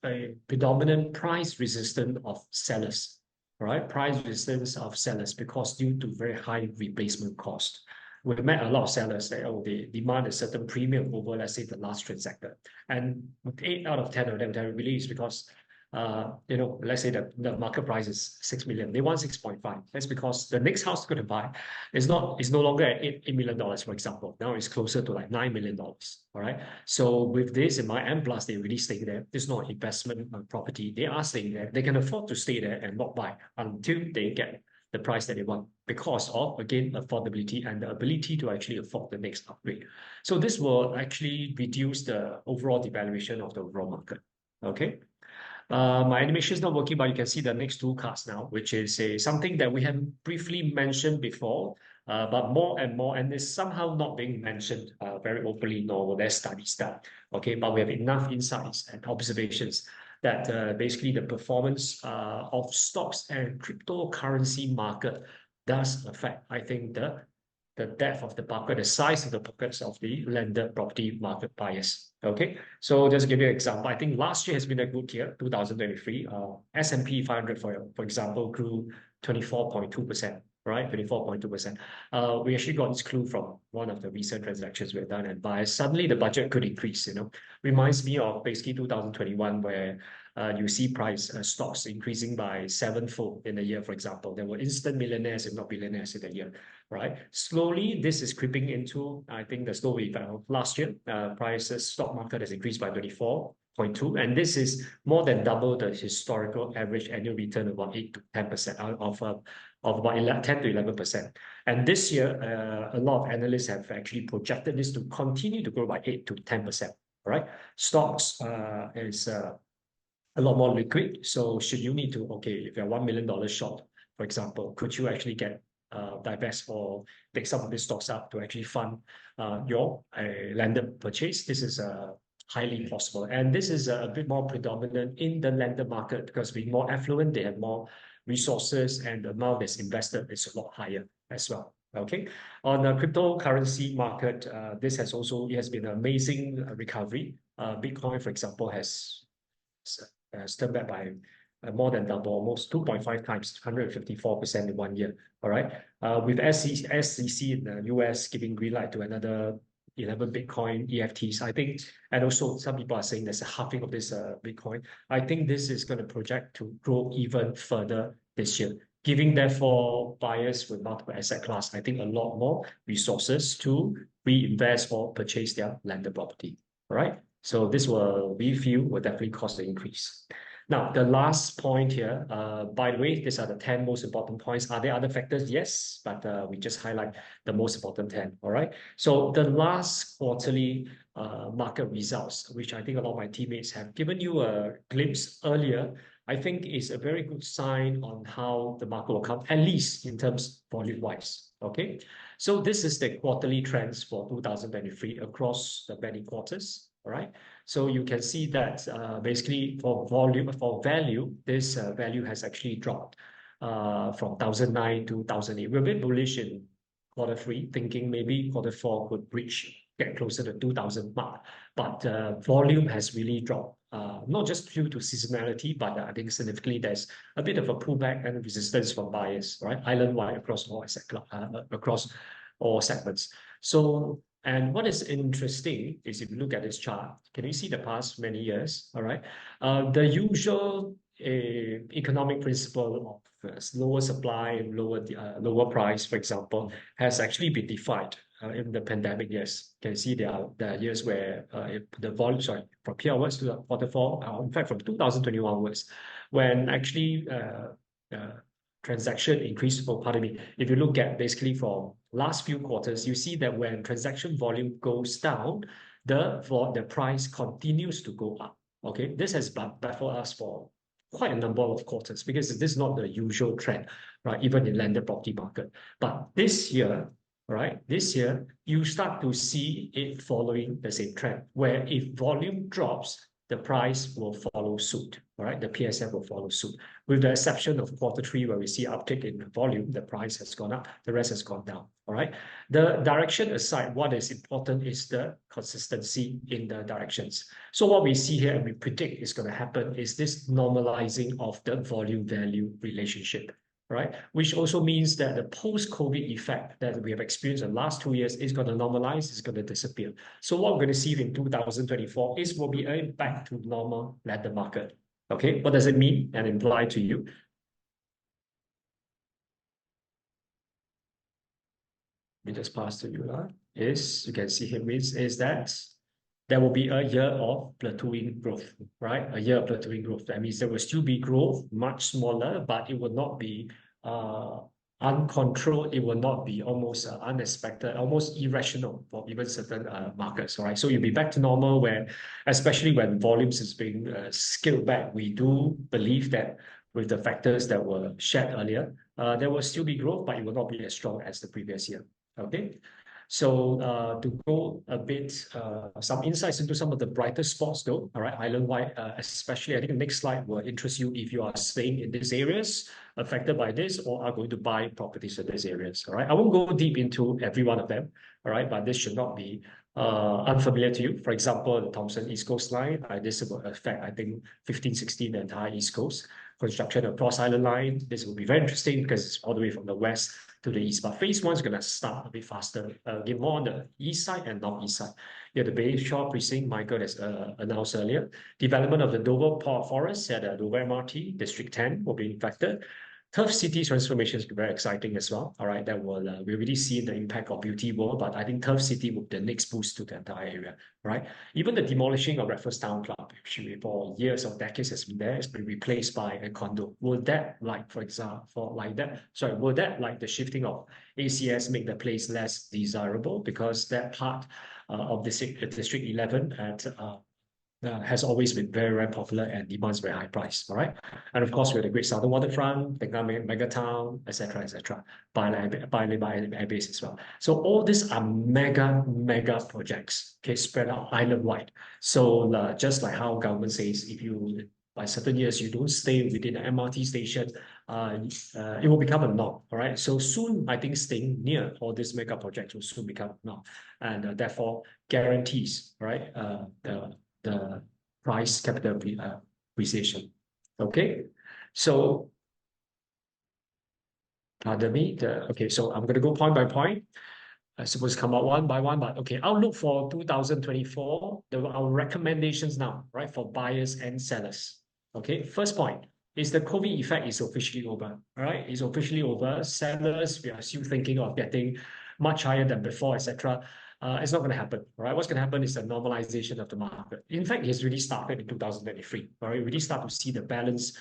predominant price resistance of sellers, right? Price resistance of sellers because due to very high replacement cost. We've met a lot of sellers that, they demand a certain premium over, let's say, the last transactor. And 8 out of 10 of them, they release because let's say that the market price is 6 million. They want 6.5. That's because the next house they're going to buy is no longer at $8 million, for example. Now it's closer to like $9 million. All right. So with this in mind, and plus they really stay there. It's not investment property. They are staying there. They can afford to stay there and not buy until they get the price that they want because of, again, affordability and the ability to actually afford the next upgrade. So this will actually reduce the overall devaluation of the overall market. Okay. My animation is not working, but you can see the next 2 cards now, which is something that we have briefly mentioned before, but more and more, and it's somehow not being mentioned very openly, nor were there studies done. Okay, but we have enough insights and observations that basically the performance of stocks and cryptocurrency market does affect, I think, the depth of the market, the size of the pockets of the landed property market buyers. Okay, so just to give you an example, I think last year has been a good year, 2023. S&P 500, for example, grew 24.2%, right? 24.2%. We actually got this clue from one of the recent transactions we've done, and by suddenly the budget could increase. Reminds me of basically 2021, where you see stocks increasing by 7-fold in a year, for example. There were instant millionaires, if not billionaires, in a year, right? Slowly, this is creeping into, I think, the slow effect of last year. Stock market has increased by 24.2%, and this is more than double the historical average annual return of about 8 to 10% of about 10 to 11%. And this year, a lot of analysts have actually projected this to continue to grow by 8 to 10%. Right? Stocks is a lot more liquid. So should you need to, if you're $1 million short, for example, could you actually divest or take some of these stocks up to actually fund your landed purchase? This is highly possible. And this is a bit more predominant in the lender market because being more affluent, they have more resources and the amount that's invested is a lot higher as well. Okay, on the cryptocurrency market, this has also, it has been an amazing recovery. Bitcoin, for example, has turned back by more than double, almost 2.5 times, 154% in 1 year. All right, with SEC in the US giving green light to another 11 Bitcoin EFTs, I think, and also some people are saying there's a halving of this Bitcoin. I think this is going to project to grow even further this year, giving therefore buyers with multiple asset class, I think, a lot more resources to reinvest or purchase their landed property. All right, so this will, we feel, will definitely cause the increase. Now, the last point here, by the way, these are the 10 most important points. Are there other factors? Yes, but we just highlight the most important 10, all right? So the last quarterly market results, which I think a lot of my teammates have given you a glimpse earlier, I think is a very good sign on how the market will come, at least in terms volume-wise, okay? So this is the quarterly trends for 2023 across the many quarters, all right? So you can see that basically for volume, for value, this value has actually dropped from 1,009 to 1,008. We're a bit bullish in Q3, thinking maybe Q4 could get closer to 2,000 mark. But volume has really dropped, not just due to seasonality, but I think significantly there's a bit of a pullback and resistance from buyers, right? Island-wide across all segments. So, and what is interesting is if you look at this chart, can you see the past many years, all right? The usual economic principle of lower supply, lower price, for example, has actually been defied in the pandemic years. You can see there are years where the volume, from here onwards to Q4, in fact, from 2021 onwards, when actually transaction increased, pardon me, if you look at basically from last few quarters, you see that when transaction volume goes down, the price continues to go up. Okay, this has baffled us for quite a number of quarters because this is not the usual trend, right? Even in landed property market. But this year, right? This year, you start to see it following the same trend, where if volume drops, the price will follow suit, all right? The PSF will follow suit. With the exception of Q3, where we see uptick in volume, the price has gone up, the rest has gone down, all right? The direction aside, what is important is the consistency in the directions. So what we see here and we predict is going to happen is this normalizing of the volume-value relationship, right? Which also means that the post-COVID effect that we have experienced in the last 2 years is going to normalize, is going to disappear. So what we're going to see in 2024 is will be a back to normal landed market. Okay, what does it mean and imply to you? We just pass to you is you can see here means is that there will be a year of plateauing growth, right? A year of plateauing growth. That means there will still be growth, much smaller, but it will not be uncontrolled. It will not be almost unexpected, almost irrational for even certain markets, all right? So you'll be back to normal where, especially when volumes is being scaled back, we do believe that with the factors that were shared earlier, there will still be growth, but it will not be as strong as the previous year, okay? So to go a bit, some insights into some of the brighter spots though, all right, island-wide, especially, I think the next slide will interest you if you are staying in these areas affected by this or are going to buy properties in these areas, all right? I won't go deep into every one of them, all right, but this should not be unfamiliar to you. For example, the Thomson East Coast line, this will affect, I think, 15, 16, the entire East Coast. Construction across Island Line, this will be very interesting because it's all the way from the west to the east. But phase one is going to start a bit faster, give more on the east side and northeast side. Yeah, the Bayshore Precinct, Michael has announced earlier. Development of the Dover Port Forest at Dover MRT, District 10 will be impacted. Turf City transformation is very exciting as well. All right, that will we already see the impact of Beauty World, but I think Turf City will be the next boost to the entire area. Right, even the demolishing of Raffles Town Club, which for years or decades has been there, has been replaced by a condo. Will that, like for example, will that like the shifting of ACS make the place less desirable because that part of the District 11 at has always been very, very popular and demands very high price. All right. And of course, we have the Great Southern Waterfront, Tengah Megatown, etc., Paya Lebar Air Base as well. So all these are mega projects, okay, spread out island-wide. So just like how government says, if you by certain years you don't stay within an MRT station, it will become a norm. All right. So soon, I think staying near all these mega projects will soon become a norm, and therefore guarantees, right, the price capital appreciation. Okay, so pardon me. Okay, so I'm going to go point by point. I suppose come out one by one, but okay, outlook for 2024, our recommendations now, right, for buyers and sellers. Okay, first point is the COVID effect is officially over. All right, it's officially over. Sellers, we are still thinking of getting much higher than before, etc. It's not going to happen. All right, what's going to happen is a normalization of the market. In fact, it's really started in 2023. All right, we really start to see the balance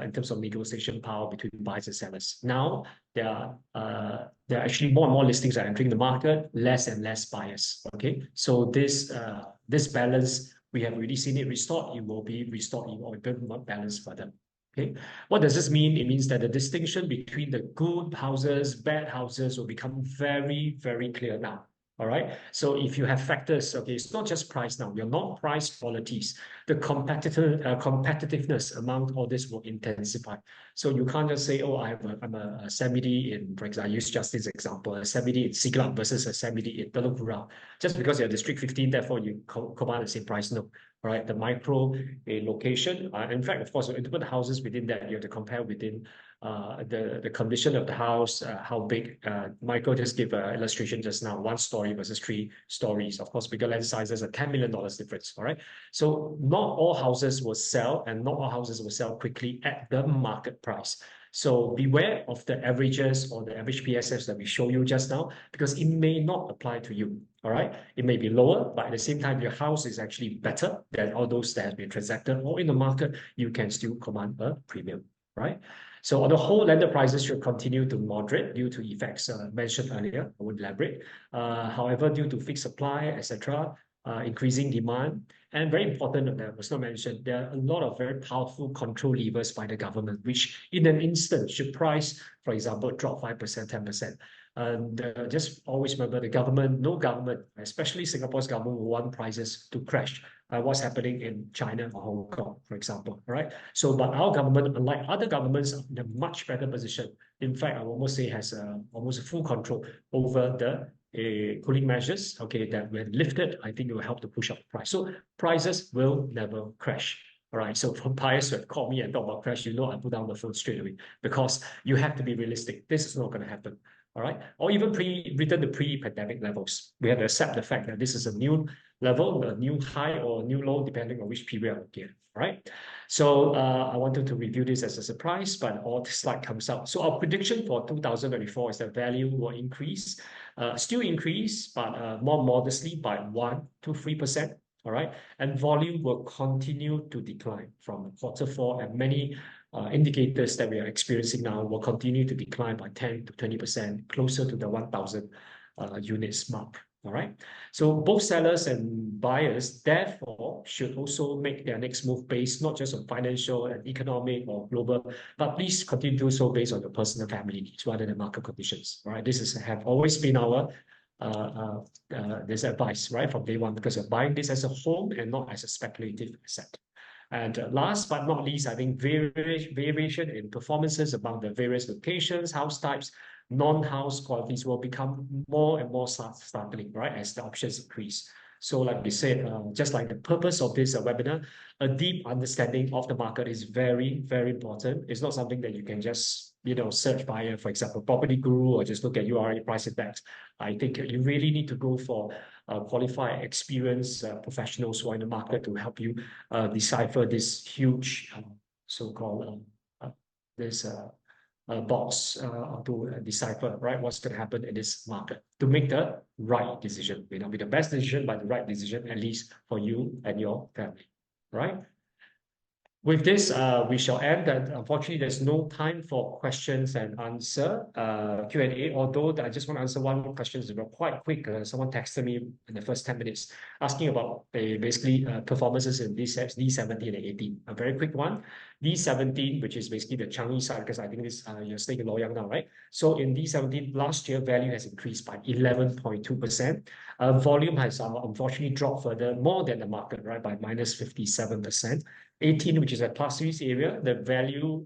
in terms of negotiation power between buyers and sellers. Now there are actually more and more listings are entering the market, less and less buyers. Okay, so this balance, we have already seen it restored. It will be restored or even more balanced further. Okay, what does this mean? It means that the distinction between the good houses, bad houses will become very, very clear now. All right. So if you have factors, okay, it's not just price now. You're not price qualities. The competitiveness among all this will intensify. So you can't just say, oh, I'm a Samidi in, for example, I use Justin's example, a Samidi in Siglap versus a Samidi in Teluk Kurau. Just because you're District 15, therefore you command the same price. No. All right. The micro location. In fact, of course, different houses within that, you have to compare within the condition of the house, how big. Michael just gave an illustration just now, 1 story versus 3 stories. Of course, bigger land sizes, a $10 million difference. All right. So not all houses will sell, and not all houses will sell quickly at the market price. So beware of the averages or the average PSFs that we show you just now, because it may not apply to you. All right. It may be lower, but at the same time, your house is actually better than all those that have been transacted or in the market, you can still command a premium. Right. So on the whole, landed prices should continue to moderate due to effects mentioned earlier. I won't elaborate. However, due to fixed supply, etc., increasing demand, and very important that was not mentioned, there are a lot of very powerful control levers by the government, which in an instant should price, for example, drop 5%, 10%. And just always remember the government, no government, especially Singapore's government, will want prices to crash. What's happening in China or Hong Kong, for example, right? So, but our government, unlike other governments, are in a much better position. In fact, I will almost say has almost full control over the cooling measures, okay, that when lifted, I think it will help to push up the price. So prices will never crash. All right, so for buyers who have called me and talk about crash, you know I put down the phone straight away because you have to be realistic. This is not going to happen. All right, or even return to pre-pandemic levels. We have to accept the fact that this is a new level, a new high or new low, depending on which period again. All right, so I wanted to review this as a surprise, but all the slide comes out. So our prediction for 2024 is that value will increase, still increase, but more modestly by 1 to 3%. All right, and volume will continue to decline from Q4, and many indicators that we are experiencing now will continue to decline by 10 to 20%, closer to the 1,000 units mark. All right. So both sellers and buyers, therefore, should also make their next move based not just on financial and economic or global, but please continue to do so based on your personal family needs rather than market conditions. All right. This have always been our this advice, right, from day one, because you're buying this as a home and not as a speculative asset. And last but not least, I think variation in performances among the various locations, house types, non-house qualities will become more and more startling, right, as the options increase. So like we said, just like the purpose of this webinar, a deep understanding of the market is very, very important. It's not something that you can just, search by, for example, Property Guru or just look at URA price index. I think you really need to go for qualified, experienced professionals who are in the market to help you decipher this huge so-called box to decipher, right, what's going to happen in this market to make the right decision. May not be the best decision, but the right decision, at least for you and your family, right? With this, we shall end. And unfortunately, there's no time for questions and answer Q&A. Although I just want to answer one more question. It's quite quick. Someone texted me in the first 10 minutes asking about basically performances in D17 and 18. A very quick one. D17, which is basically the Changi side, because I think this you're staying in Loyang now, right? So in D17 last year, value has increased by 11.2%. Volume has unfortunately dropped further, more than the market, right, by minus 57%. 18, which is a Pasir Ris area, the value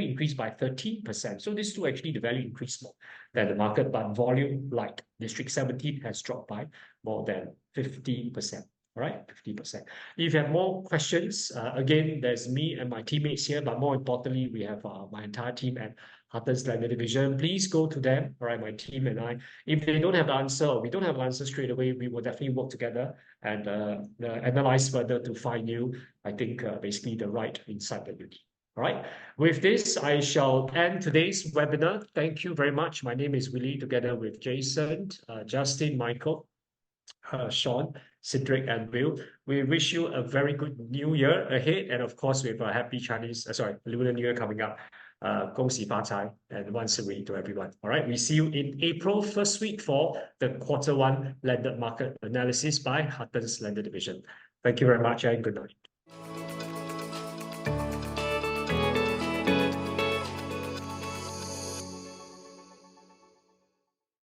increased by 13%. So these two actually the value increased more than the market, but volume, like District 17, has dropped by more than 50%. All right, 50%. If you have more questions, again, there's me and my teammates here, but more importantly, we have my entire team at Huttons Lender Division. Please go to them, all right, my team and I. If they don't have the answer, or we don't have an answer straight away, we will definitely work together and analyze further to find you, I think, basically the right insight that you need. All right. With this, I shall end today's webinar. Thank you very much. My name is Willie, together with Jason, Justin, Michael, Sean, Cedric, and Will. We wish you a very good new year ahead, and of course, with a happy Lunar New Year coming up. 恭喜发财 and once a week to everyone. All right, we see you in April first week for the Q1 landed market analysis by Huttons Lender Division. Thank you very much and good night.